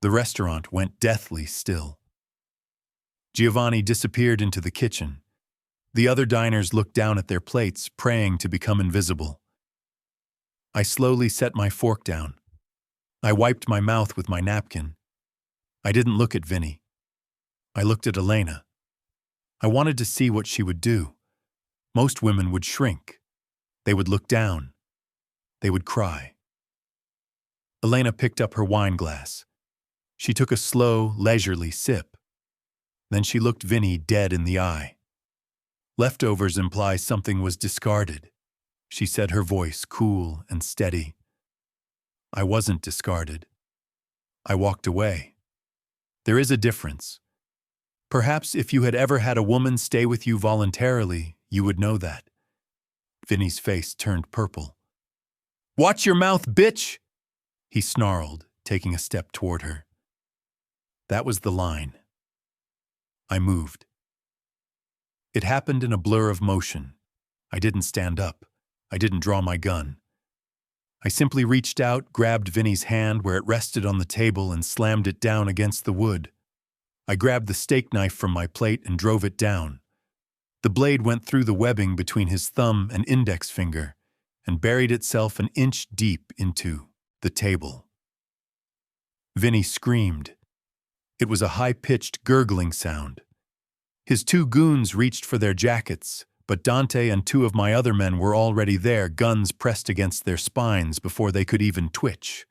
The restaurant went deathly still. Giovanni disappeared into the kitchen. The other diners looked down at their plates, praying to become invisible. I slowly set my fork down. I wiped my mouth with my napkin. I didn't look at Vinny. I looked at Elena. I wanted to see what she would do. Most women would shrink. They would look down. They would cry. Elena picked up her wine glass. She took a slow, leisurely sip. Then she looked Vinny dead in the eye. "Leftovers imply something was discarded," she said, her voice cool and steady. I wasn't discarded. I walked away. There is a difference. Perhaps if you had ever had a woman stay with you voluntarily, you would know that. Vinny's face turned purple. "Watch your mouth, bitch!" he snarled, taking a step toward her. That was the line. I moved. It happened in a blur of motion. I didn't stand up. I didn't draw my gun. I simply reached out, grabbed Vinny's hand where it rested on the table, and slammed it down against the wood. I grabbed the steak knife from my plate and drove it down. The blade went through the webbing between his thumb and index finger and buried itself an inch deep into the table. Vinny screamed. It was a high-pitched, gurgling sound. His two goons reached for their jackets, but Dante and two of my other men were already there, guns pressed against their spines before they could even twitch.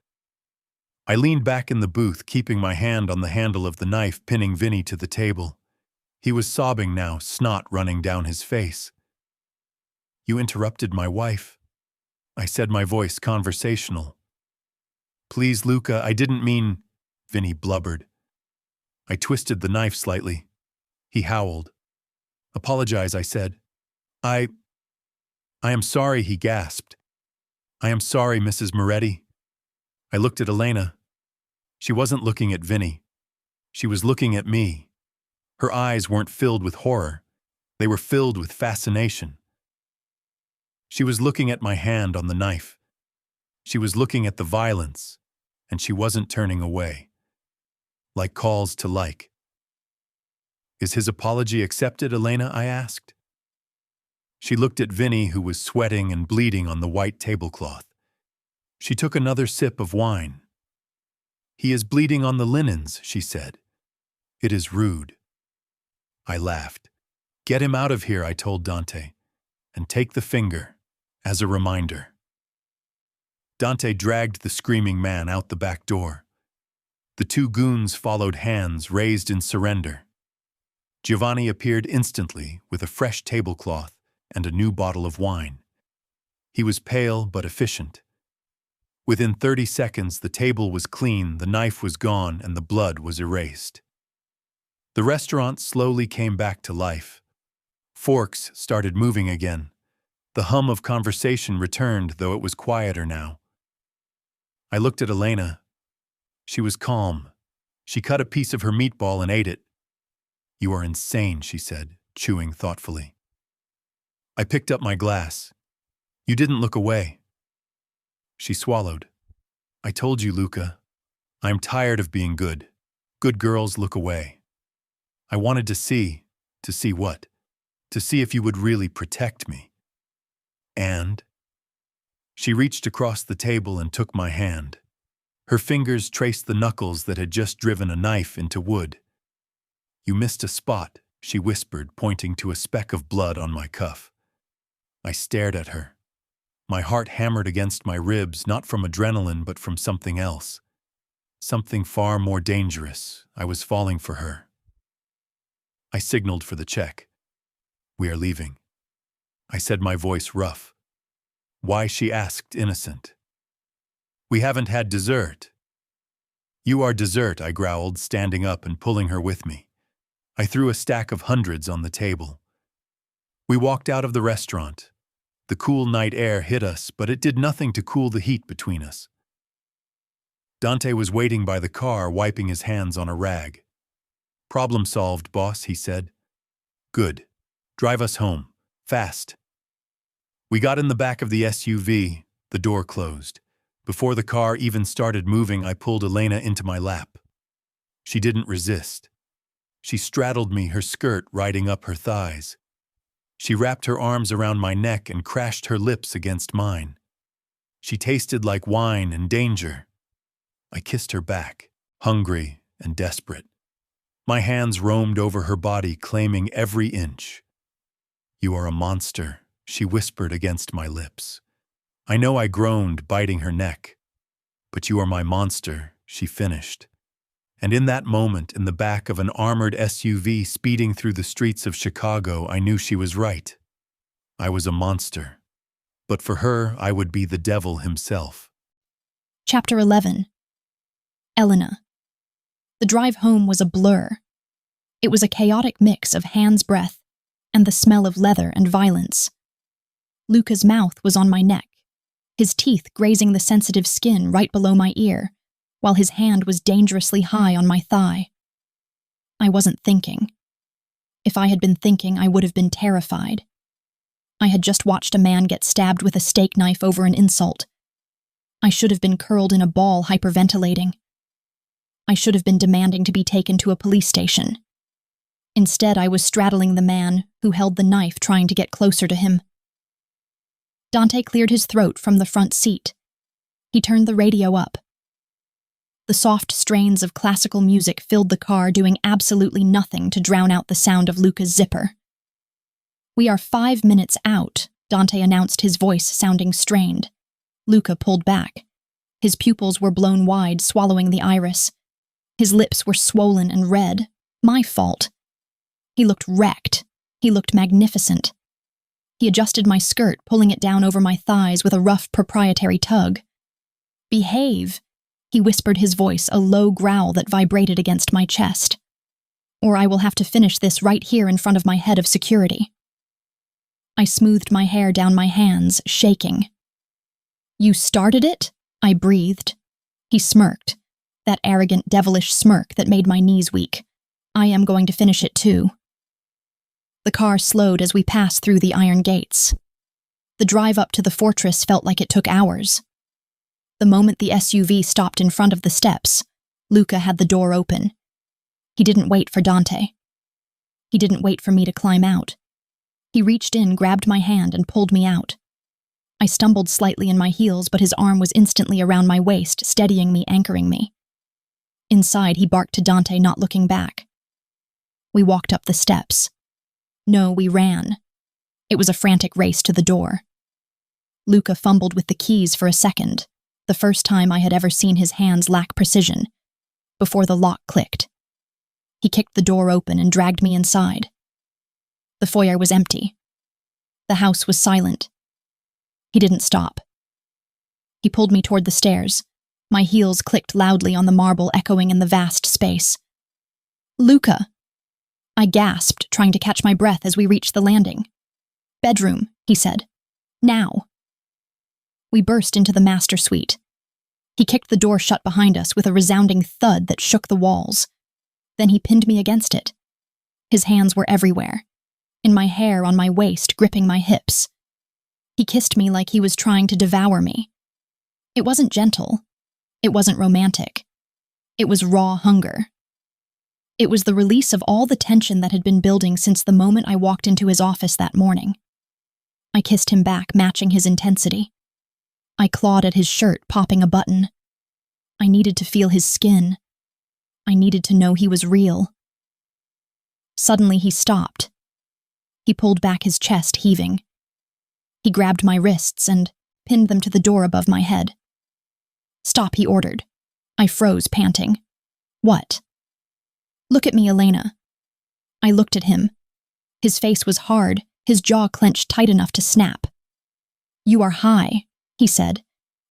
I leaned back in the booth, keeping my hand on the handle of the knife, pinning Vinny to the table. He was sobbing now, snot running down his face. "You interrupted my wife," I said, my voice conversational. "Please, Luca, I didn't mean," Vinny blubbered. I twisted the knife slightly. He howled. "Apologize," I said. I am sorry," he gasped. "I am sorry, Mrs. Moretti." I looked at Elena. She wasn't looking at Vinny. She was looking at me. Her eyes weren't filled with horror. They were filled with fascination. She was looking at my hand on the knife. She was looking at the violence, and she wasn't turning away. Like calls to like. "Is his apology accepted, Elena?" I asked. She looked at Vinny, who was sweating and bleeding on the white tablecloth. She took another sip of wine. "He is bleeding on the linens," she said. "It is rude." I laughed. "Get him out of here," I told Dante, "and take the finger as a reminder." Dante dragged the screaming man out the back door. The two goons followed, hands raised in surrender. Giovanni appeared instantly with a fresh tablecloth and a new bottle of wine. He was pale but efficient. Within 30 seconds, the table was clean, the knife was gone, and the blood was erased. The restaurant slowly came back to life. Forks started moving again. The hum of conversation returned, though it was quieter now. I looked at Elena. She was calm. She cut a piece of her meatball and ate it. "You are insane," she said, chewing thoughtfully. I picked up my glass. "You didn't look away." She swallowed. "I told you, Luca. I'm tired of being good. Good girls look away. I wanted to see what? To see if you would really protect me." And she reached across the table and took my hand. Her fingers traced the knuckles that had just driven a knife into wood. "You missed a spot," she whispered, pointing to a speck of blood on my cuff. I stared at her. My heart hammered against my ribs, not from adrenaline, but from something else. Something far more dangerous. I was falling for her. I signaled for the check. "We are leaving," I said, my voice rough. Why, she asked, innocent. We haven't had dessert. You are dessert, I growled, standing up and pulling her with me. I threw a stack of hundreds on the table. We walked out of the restaurant. The cool night air hit us, but it did nothing to cool the heat between us. Dante was waiting by the car, wiping his hands on a rag. Problem solved, boss, he said. Good. Drive us home. Fast. We got in the back of the SUV. The door closed. Before the car even started moving, I pulled Elena into my lap. She didn't resist. She straddled me, her skirt riding up her thighs. She wrapped her arms around my neck and crashed her lips against mine. She tasted like wine and danger. I kissed her back, hungry and desperate. My hands roamed over her body, claiming every inch. You are a monster, she whispered against my lips. I know, I groaned, biting her neck. But you are my monster, she finished. And in that moment, in the back of an armored SUV speeding through the streets of Chicago, I knew she was right. I was a monster. But for her, I would be the devil himself. Chapter 11. Elena. The drive home was a blur. It was a chaotic mix of Han's breath and the smell of leather and violence. Luca's mouth was on my neck, his teeth grazing the sensitive skin right below my ear, while his hand was dangerously high on my thigh. I wasn't thinking. If I had been thinking, I would have been terrified. I had just watched a man get stabbed with a steak knife over an insult. I should have been curled in a ball, hyperventilating. I should have been demanding to be taken to a police station. Instead, I was straddling the man who held the knife, trying to get closer to him. Dante cleared his throat from the front seat. He turned the radio up. The soft strains of classical music filled the car, doing absolutely nothing to drown out the sound of Luca's zipper. We are 5 minutes out, Dante announced, his voice sounding strained. Luca pulled back. His pupils were blown wide, swallowing the iris. His lips were swollen and red. My fault. He looked wrecked. He looked magnificent. He adjusted my skirt, pulling it down over my thighs with a rough, proprietary tug. Behave, he whispered, his voice a low growl that vibrated against my chest. Or I will have to finish this right here in front of my head of security. I smoothed my hair down my hands, shaking. You started it? I breathed. He smirked, that arrogant, devilish smirk that made my knees weak. I am going to finish it too. The car slowed as we passed through the iron gates. The drive up to the fortress felt like it took hours. The moment the SUV stopped in front of the steps, Luca had the door open. He didn't wait for Dante. He didn't wait for me to climb out. He reached in, grabbed my hand, and pulled me out. I stumbled slightly in my heels, but his arm was instantly around my waist, steadying me, anchoring me. Inside, he barked to Dante, not looking back. We walked up the steps. No, we ran. It was a frantic race to the door. Luca fumbled with the keys for a second, the first time I had ever seen his hands lack precision, before the lock clicked. He kicked the door open and dragged me inside. The foyer was empty. The house was silent. He didn't stop. He pulled me toward the stairs. My heels clicked loudly on the marble, echoing in the vast space. Luca! I gasped, trying to catch my breath as we reached the landing. Bedroom, he said. Now. We burst into the master suite. He kicked the door shut behind us with a resounding thud that shook the walls. Then he pinned me against it. His hands were everywhere, in my hair, on my waist, gripping my hips. He kissed me like he was trying to devour me. It wasn't gentle. It wasn't romantic. It was raw hunger. It was the release of all the tension that had been building since the moment I walked into his office that morning. I kissed him back, matching his intensity. I clawed at his shirt, popping a button. I needed to feel his skin. I needed to know he was real. Suddenly he stopped. He pulled back, his chest heaving. He grabbed my wrists and pinned them to the door above my head. Stop, he ordered. I froze, panting. What? Look at me, Elena. I looked at him. His face was hard, his jaw clenched tight enough to snap. You are high, he said.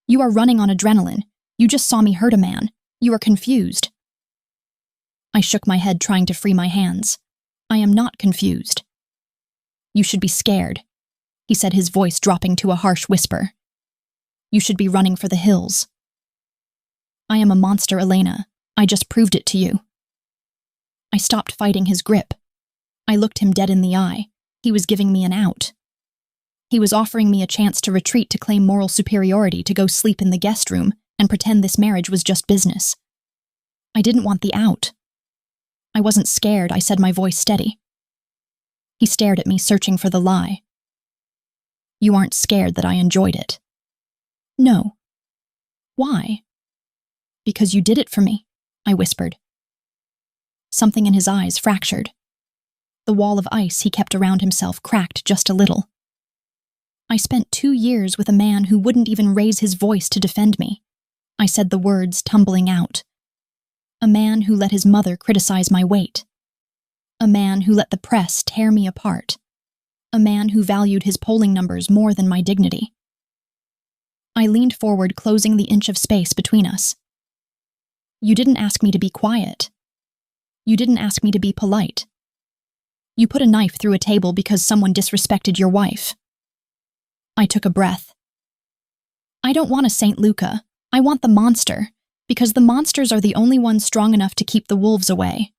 You are running on adrenaline. You just saw me hurt a man. You are confused. I shook my head, trying to free my hands. I am not confused. You should be scared, he said, his voice dropping to a harsh whisper. You should be running for the hills. I am a monster, Elena. I just proved it to you. I stopped fighting his grip. I looked him dead in the eye. He was giving me an out. He was offering me a chance to retreat, to claim moral superiority, to go sleep in the guest room and pretend this marriage was just business. I didn't want the out. I wasn't scared, I said, my voice steady. He stared at me, searching for the lie. You aren't scared that I enjoyed it. No. Why? Because you did it for me, I whispered. Something in his eyes fractured. The wall of ice he kept around himself cracked just a little. I spent 2 years with a man who wouldn't even raise his voice to defend me. I said, the words tumbling out. A man who let his mother criticize my weight. A man who let the press tear me apart. A man who valued his polling numbers more than my dignity. I leaned forward, closing the inch of space between us. You didn't ask me to be quiet. You didn't ask me to be polite. You put a knife through a table because someone disrespected your wife. I took a breath. I don't want a Saint Luca. I want the monster, because the monsters are the only ones strong enough to keep the wolves away.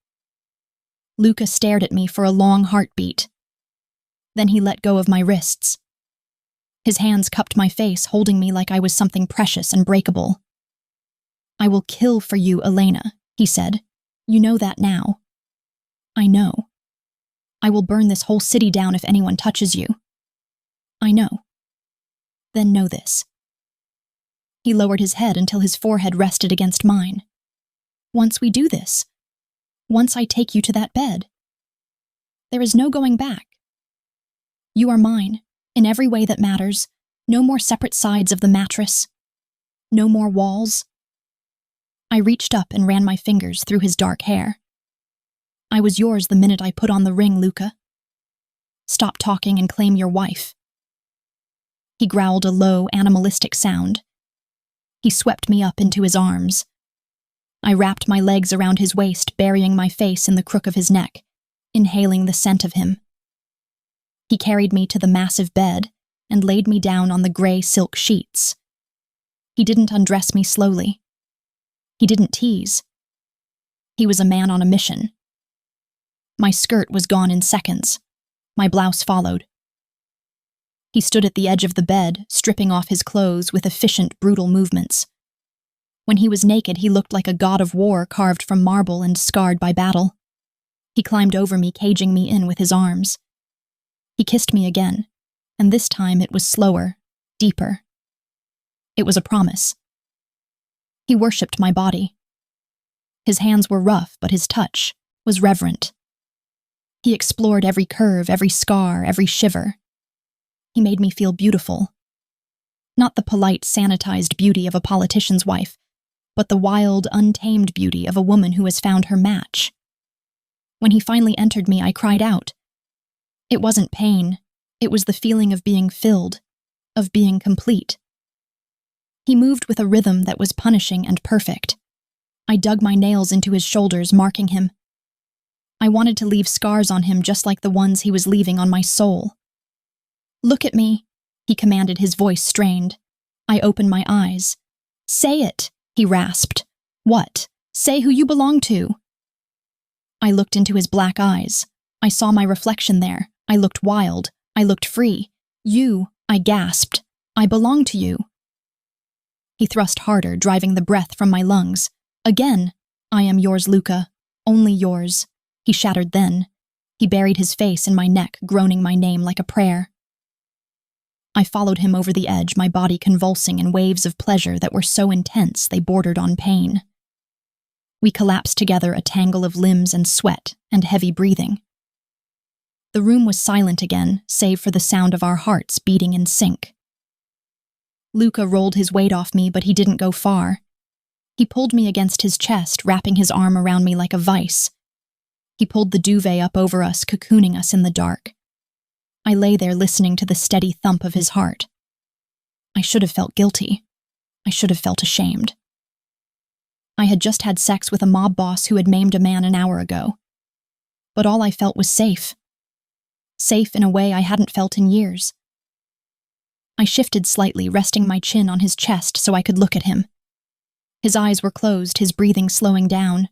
Luca stared at me for a long heartbeat. Then he let go of my wrists. His hands cupped my face, holding me like I was something precious and breakable. I will kill for you, Elena, he said. You know that now. I know. I will burn this whole city down if anyone touches you. I know. Then know this. He lowered his head until his forehead rested against mine. Once we do this, once I take you to that bed, there is no going back. You are mine, in every way that matters. No more separate sides of the mattress. No more walls. I reached up and ran my fingers through his dark hair. I was yours the minute I put on the ring, Luca. Stop talking and claim your wife. He growled a low, animalistic sound. He swept me up into his arms. I wrapped my legs around his waist, burying my face in the crook of his neck, inhaling the scent of him. He carried me to the massive bed and laid me down on the gray silk sheets. He didn't undress me slowly. He didn't tease. He was a man on a mission. My skirt was gone in seconds. My blouse followed. He stood at the edge of the bed, stripping off his clothes with efficient, brutal movements. When he was naked, he looked like a god of war carved from marble and scarred by battle. He climbed over me, caging me in with his arms. He kissed me again, and this time it was slower, deeper. It was a promise. He worshipped my body. His hands were rough, but his touch was reverent. He explored every curve, every scar, every shiver. He made me feel beautiful. Not the polite, sanitized beauty of a politician's wife, but the wild, untamed beauty of a woman who has found her match. When he finally entered me, I cried out. It wasn't pain. It was the feeling of being filled, of being complete. He moved with a rhythm that was punishing and perfect. I dug my nails into his shoulders, marking him. I wanted to leave scars on him just like the ones he was leaving on my soul. Look at me, he commanded, his voice strained. I opened my eyes. Say it, he rasped. What? Say who you belong to. I looked into his black eyes. I saw my reflection there. I looked wild. I looked free. You, I gasped. I belong to you. He thrust harder, driving the breath from my lungs. Again, I am yours, Luca. Only yours. He shattered then. He buried his face in my neck, groaning my name like a prayer. I followed him over the edge, my body convulsing in waves of pleasure that were so intense they bordered on pain. We collapsed together, a tangle of limbs and sweat and heavy breathing. The room was silent again, save for the sound of our hearts beating in sync. Luca rolled his weight off me, but he didn't go far. He pulled me against his chest, wrapping his arm around me like a vice. He pulled the duvet up over us, cocooning us in the dark. I lay there listening to the steady thump of his heart. I should have felt guilty. I should have felt ashamed. I had just had sex with a mob boss who had maimed a man an hour ago. But all I felt was safe. Safe in a way I hadn't felt in years. I shifted slightly, resting my chin on his chest so I could look at him. His eyes were closed, his breathing slowing down.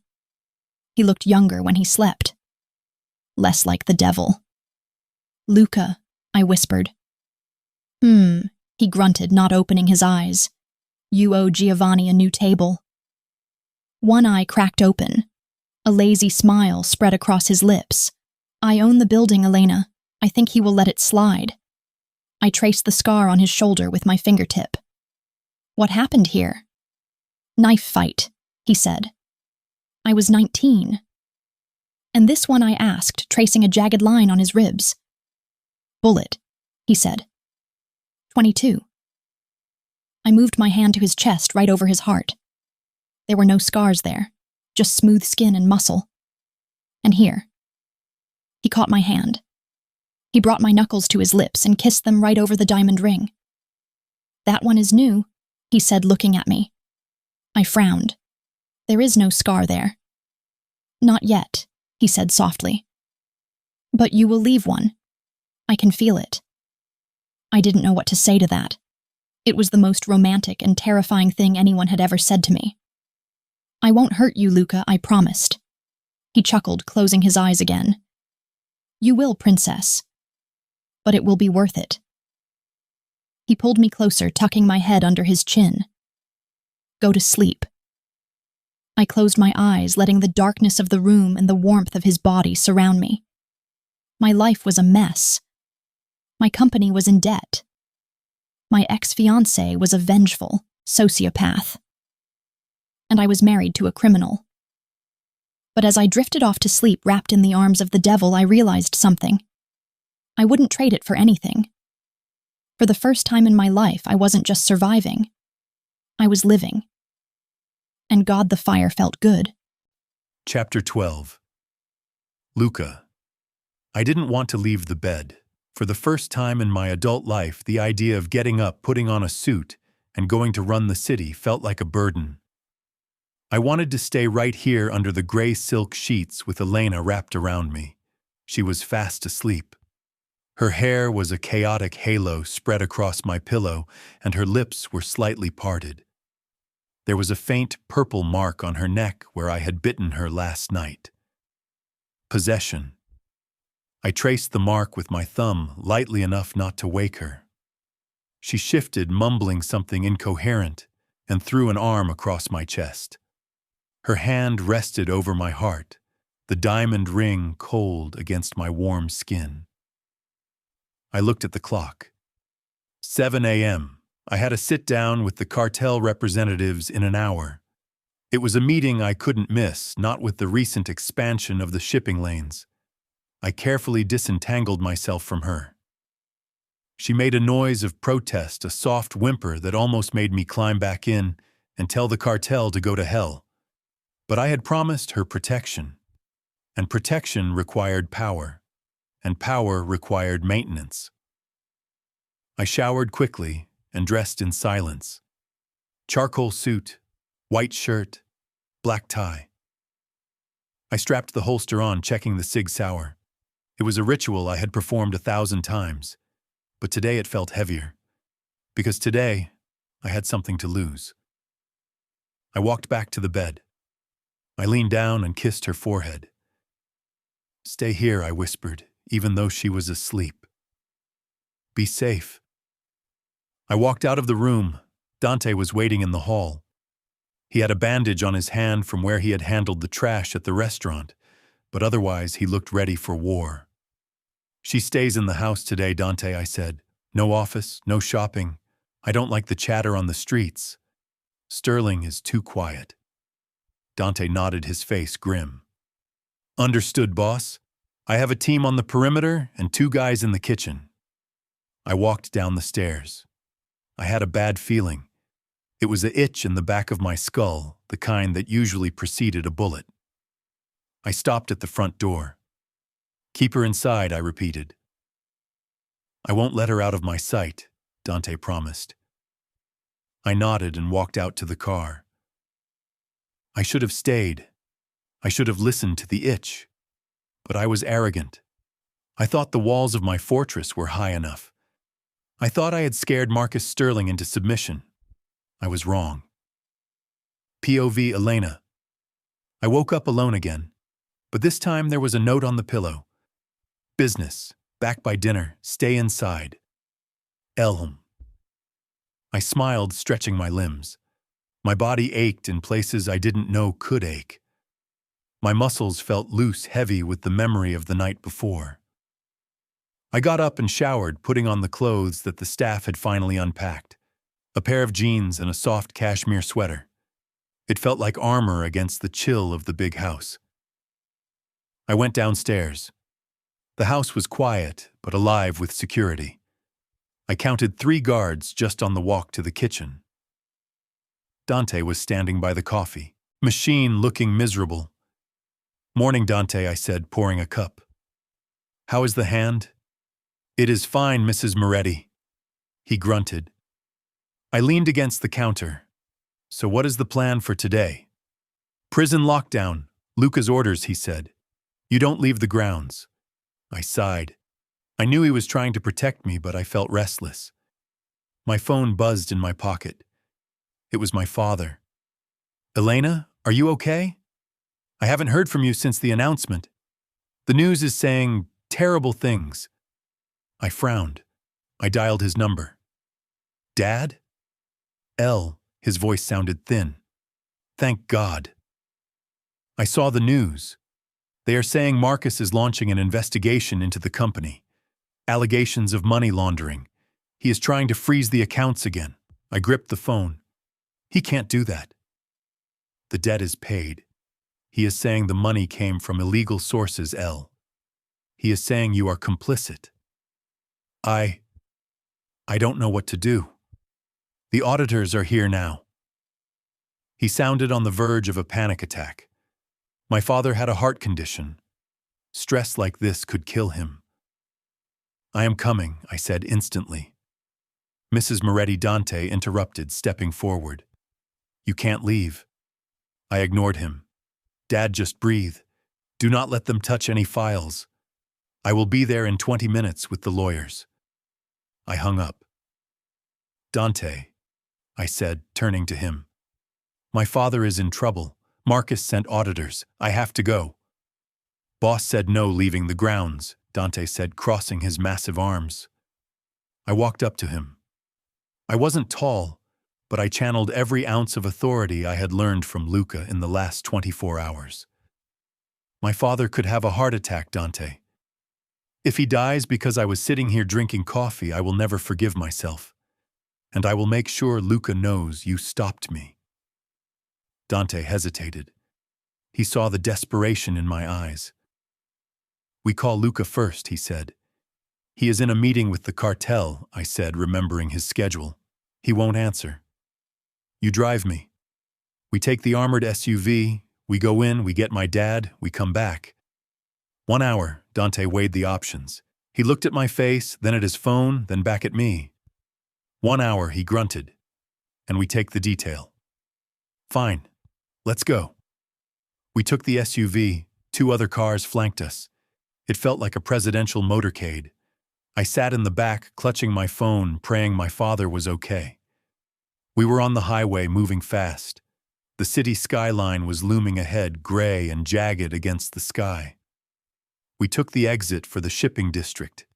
He looked younger when he slept. Less like the devil. "Luca," I whispered. He grunted, not opening his eyes. "You owe Giovanni a new table." One eye cracked open. A lazy smile spread across his lips. "I own the building, Elena. I think he will let it slide." I traced the scar on his shoulder with my fingertip. "What happened here?" "Knife fight," he said. "I was 19. "And this one?" I asked, tracing a jagged line on his ribs. "Bullet," he said. 22. I moved my hand to his chest, right over his heart. There were no scars there, just smooth skin and muscle. And here. He caught my hand. He brought my knuckles to his lips and kissed them right over the diamond ring. "That one is new," he said, looking at me. I frowned. "There is no scar there." "Not yet," he said softly. "But you will leave one. I can feel it." I didn't know what to say to that. It was the most romantic and terrifying thing anyone had ever said to me. "I won't hurt you, Luca, I promised." He chuckled, closing his eyes again. "You will, princess. But it will be worth it." He pulled me closer, tucking my head under his chin. "Go to sleep." I closed my eyes, letting the darkness of the room and the warmth of his body surround me. My life was a mess. My company was in debt. My ex-fiance was a vengeful sociopath. And I was married to a criminal. But as I drifted off to sleep wrapped in the arms of the devil, I realized something. I wouldn't trade it for anything. For the first time in my life, I wasn't just surviving. I was living. And God, the fire felt good. Chapter 12. Luca. I didn't want to leave the bed. For the first time in my adult life, the idea of getting up, putting on a suit, and going to run the city felt like a burden. I wanted to stay right here under the gray silk sheets with Elena wrapped around me. She was fast asleep. Her hair was a chaotic halo spread across my pillow, and her lips were slightly parted. There was a faint purple mark on her neck where I had bitten her last night. Possession. I traced the mark with my thumb, lightly enough not to wake her. She shifted, mumbling something incoherent, and threw an arm across my chest. Her hand rested over my heart, the diamond ring cold against my warm skin. I looked at the clock. 7 a.m. I had a sit-down with the cartel representatives in an hour. It was a meeting I couldn't miss, not with the recent expansion of the shipping lanes. I carefully disentangled myself from her. She made a noise of protest, a soft whimper that almost made me climb back in and tell the cartel to go to hell. But I had promised her protection, and protection required power, and power required maintenance. I showered quickly and dressed in silence. Charcoal suit, white shirt, black tie. I strapped the holster on, checking the Sig Sauer. It was a ritual I had performed 1,000 times, but today it felt heavier, because today I had something to lose. I walked back to the bed. I leaned down and kissed her forehead. "Stay here," I whispered, even though she was asleep. "Be safe." I walked out of the room. Dante was waiting in the hall. He had a bandage on his hand from where he had handled the trash at the restaurant, but otherwise he looked ready for war. "She stays in the house today, Dante," I said. "No office, no shopping. I don't like the chatter on the streets. Sterling is too quiet." Dante nodded, his face grim. "Understood, boss. I have a team on the perimeter and 2 guys in the kitchen." I walked down the stairs. I had a bad feeling. It was an itch in the back of my skull, the kind that usually preceded a bullet. I stopped at the front door. "Keep her inside," I repeated. "I won't let her out of my sight," Dante promised. I nodded and walked out to the car. I should have stayed. I should have listened to the itch. But I was arrogant. I thought the walls of my fortress were high enough. I thought I had scared Marcus Sterling into submission. I was wrong. POV Elena. I woke up alone again, but this time there was a note on the pillow. Business, back by dinner, stay inside. Elm. I smiled, stretching my limbs. My body ached in places I didn't know could ache. My muscles felt loose, heavy with the memory of the night before. I got up and showered, putting on the clothes that the staff had finally unpacked. A pair of jeans and a soft cashmere sweater. It felt like armor against the chill of the big house. I went downstairs. The house was quiet, but alive with security. I counted 3 guards just on the walk to the kitchen. Dante was standing by the coffee machine, looking miserable. Morning, Dante, I said, pouring a cup. How is the hand? It is fine, Mrs. Moretti. He grunted. I leaned against the counter. So what is the plan for today? Prison lockdown, Luca's orders, he said. You don't leave the grounds. I sighed. I knew he was trying to protect me, but I felt restless. My phone buzzed in my pocket. It was my father. Elena, are you okay? I haven't heard from you since the announcement. The news is saying terrible things. I frowned. I dialed his number. Dad? L. His voice sounded thin. Thank God. I saw the news. They are saying Marcus is launching an investigation into the company. Allegations of money laundering. He is trying to freeze the accounts again. I gripped the phone. He can't do that. The debt is paid. He is saying the money came from illegal sources, L. He is saying you are complicit. I don't know what to do. The auditors are here now. He sounded on the verge of a panic attack. My father had a heart condition. Stress like this could kill him. I am coming, I said instantly. Mrs. Moretti Dante interrupted, stepping forward. You can't leave. I ignored him. Dad, just breathe. Do not let them touch any files. I will be there in 20 minutes with the lawyers. I hung up. Dante, I said, turning to him. My father is in trouble. Marcus sent auditors. I have to go. Boss said no leaving the grounds, Dante said, crossing his massive arms. I walked up to him. I wasn't tall, but I channeled every ounce of authority I had learned from Luca in the last 24 hours. My father could have a heart attack, Dante. If he dies because I was sitting here drinking coffee, I will never forgive myself. And I will make sure Luca knows you stopped me. Dante hesitated. He saw the desperation in my eyes. We call Luca first, he said. He is in a meeting with the cartel, I said, remembering his schedule. He won't answer. You drive me. We take the armored SUV, we go in, we get my dad, we come back. 1 hour, Dante weighed the options. He looked at my face, then at his phone, then back at me. 1 hour, he grunted. And we take the detail. Fine. Let's go. We took the SUV. 2 other cars flanked us. It felt like a presidential motorcade. I sat in the back, clutching my phone, praying my father was okay. We were on the highway, moving fast. The city skyline was looming ahead, gray and jagged against the sky. We took the exit for the shipping district.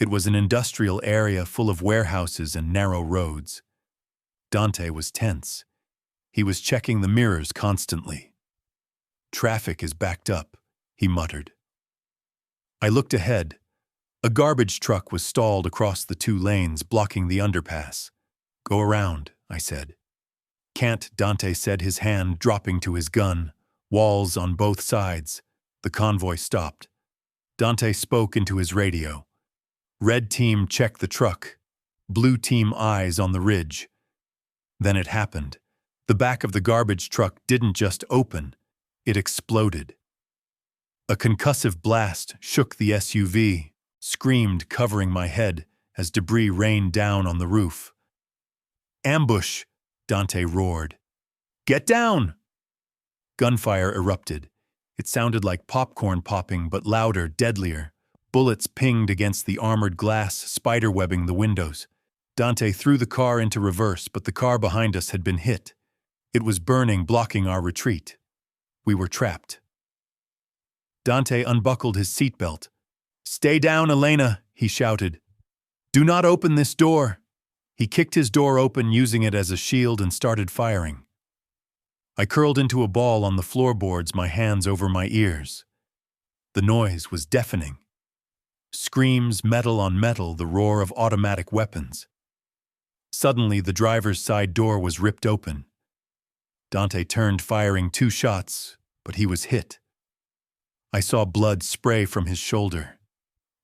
It was an industrial area full of warehouses and narrow roads. Dante was tense. He was checking the mirrors constantly. Traffic is backed up, he muttered. I looked ahead. A garbage truck was stalled across the 2 lanes, blocking the underpass. Go around, I said. Can't, Dante said, his hand dropping to his gun. Walls on both sides. The convoy stopped. Dante spoke into his radio. Red team, check the truck. Blue team, eyes on the ridge. Then it happened. The back of the garbage truck didn't just open, it exploded. A concussive blast shook the SUV, screamed, covering my head as debris rained down on the roof. Ambush, Dante roared. "Get down!" Gunfire erupted. It sounded like popcorn popping, but louder, deadlier. Bullets pinged against the armored glass, spiderwebbing the windows. Dante threw the car into reverse, but the car behind us had been hit. It was burning, blocking our retreat. We were trapped. Dante unbuckled his seatbelt. "Stay down, Elena," he shouted. "Do not open this door." He kicked his door open, using it as a shield, and started firing. I curled into a ball on the floorboards, my hands over my ears. The noise was deafening. Screams, metal on metal, the roar of automatic weapons. Suddenly, the driver's side door was ripped open. Dante turned, firing 2 shots, but he was hit. I saw blood spray from his shoulder.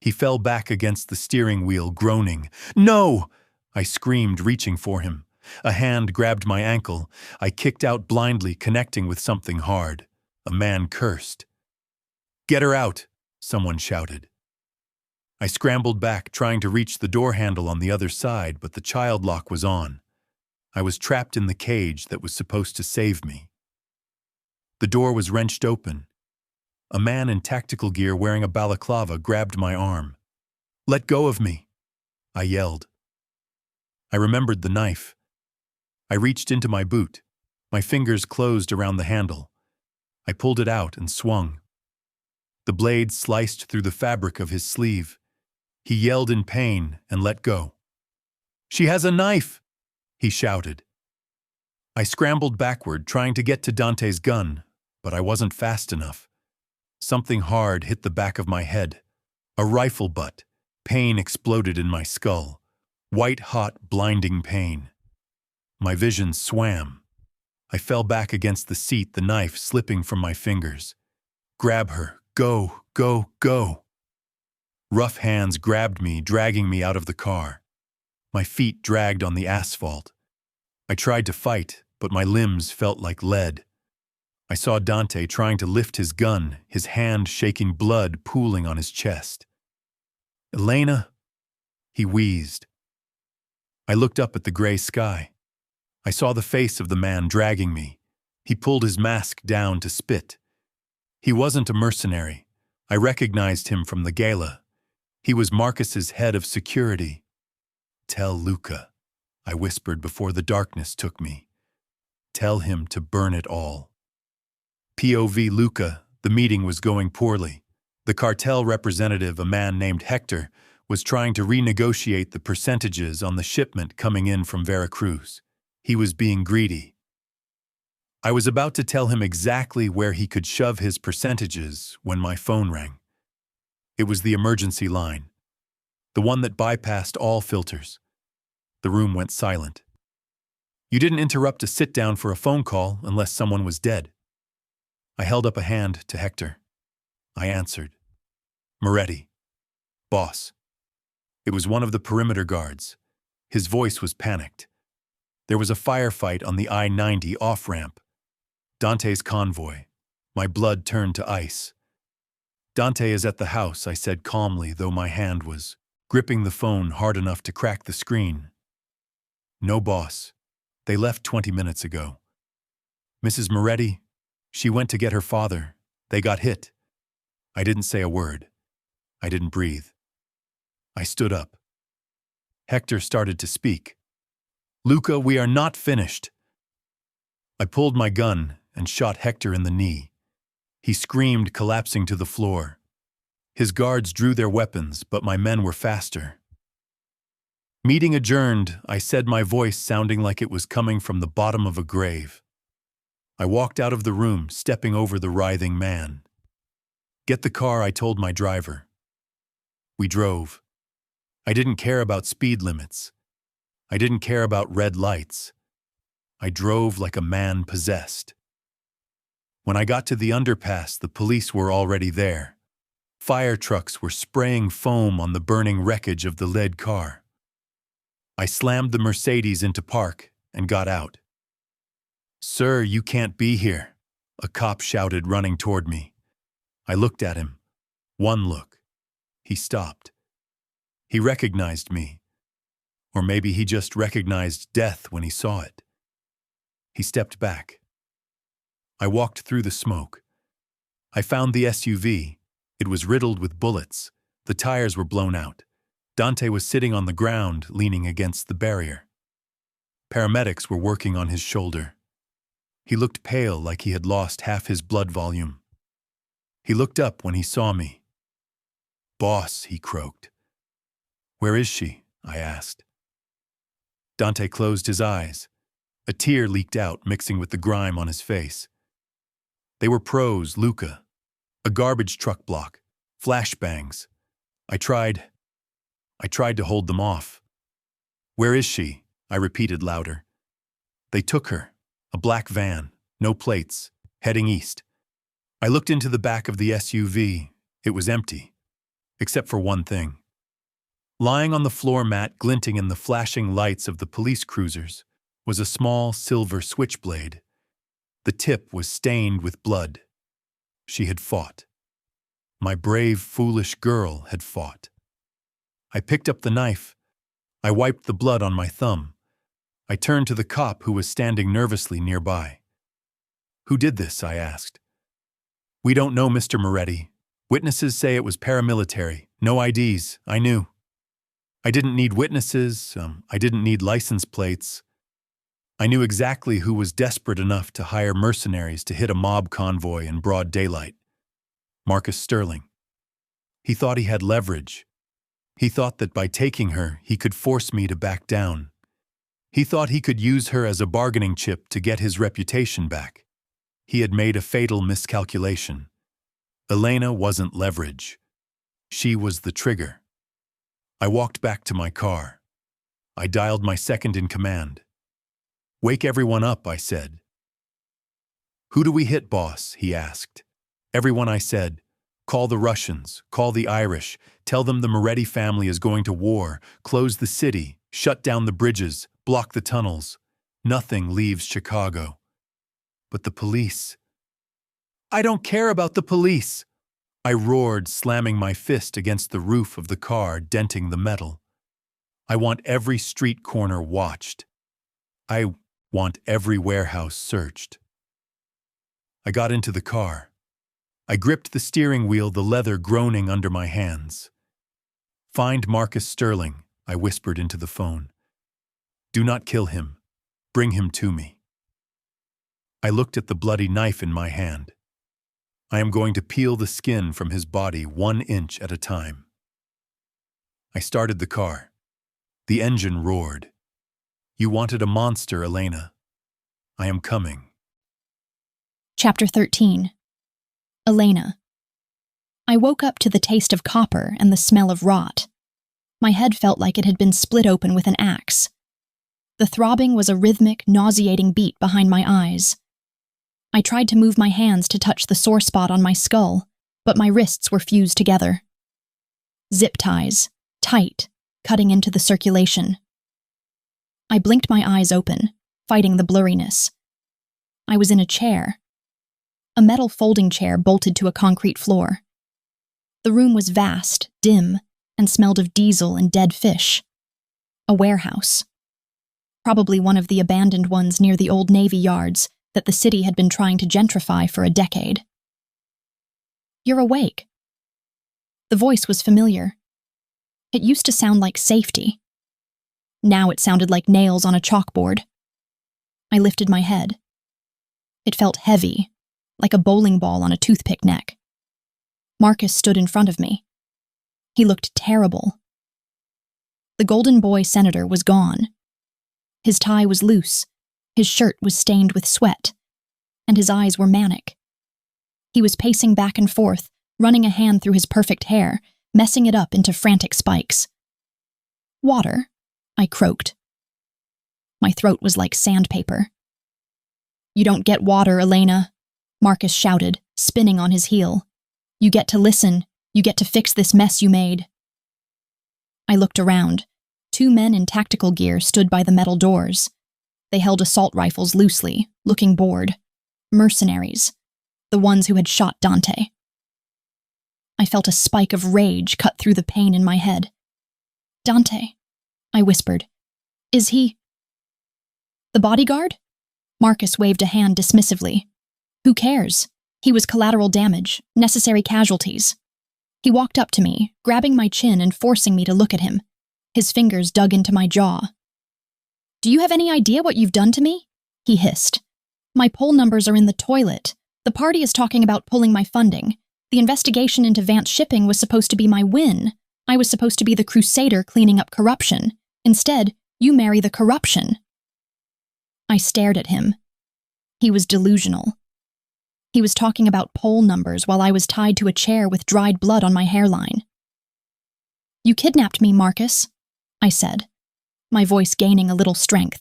He fell back against the steering wheel, groaning. "No!" I screamed, reaching for him. A hand grabbed my ankle. I kicked out blindly, connecting with something hard. A man cursed. "Get her out!" someone shouted. I scrambled back, trying to reach the door handle on the other side, but the child lock was on. I was trapped in the cage that was supposed to save me. The door was wrenched open. A man in tactical gear wearing a balaclava grabbed my arm. "Let go of me!" I yelled. I remembered the knife. I reached into my boot. My fingers closed around the handle. I pulled it out and swung. The blade sliced through the fabric of his sleeve. He yelled in pain and let go. "She has a knife!" he shouted. I scrambled backward, trying to get to Dante's gun, but I wasn't fast enough. Something hard hit the back of my head. A rifle butt. Pain exploded in my skull. White-hot, blinding pain. My vision swam. I fell back against the seat, the knife slipping from my fingers. "Grab her. Go, go, go." Rough hands grabbed me, dragging me out of the car. My feet dragged on the asphalt. I tried to fight, but my limbs felt like lead. I saw Dante trying to lift his gun, his hand shaking, blood pooling on his chest. "Elena," he wheezed. I looked up at the gray sky. I saw the face of the man dragging me. He pulled his mask down to spit. He wasn't a mercenary. I recognized him from the gala. He was Marcus's head of security. "Tell Luca," I whispered before the darkness took me. "Tell him to burn it all." POV Luca, the meeting was going poorly. The cartel representative, a man named Hector, was trying to renegotiate the percentages on the shipment coming in from Veracruz. He was being greedy. I was about to tell him exactly where he could shove his percentages when my phone rang. It was the emergency line, the one that bypassed all filters. The room went silent. You didn't interrupt a sit-down for a phone call unless someone was dead. I held up a hand to Hector. I answered. "Moretti. Boss." It was one of the perimeter guards. His voice was panicked. There was a firefight on the I-90 off-ramp. Dante's convoy. My blood turned to ice. "Dante is at the house," I said calmly, though my hand was gripping the phone hard enough to crack the screen. "No, boss. They left 20 minutes ago. Mrs. Moretti, she went to get her father. They got hit." I didn't say a word. I didn't breathe. I stood up. Hector started to speak. "Luca, we are not finished." I pulled my gun and shot Hector in the knee. He screamed, collapsing to the floor. His guards drew their weapons, but my men were faster. "Meeting adjourned," I said, my voice sounding like it was coming from the bottom of a grave. I walked out of the room, stepping over the writhing man. "Get the car," I told my driver. We drove. I didn't care about speed limits. I didn't care about red lights. I drove like a man possessed. When I got to the underpass, the police were already there. Fire trucks were spraying foam on the burning wreckage of the lead car. I slammed the Mercedes into park and got out. "Sir, you can't be here," a cop shouted, running toward me. I looked at him. One look. He stopped. He recognized me. Or maybe he just recognized death when he saw it. He stepped back. I walked through the smoke. I found the SUV. It was riddled with bullets. The tires were blown out. Dante was sitting on the ground, leaning against the barrier. Paramedics were working on his shoulder. He looked pale, like he had lost half his blood volume. He looked up when he saw me. "Boss," he croaked. "Where is she?" I asked. Dante closed his eyes. A tear leaked out, mixing with the grime on his face. They were pros, Luca. A garbage truck block. Flashbangs. I tried to hold them off. "Where is she?" I repeated louder. They took her. A black van. No plates. Heading east. I looked into the back of the SUV. It was empty. Except for one thing. Lying on the floor mat, glinting in the flashing lights of the police cruisers, was a small silver switchblade. The tip was stained with blood. She had fought. My brave, foolish girl had fought. I picked up the knife. I wiped the blood on my thumb. I turned to the cop who was standing nervously nearby. "Who did this?" I asked. "We don't know, Mr. Moretti. Witnesses say it was paramilitary. No IDs. I knew. I didn't need witnesses. I didn't need license plates. I knew exactly who was desperate enough to hire mercenaries to hit a mob convoy in broad daylight. Marcus Sterling. He thought he had leverage. He thought that by taking her, he could force me to back down. He thought he could use her as a bargaining chip to get his reputation back. He had made a fatal miscalculation. Elena wasn't leverage. She was the trigger. I walked back to my car. I dialed my second in command. "Wake everyone up," I said. "Who do we hit, boss?" he asked. "Everyone," I said. "Call the Russians, call the Irish, tell them the Moretti family is going to war, close the city, shut down the bridges, block the tunnels. Nothing leaves Chicago." "But the police." "I don't care about the police," I roared, slamming my fist against the roof of the car, denting the metal. "I want every street corner watched. I want every warehouse searched." I got into the car. I gripped the steering wheel, the leather groaning under my hands. "Find Marcus Sterling," I whispered into the phone. "Do not kill him. Bring him to me." I looked at the bloody knife in my hand. I am going to peel the skin from his body 1 inch at a time. I started the car. The engine roared. "You wanted a monster, Elena. I am coming." Chapter 13. Elena. I woke up to the taste of copper and the smell of rot. My head felt like it had been split open with an axe. The throbbing was a rhythmic, nauseating beat behind my eyes. I tried to move my hands to touch the sore spot on my skull, but my wrists were fused together. Zip ties, tight, cutting into the circulation. I blinked my eyes open, fighting the blurriness. I was in a chair. A metal folding chair bolted to a concrete floor. The room was vast, dim, and smelled of diesel and dead fish. A warehouse. Probably one of the abandoned ones near the old Navy yards that the city had been trying to gentrify for a decade. "You're awake." The voice was familiar. It used to sound like safety. Now it sounded like nails on a chalkboard. I lifted my head. It felt heavy, like a bowling ball on a toothpick neck. Marcus stood in front of me. He looked terrible. The golden boy senator was gone. His tie was loose, his shirt was stained with sweat, and his eyes were manic. He was pacing back and forth, running a hand through his perfect hair, messing it up into frantic spikes. "Water," I croaked. My throat was like sandpaper. "You don't get water, Elena," Marcus shouted, spinning on his heel. "You get to listen. You get to fix this mess you made." I looked around. 2 men in tactical gear stood by the metal doors. They held assault rifles loosely, looking bored. Mercenaries. The ones who had shot Dante. I felt a spike of rage cut through the pain in my head. "Dante," I whispered. "Is he—" "The bodyguard?" Marcus waved a hand dismissively. Who cares? He was collateral damage, necessary casualties. He walked up to me, grabbing my chin and forcing me to look at him. His fingers dug into my jaw. Do you have any idea what you've done to me? He hissed. My poll numbers are in the toilet. The party is talking about pulling my funding. The investigation into Vance shipping was supposed to be my win. I was supposed to be the crusader cleaning up corruption. Instead, you marry the corruption. I stared at him. He was delusional. He was talking about poll numbers while I was tied to a chair with dried blood on my hairline. You kidnapped me, Marcus, I said, my voice gaining a little strength.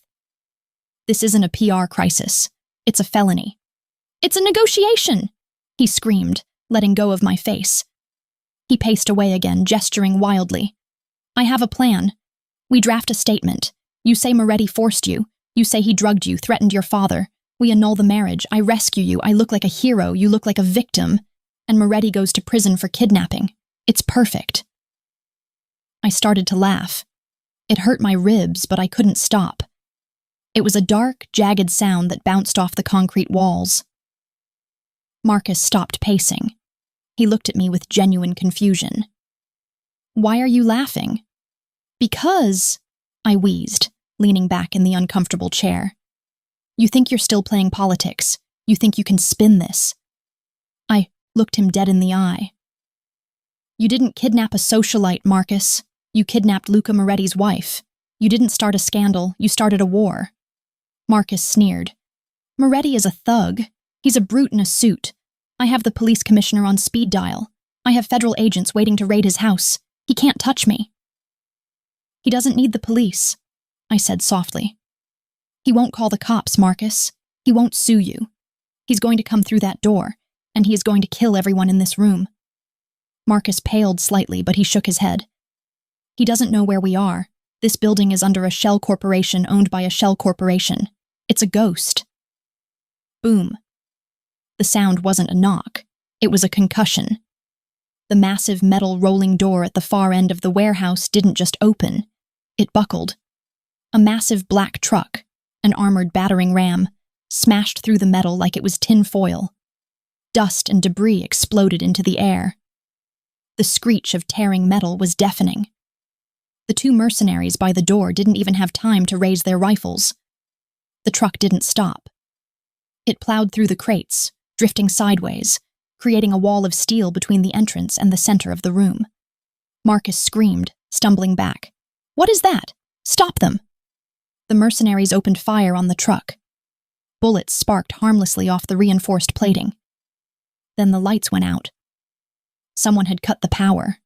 This isn't a PR crisis. It's a felony. It's a negotiation, he screamed, letting go of my face. He paced away again, gesturing wildly. I have a plan. We draft a statement. You say Moretti forced you. You say he drugged you, threatened your father. We annul the marriage. I rescue you. I look like a hero. You look like a victim. And Moretti goes to prison for kidnapping. It's perfect. I started to laugh. It hurt my ribs, but I couldn't stop. It was a dark, jagged sound that bounced off the concrete walls. Marcus stopped pacing. He looked at me with genuine confusion. Why are you laughing? Because, I wheezed, leaning back in the uncomfortable chair. You think you're still playing politics. You think you can spin this. I looked him dead in the eye. You didn't kidnap a socialite, Marcus. You kidnapped Luca Moretti's wife. You didn't start a scandal. You started a war. Marcus sneered. Moretti is a thug. He's a brute in a suit. I have the police commissioner on speed dial. I have federal agents waiting to raid his house. He can't touch me. He doesn't need the police, I said softly. He won't call the cops, Marcus. He won't sue you. He's going to come through that door, and he is going to kill everyone in this room. Marcus paled slightly, but he shook his head. He doesn't know where we are. This building is under a shell corporation owned by a shell corporation. It's a ghost. Boom. The sound wasn't a knock. It was a concussion. The massive metal rolling door at the far end of the warehouse didn't just open. It buckled. A massive black truck, an armored battering ram, smashed through the metal like it was tin foil. Dust and debris exploded into the air. The screech of tearing metal was deafening. The two mercenaries by the door didn't even have time to raise their rifles. The truck didn't stop. It plowed through the crates, drifting sideways, creating a wall of steel between the entrance and the center of the room. Marcus screamed, stumbling back. What is that? Stop them! The mercenaries opened fire on the truck. Bullets sparked harmlessly off the reinforced plating. Then the lights went out. Someone had cut the power.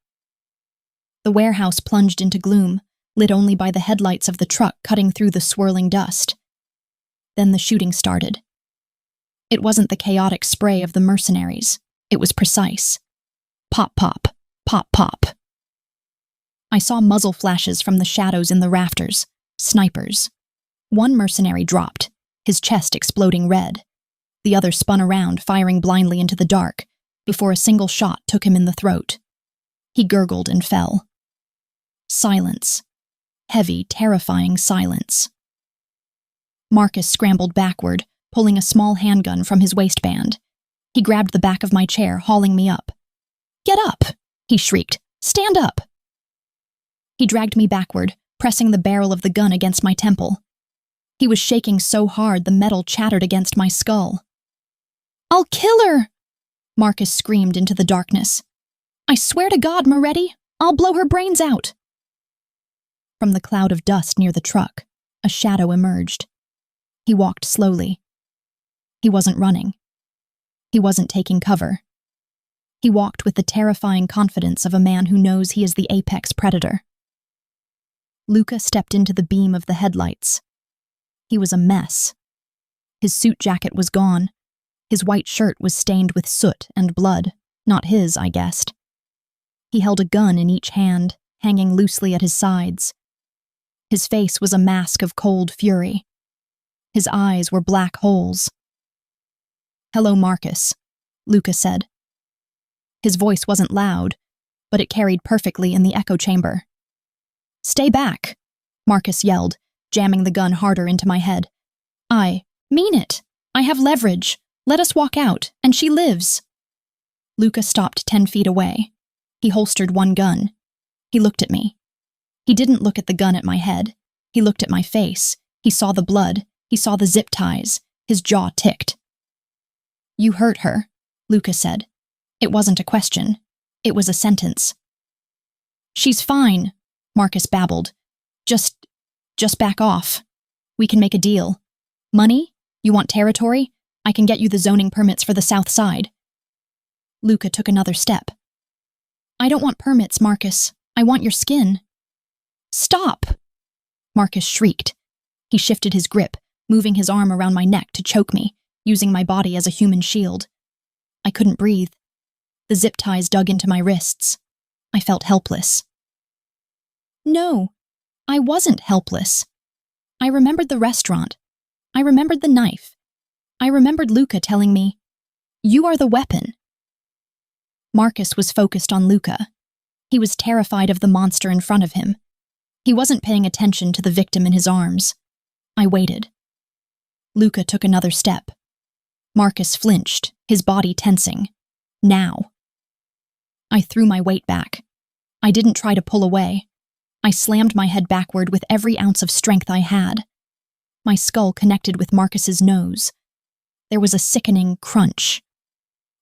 The warehouse plunged into gloom, lit only by the headlights of the truck cutting through the swirling dust. Then the shooting started. It wasn't the chaotic spray of the mercenaries. It was precise. Pop, pop, pop, pop. I saw muzzle flashes from the shadows in the rafters. Snipers. One mercenary dropped, his chest exploding red. The other spun around, firing blindly into the dark, before a single shot took him in the throat. He gurgled and fell. Silence. Heavy, terrifying silence. Marcus scrambled backward, pulling a small handgun from his waistband. He grabbed the back of my chair, hauling me up. Get up, he shrieked. Stand up. He dragged me backward, pressing the barrel of the gun against my temple. He was shaking so hard the metal chattered against my skull. I'll kill her, Marcus screamed into the darkness. I swear to God, Moretti, I'll blow her brains out. From the cloud of dust near the truck, a shadow emerged. He walked slowly. He wasn't running. He wasn't taking cover. He walked with the terrifying confidence of a man who knows he is the apex predator. Luca stepped into the beam of the headlights. He was a mess. His suit jacket was gone. His white shirt was stained with soot and blood. Not his, I guessed. He held a gun in each hand, hanging loosely at his sides. His face was a mask of cold fury. His eyes were black holes. Hello, Marcus, Luca said. His voice wasn't loud, but it carried perfectly in the echo chamber. Stay back, Marcus yelled, jamming the gun harder into my head. Mean it. I have leverage. Let us walk out, and she lives. Luca stopped 10 feet away. He holstered one gun. He looked at me. He didn't look at the gun at my head. He looked at my face. He saw the blood. He saw the zip ties. His jaw ticked. You hurt her, Luca said. It wasn't a question. It was a sentence. She's fine, Marcus babbled. Just back off. We can make a deal. Money? You want territory? I can get you the zoning permits for the south side. Luca took another step. I don't want permits, Marcus. I want your skin. Stop! Marcus shrieked. He shifted his grip, moving his arm around my neck to choke me, using my body as a human shield. I couldn't breathe. The zip ties dug into my wrists. I felt helpless. No, I wasn't helpless. I remembered the restaurant. I remembered the knife. I remembered Luca telling me, "You are the weapon." Marcus was focused on Luca. He was terrified of the monster in front of him. He wasn't paying attention to the victim in his arms. I waited. Luca took another step. Marcus flinched, his body tensing. Now. I threw my weight back. I didn't try to pull away. I slammed my head backward with every ounce of strength I had. My skull connected with Marcus's nose. There was a sickening crunch.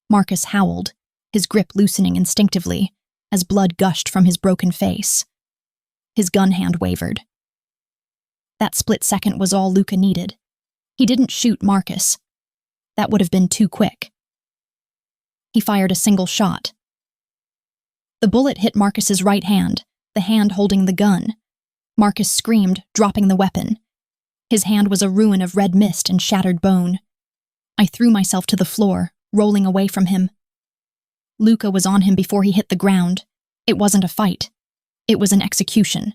Marcus howled, his grip loosening instinctively, as blood gushed from his broken face. His gun hand wavered. That split second was all Luca needed. He didn't shoot Marcus. That would have been too quick. He fired a single shot. The bullet hit Marcus's right hand, the hand holding the gun. Marcus screamed, dropping the weapon. His hand was a ruin of red mist and shattered bone. I threw myself to the floor, rolling away from him. Luca was on him before he hit the ground. It wasn't a fight. It was an execution.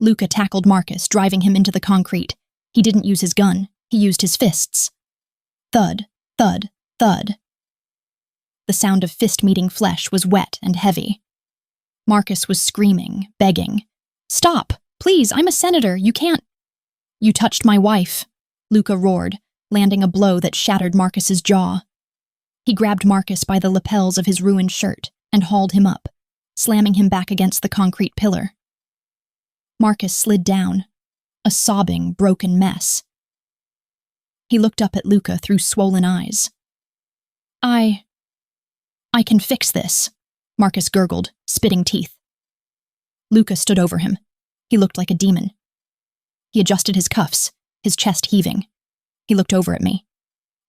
Luca tackled Marcus, driving him into the concrete. He didn't use his gun. He used his fists. Thud, thud, thud. The sound of fist-meeting flesh was wet and heavy. Marcus was screaming, begging. Stop! Please, I'm a senator. You can't— You touched my wife, Luca roared, landing a blow that shattered Marcus's jaw. He grabbed Marcus by the lapels of his ruined shirt and hauled him up, slamming him back against the concrete pillar. Marcus slid down, a sobbing, broken mess. He looked up at Luca through swollen eyes. I can fix this, Marcus gurgled, spitting teeth. Luca stood over him. He looked like a demon. He adjusted his cuffs, his chest heaving. He looked over at me.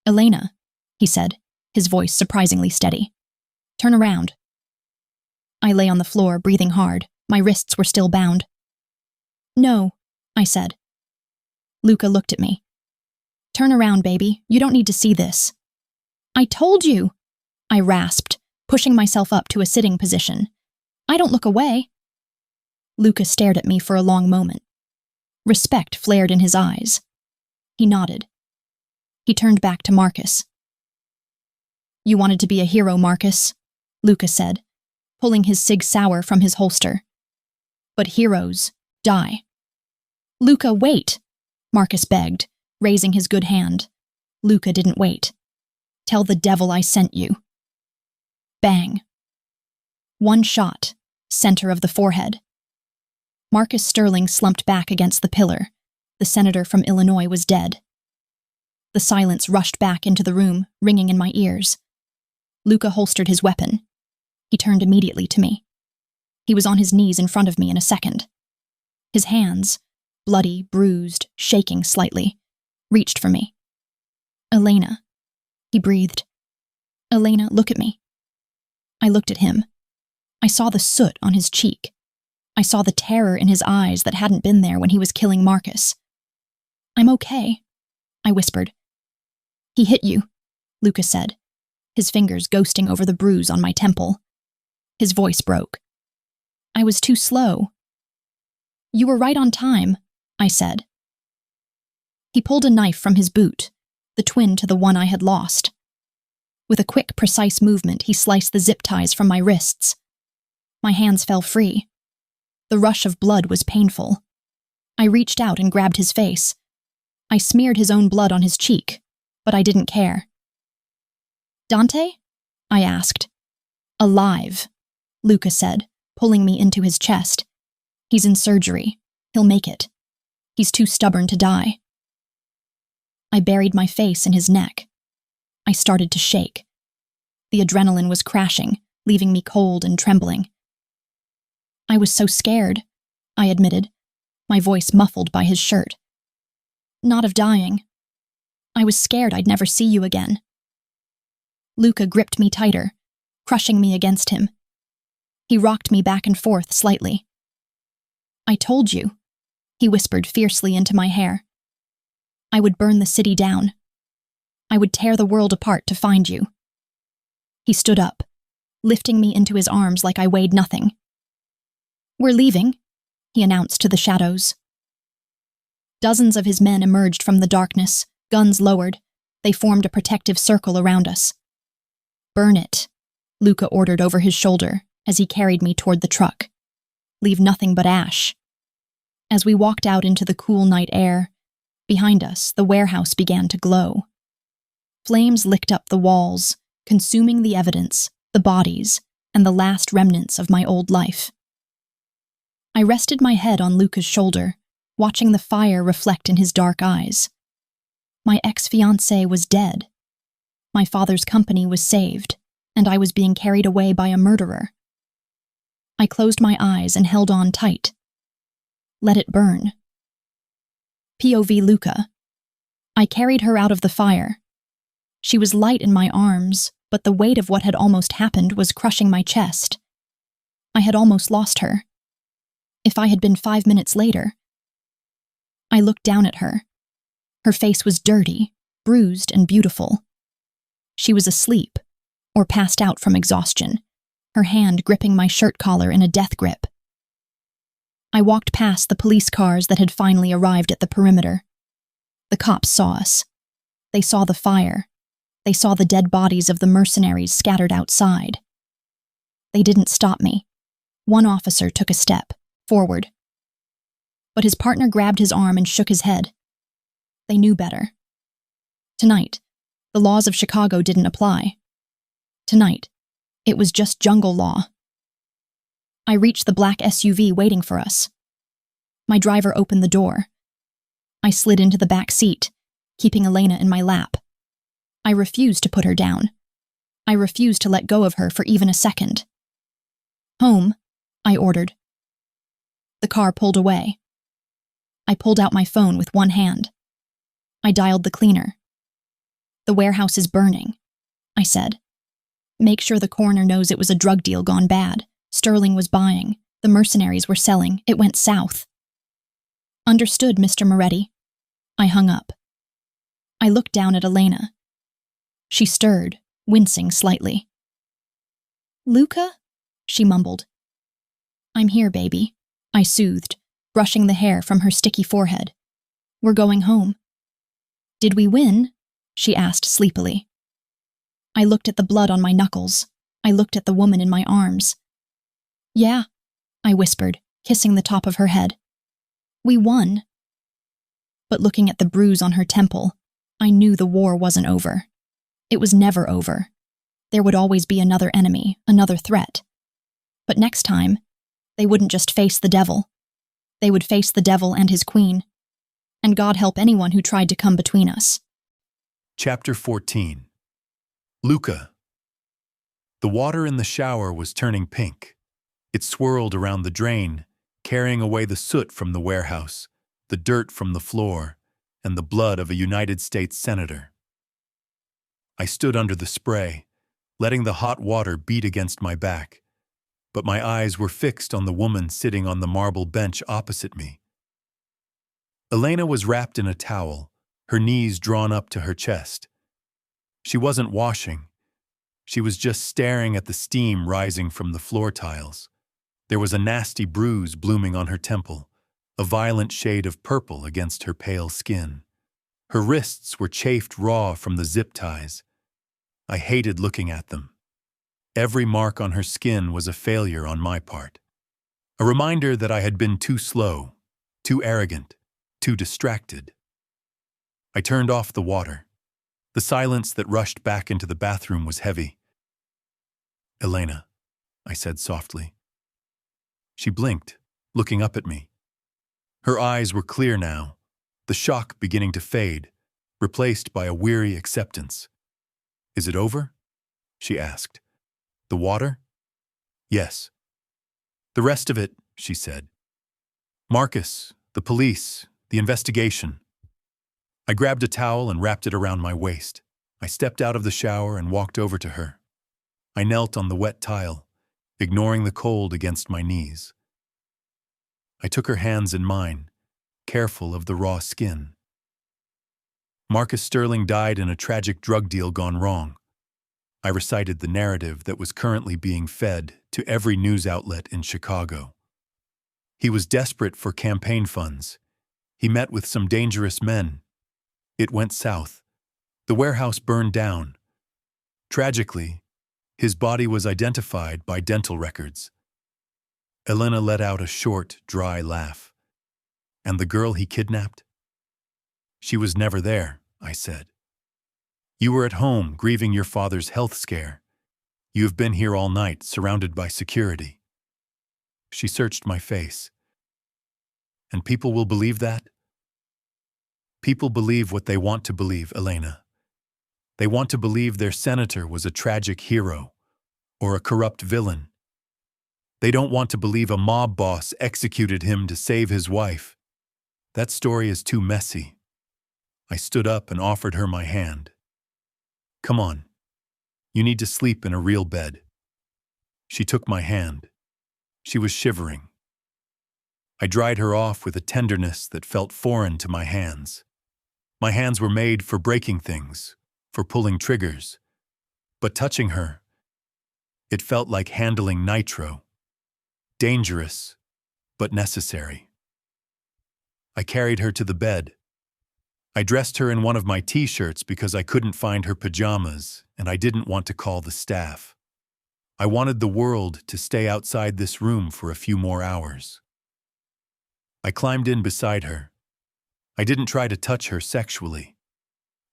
Elena, he said, his voice surprisingly steady. Turn around. I lay on the floor, breathing hard. My wrists were still bound. No, I said. Luca looked at me. Turn around, baby. You don't need to see this. I told you, I rasped, pushing myself up to a sitting position. I don't look away. Luca stared at me for a long moment. Respect flared in his eyes. He nodded. He turned back to Marcus. You wanted to be a hero, Marcus, Luca said, pulling his Sig Sauer from his holster. But heroes die. Luca, wait, Marcus begged, raising his good hand. Luca didn't wait. Tell the devil I sent you. Bang. One shot, center of the forehead. Marcus Sterling slumped back against the pillar. The senator from Illinois was dead. The silence rushed back into the room, ringing in my ears. Luca holstered his weapon. He turned immediately to me. He was on his knees in front of me in a second. His hands, bloody, bruised, shaking slightly, reached for me. Elena, he breathed. Elena, look at me. I looked at him. I saw the soot on his cheek. I saw the terror in his eyes that hadn't been there when he was killing Marcus. I'm okay, I whispered. He hit you, Luca said, his fingers ghosting over the bruise on my temple. His voice broke. I was too slow. You were right on time, I said. He pulled a knife from his boot, the twin to the one I had lost. With a quick, precise movement, he sliced the zip ties from my wrists. My hands fell free. The rush of blood was painful. I reached out and grabbed his face. I smeared his own blood on his cheek, but I didn't care. "Dante?" I asked. "Alive," Luca said, pulling me into his chest. "He's in surgery. He'll make it. He's too stubborn to die." I buried my face in his neck. I started to shake. The adrenaline was crashing, leaving me cold and trembling. "I was so scared," I admitted, my voice muffled by his shirt. "Not of dying. I was scared I'd never see you again." Luca gripped me tighter, crushing me against him. He rocked me back and forth slightly. "I told you," he whispered fiercely into my hair. "I would burn the city down. I would tear the world apart to find you." He stood up, lifting me into his arms like I weighed nothing. "We're leaving," he announced to the shadows. Dozens of his men emerged from the darkness, guns lowered. They formed a protective circle around us. "Burn it," Luca ordered over his shoulder as he carried me toward the truck. "Leave nothing but ash." As we walked out into the cool night air, behind us, the warehouse began to glow. Flames licked up the walls, consuming the evidence, the bodies, and the last remnants of my old life. I rested my head on Luca's shoulder, watching the fire reflect in his dark eyes. My ex-fiancé was dead. My father's company was saved, and I was being carried away by a murderer. I closed my eyes and held on tight. Let it burn. POV Luca. I carried her out of the fire. She was light in my arms, but the weight of what had almost happened was crushing my chest. I had almost lost her. If I had been 5 minutes later. I looked down at her. Her face was dirty, bruised, and beautiful. She was asleep, or passed out from exhaustion, her hand gripping my shirt collar in a death grip. I walked past the police cars that had finally arrived at the perimeter. The cops saw us. They saw the fire. They saw the dead bodies of the mercenaries scattered outside. They didn't stop me. One officer took a step forward. But his partner grabbed his arm and shook his head. They knew better. Tonight, the laws of Chicago didn't apply. Tonight, it was just jungle law. I reached the black SUV waiting for us. My driver opened the door. I slid into the back seat, keeping Elena in my lap. I refused to put her down. I refused to let go of her for even a second. "Home," I ordered. The car pulled away. I pulled out my phone with one hand. I dialed the cleaner. "The warehouse is burning," I said. "Make sure the coroner knows it was a drug deal gone bad. Sterling was buying. The mercenaries were selling. It went south." "Understood, Mr. Moretti." I hung up. I looked down at Elena. She stirred, wincing slightly. "Luca?" she mumbled. "I'm here, baby," I soothed, brushing the hair from her sticky forehead. "We're going home." "Did we win?" she asked sleepily. I looked at the blood on my knuckles. I looked at the woman in my arms. "Yeah," I whispered, kissing the top of her head. "We won." But looking at the bruise on her temple, I knew the war wasn't over. It was never over. There would always be another enemy, another threat. But next time, they wouldn't just face the devil. They would face the devil and his queen. And God help anyone who tried to come between us. Chapter 14. Luca. The water in the shower was turning pink. It swirled around the drain, carrying away the soot from the warehouse, the dirt from the floor, and the blood of a United States senator. I stood under the spray, letting the hot water beat against my back, but my eyes were fixed on the woman sitting on the marble bench opposite me. Elena was wrapped in a towel, her knees drawn up to her chest. She wasn't washing. She was just staring at the steam rising from the floor tiles. There was a nasty bruise blooming on her temple, a violent shade of purple against her pale skin. Her wrists were chafed raw from the zip ties. I hated looking at them. Every mark on her skin was a failure on my part. A reminder that I had been too slow, too arrogant, too distracted. I turned off the water. The silence that rushed back into the bathroom was heavy. "Elena," I said softly. She blinked, looking up at me. Her eyes were clear now, the shock beginning to fade, replaced by a weary acceptance. "Is it over?" she asked. "The water?" "Yes." "The rest of it," she said. "Marcus, the police, the investigation." I grabbed a towel and wrapped it around my waist. I stepped out of the shower and walked over to her. I knelt on the wet tile, ignoring the cold against my knees. I took her hands in mine, careful of the raw skin. Marcus Sterling died in a tragic drug deal gone wrong. I recited the narrative that was currently being fed to every news outlet in Chicago. He was desperate for campaign funds. He met with some dangerous men. It went south. The warehouse burned down. Tragically, his body was identified by dental records. Elena let out a short, dry laugh. "And the girl he kidnapped?" "She was never there," I said. "You were at home grieving your father's health scare. You have been here all night, surrounded by security." She searched my face. "And people will believe that?" "People believe what they want to believe, Elena. They want to believe their senator was a tragic hero or a corrupt villain. They don't want to believe a mob boss executed him to save his wife. That story is too messy." I stood up and offered her my hand. "Come on. You need to sleep in a real bed." She took my hand. She was shivering. I dried her off with a tenderness that felt foreign to my hands. My hands were made for breaking things, for pulling triggers. But touching her, it felt like handling nitro. Dangerous, but necessary. I carried her to the bed. I dressed her in one of my t-shirts because I couldn't find her pajamas and I didn't want to call the staff. I wanted the world to stay outside this room for a few more hours. I climbed in beside her. I didn't try to touch her sexually.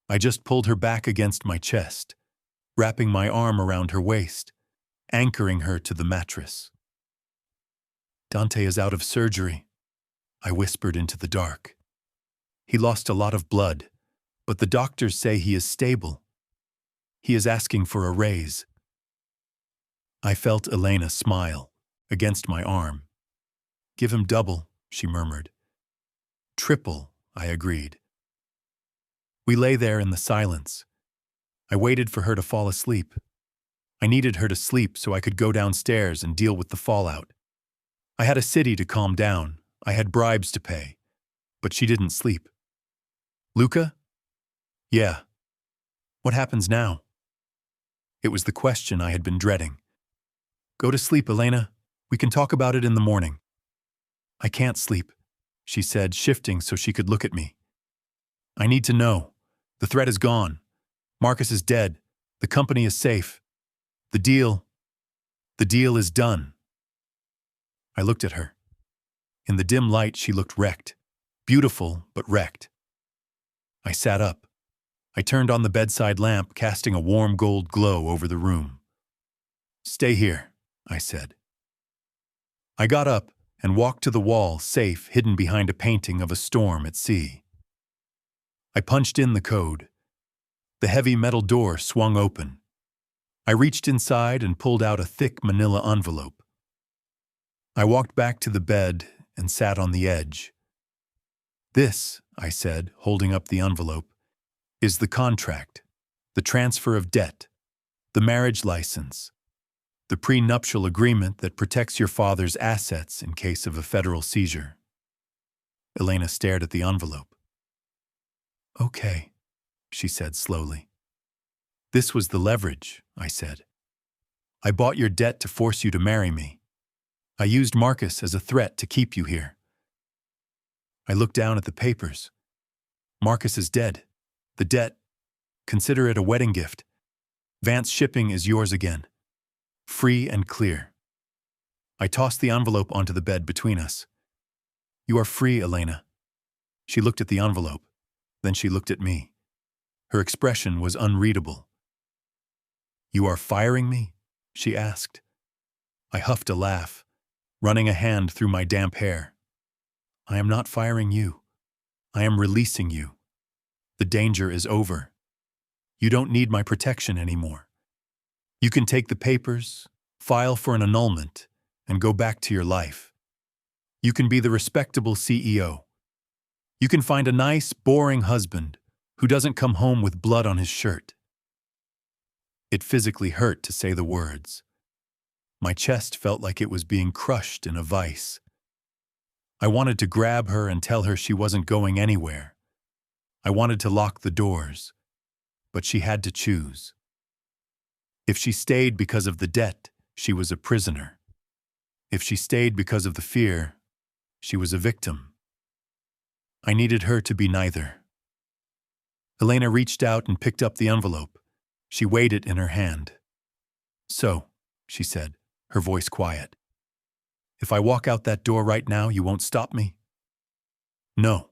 I just pulled her back against my chest, wrapping my arm around her waist, anchoring her to the mattress. "Dante is out of surgery," I whispered into the dark. "He lost a lot of blood, but the doctors say he is stable. He is asking for a raise." I felt Elena smile against my arm. "Give him double," she murmured. "Triple," I agreed. We lay there in the silence. I waited for her to fall asleep. I needed her to sleep so I could go downstairs and deal with the fallout. I had a city to calm down. I had bribes to pay. But she didn't sleep. "Luca?" "Yeah." "What happens now?" It was the question I had been dreading. "Go to sleep, Elena. We can talk about it in the morning." "I can't sleep," she said, shifting so she could look at me. "I need to know. The threat is gone. Marcus is dead. The company is safe. The deal is done." I looked at her. In the dim light, she looked wrecked. Beautiful, but wrecked. I sat up. I turned on the bedside lamp, casting a warm gold glow over the room. "Stay here," I said. I got up and walked to the wall, safe, hidden behind a painting of a storm at sea. I punched in the code. The heavy metal door swung open. I reached inside and pulled out a thick manila envelope. I walked back to the bed and sat on the edge. "This," I said, holding up the envelope, "is the contract, the transfer of debt, the marriage license, the prenuptial agreement that protects your father's assets in case of a federal seizure." Elena stared at the envelope. "Okay," she said slowly. "This was the leverage," I said. "I bought your debt to force you to marry me. I used Marcus as a threat to keep you here." I looked down at the papers. "Marcus is dead. The debt, consider it a wedding gift. Vance shipping is yours again. Free and clear." I tossed the envelope onto the bed between us. "You are free, Elena." She looked at the envelope. Then she looked at me. Her expression was unreadable. "You are firing me?" she asked. I huffed a laugh, running a hand through my damp hair. "I am not firing you. I am releasing you. The danger is over. You don't need my protection anymore. You can take the papers, file for an annulment, and go back to your life. You can be the respectable CEO. You can find a nice, boring husband who doesn't come home with blood on his shirt." It physically hurt to say the words. My chest felt like it was being crushed in a vice. I wanted to grab her and tell her she wasn't going anywhere. I wanted to lock the doors, but she had to choose. If she stayed because of the debt, she was a prisoner. If she stayed because of the fear, she was a victim. I needed her to be neither. Elena reached out and picked up the envelope. She weighed it in her hand. "So," she said, her voice quiet, "if I walk out that door right now, you won't stop me?" "No."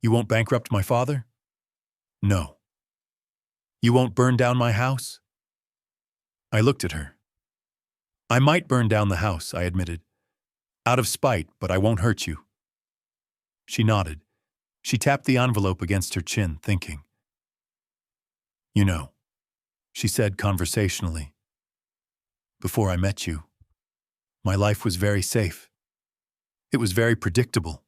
"You won't bankrupt my father?" "No." "You won't burn down my house?" I looked at her. "I might burn down the house," I admitted. "Out of spite, but I won't hurt you." She nodded. She tapped the envelope against her chin, thinking. "You know," she said conversationally, "before I met you, my life was very safe. It was very predictable.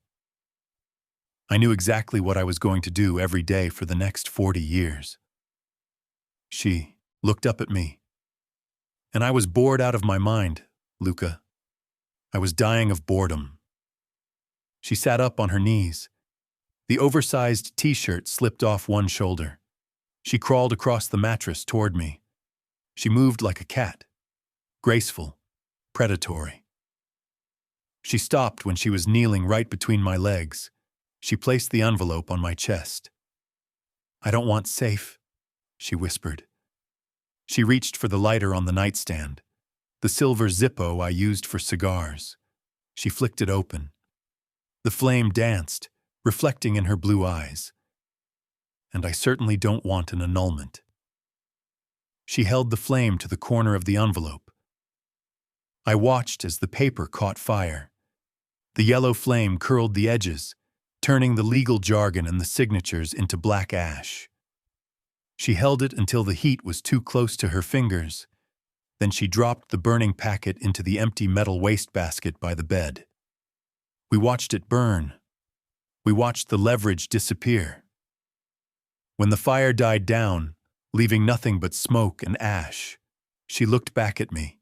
I knew exactly what I was going to do every day for the next 40 years. She looked up at me. And I was bored out of my mind, Luca. I was dying of boredom. She sat up on her knees. The oversized t-shirt slipped off one shoulder. She crawled across the mattress toward me. She moved like a cat, graceful, predatory. She stopped when she was kneeling right between my legs. She placed the envelope on my chest. "I don't want safe," she whispered. She reached for the lighter on the nightstand, the silver Zippo I used for cigars. She flicked it open. The flame danced, reflecting in her blue eyes. "And I certainly don't want an annulment." She held the flame to the corner of the envelope. I watched as the paper caught fire. The yellow flame curled the edges, turning the legal jargon and the signatures into black ash. She held it until the heat was too close to her fingers. Then she dropped the burning packet into the empty metal wastebasket by the bed. We watched it burn. We watched the leverage disappear. When the fire died down, leaving nothing but smoke and ash, she looked back at me.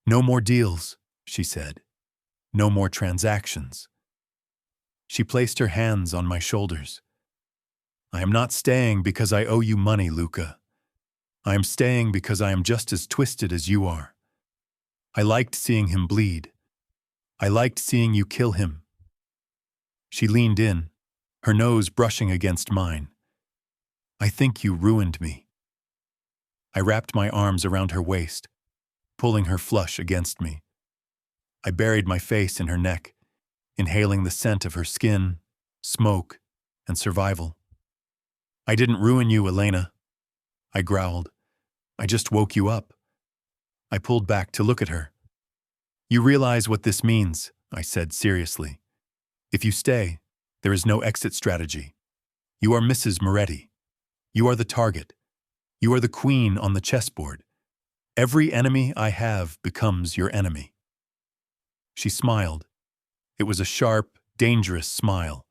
"No more deals," she said. "No more transactions." She placed her hands on my shoulders. "I am not staying because I owe you money, Luca. I am staying because I am just as twisted as you are. I liked seeing him bleed. I liked seeing you kill him." She leaned in, her nose brushing against mine. "I think you ruined me." I wrapped my arms around her waist, pulling her flush against me. I buried my face in her neck, inhaling the scent of her skin, smoke, and survival. "I didn't ruin you, Elena," I growled. "I just woke you up." I pulled back to look at her. "You realize what this means," I said seriously. "If you stay, there is no exit strategy. You are Mrs. Moretti. You are the target. You are the queen on the chessboard. Every enemy I have becomes your enemy." She smiled. It was a sharp, dangerous smile.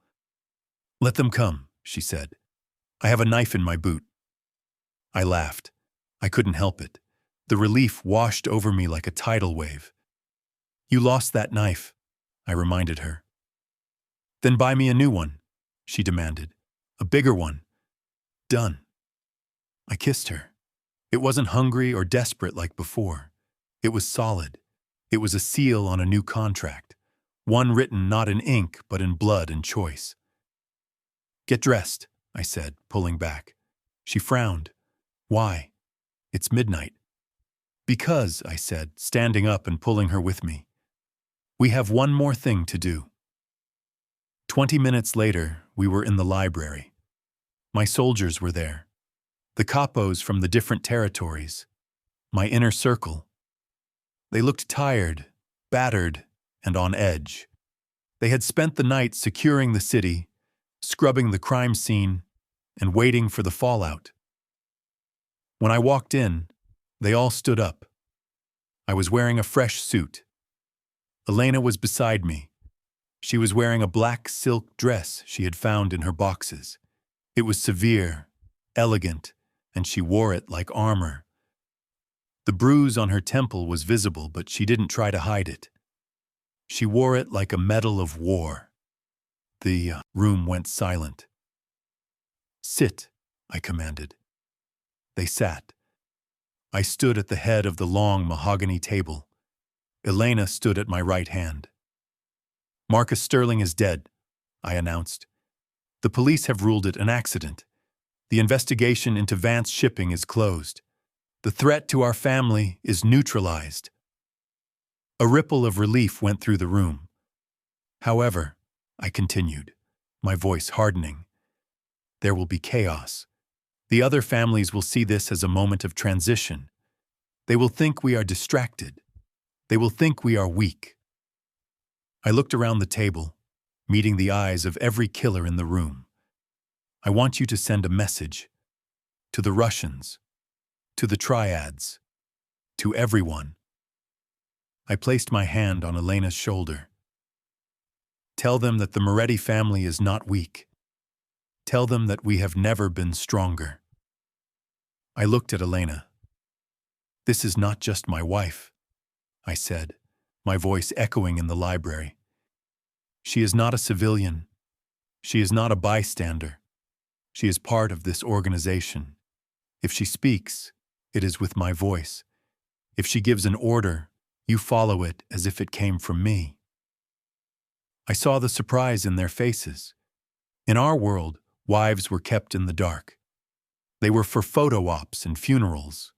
"Let them come," she said. "I have a knife in my boot." I laughed. I couldn't help it. The relief washed over me like a tidal wave. "You lost that knife," I reminded her. "Then buy me a new one," she demanded. "A bigger one." "Done." I kissed her. It wasn't hungry or desperate like before. It was solid. It was a seal on a new contract, one written not in ink but in blood and choice. "Get dressed," I said, pulling back. She frowned. "Why?" "It's midnight." "Because," I said, standing up and pulling her with me. "We have one more thing to do." 20 minutes later, we were in the library. My soldiers were there. The capos from the different territories. My inner circle. They looked tired, battered, and on edge. They had spent the night securing the city, scrubbing the crime scene, and waiting for the fallout. When I walked in, they all stood up. I was wearing a fresh suit. Elena was beside me. She was wearing a black silk dress she had found in her boxes. It was severe, elegant, and she wore it like armor. The bruise on her temple was visible, but she didn't try to hide it. She wore it like a medal of war. The room went silent. "Sit," I commanded. They sat. I stood at the head of the long mahogany table. Elena stood at my right hand. "Marcus Sterling is dead," I announced. "The police have ruled it an accident. The investigation into Vance shipping is closed. The threat to our family is neutralized." A ripple of relief went through the room. "However," I continued, my voice hardening, "there will be chaos. The other families will see this as a moment of transition. They will think we are distracted. They will think we are weak." I looked around the table, meeting the eyes of every killer in the room. "I want you to send a message to the Russians, to the triads, to everyone." I placed my hand on Elena's shoulder. "Tell them that the Moretti family is not weak. Tell them that we have never been stronger." I looked at Elena. "This is not just my wife," I said, my voice echoing in the library. "She is not a civilian. She is not a bystander. She is part of this organization. If she speaks, it is with my voice. If she gives an order, you follow it as if it came from me." I saw the surprise in their faces. In our world, wives were kept in the dark. They were for photo ops and funerals.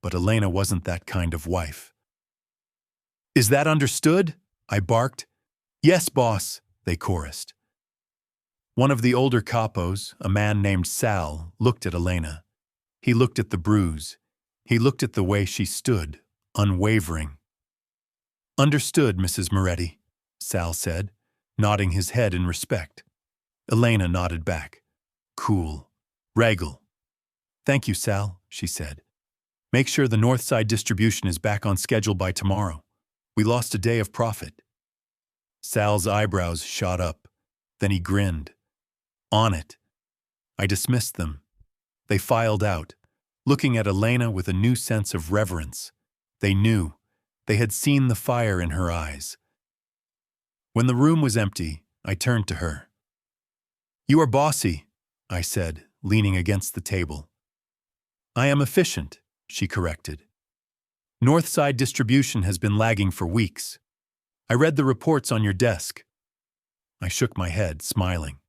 But Elena wasn't that kind of wife. "Is that understood?" I barked. "Yes, boss," they chorused. One of the older capos, a man named Sal, looked at Elena. He looked at the bruise. He looked at the way she stood, unwavering. "Understood, Mrs. Moretti," Sal said, nodding his head in respect. Elena nodded back. "Cool. Regal." "Thank you, Sal," she said. "Make sure the north side distribution is back on schedule by tomorrow. We lost a day of profit." Sal's eyebrows shot up. Then he grinned. "On it." I dismissed them. They filed out, looking at Elena with a new sense of reverence. They knew. They had seen the fire in her eyes. When the room was empty, I turned to her. "You are bossy," I said, leaning against the table. "I am efficient," she corrected. "Northside distribution has been lagging for weeks. I read the reports on your desk." I shook my head, smiling.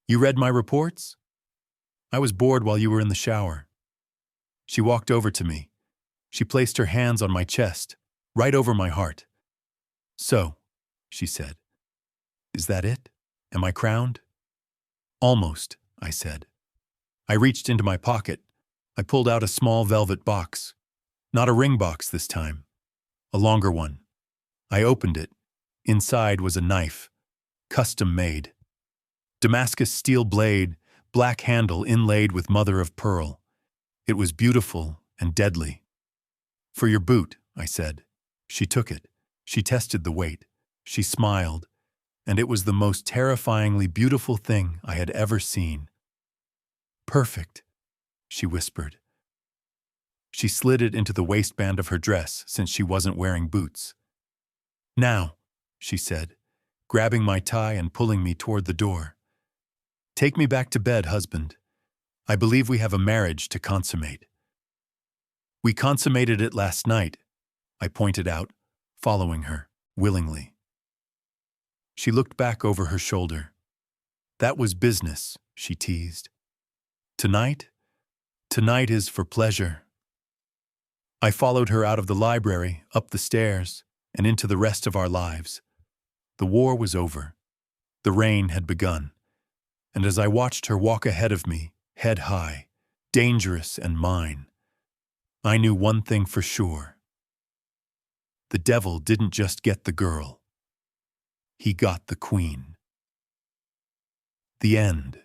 "You read my reports?" "I was bored while you were in the shower." She walked over to me. She placed her hands on my chest, right over my heart. "So," she said, "is that it? Am I crowned?" "Almost," I said. I reached into my pocket. I pulled out a small velvet box. Not a ring box this time. A longer one. I opened it. Inside was a knife. Custom made. Damascus steel blade, black handle inlaid with mother of pearl. It was beautiful and deadly. "For your boot," I said. She took it. She tested the weight. She smiled. And it was the most terrifyingly beautiful thing I had ever seen. "Perfect," she whispered. She slid it into the waistband of her dress since she wasn't wearing boots. "Now," she said, grabbing my tie and pulling me toward the door. "Take me back to bed, husband. I believe we have a marriage to consummate." "We consummated it last night," I pointed out, following her, willingly. She looked back over her shoulder. "That was business," she teased. Tonight is for pleasure." I followed her out of the library, up the stairs, and into the rest of our lives. The war was over. The rain had begun, and as I watched her walk ahead of me, head high, dangerous and mine, I knew one thing for sure. The devil didn't just get the girl. He got the queen. The end.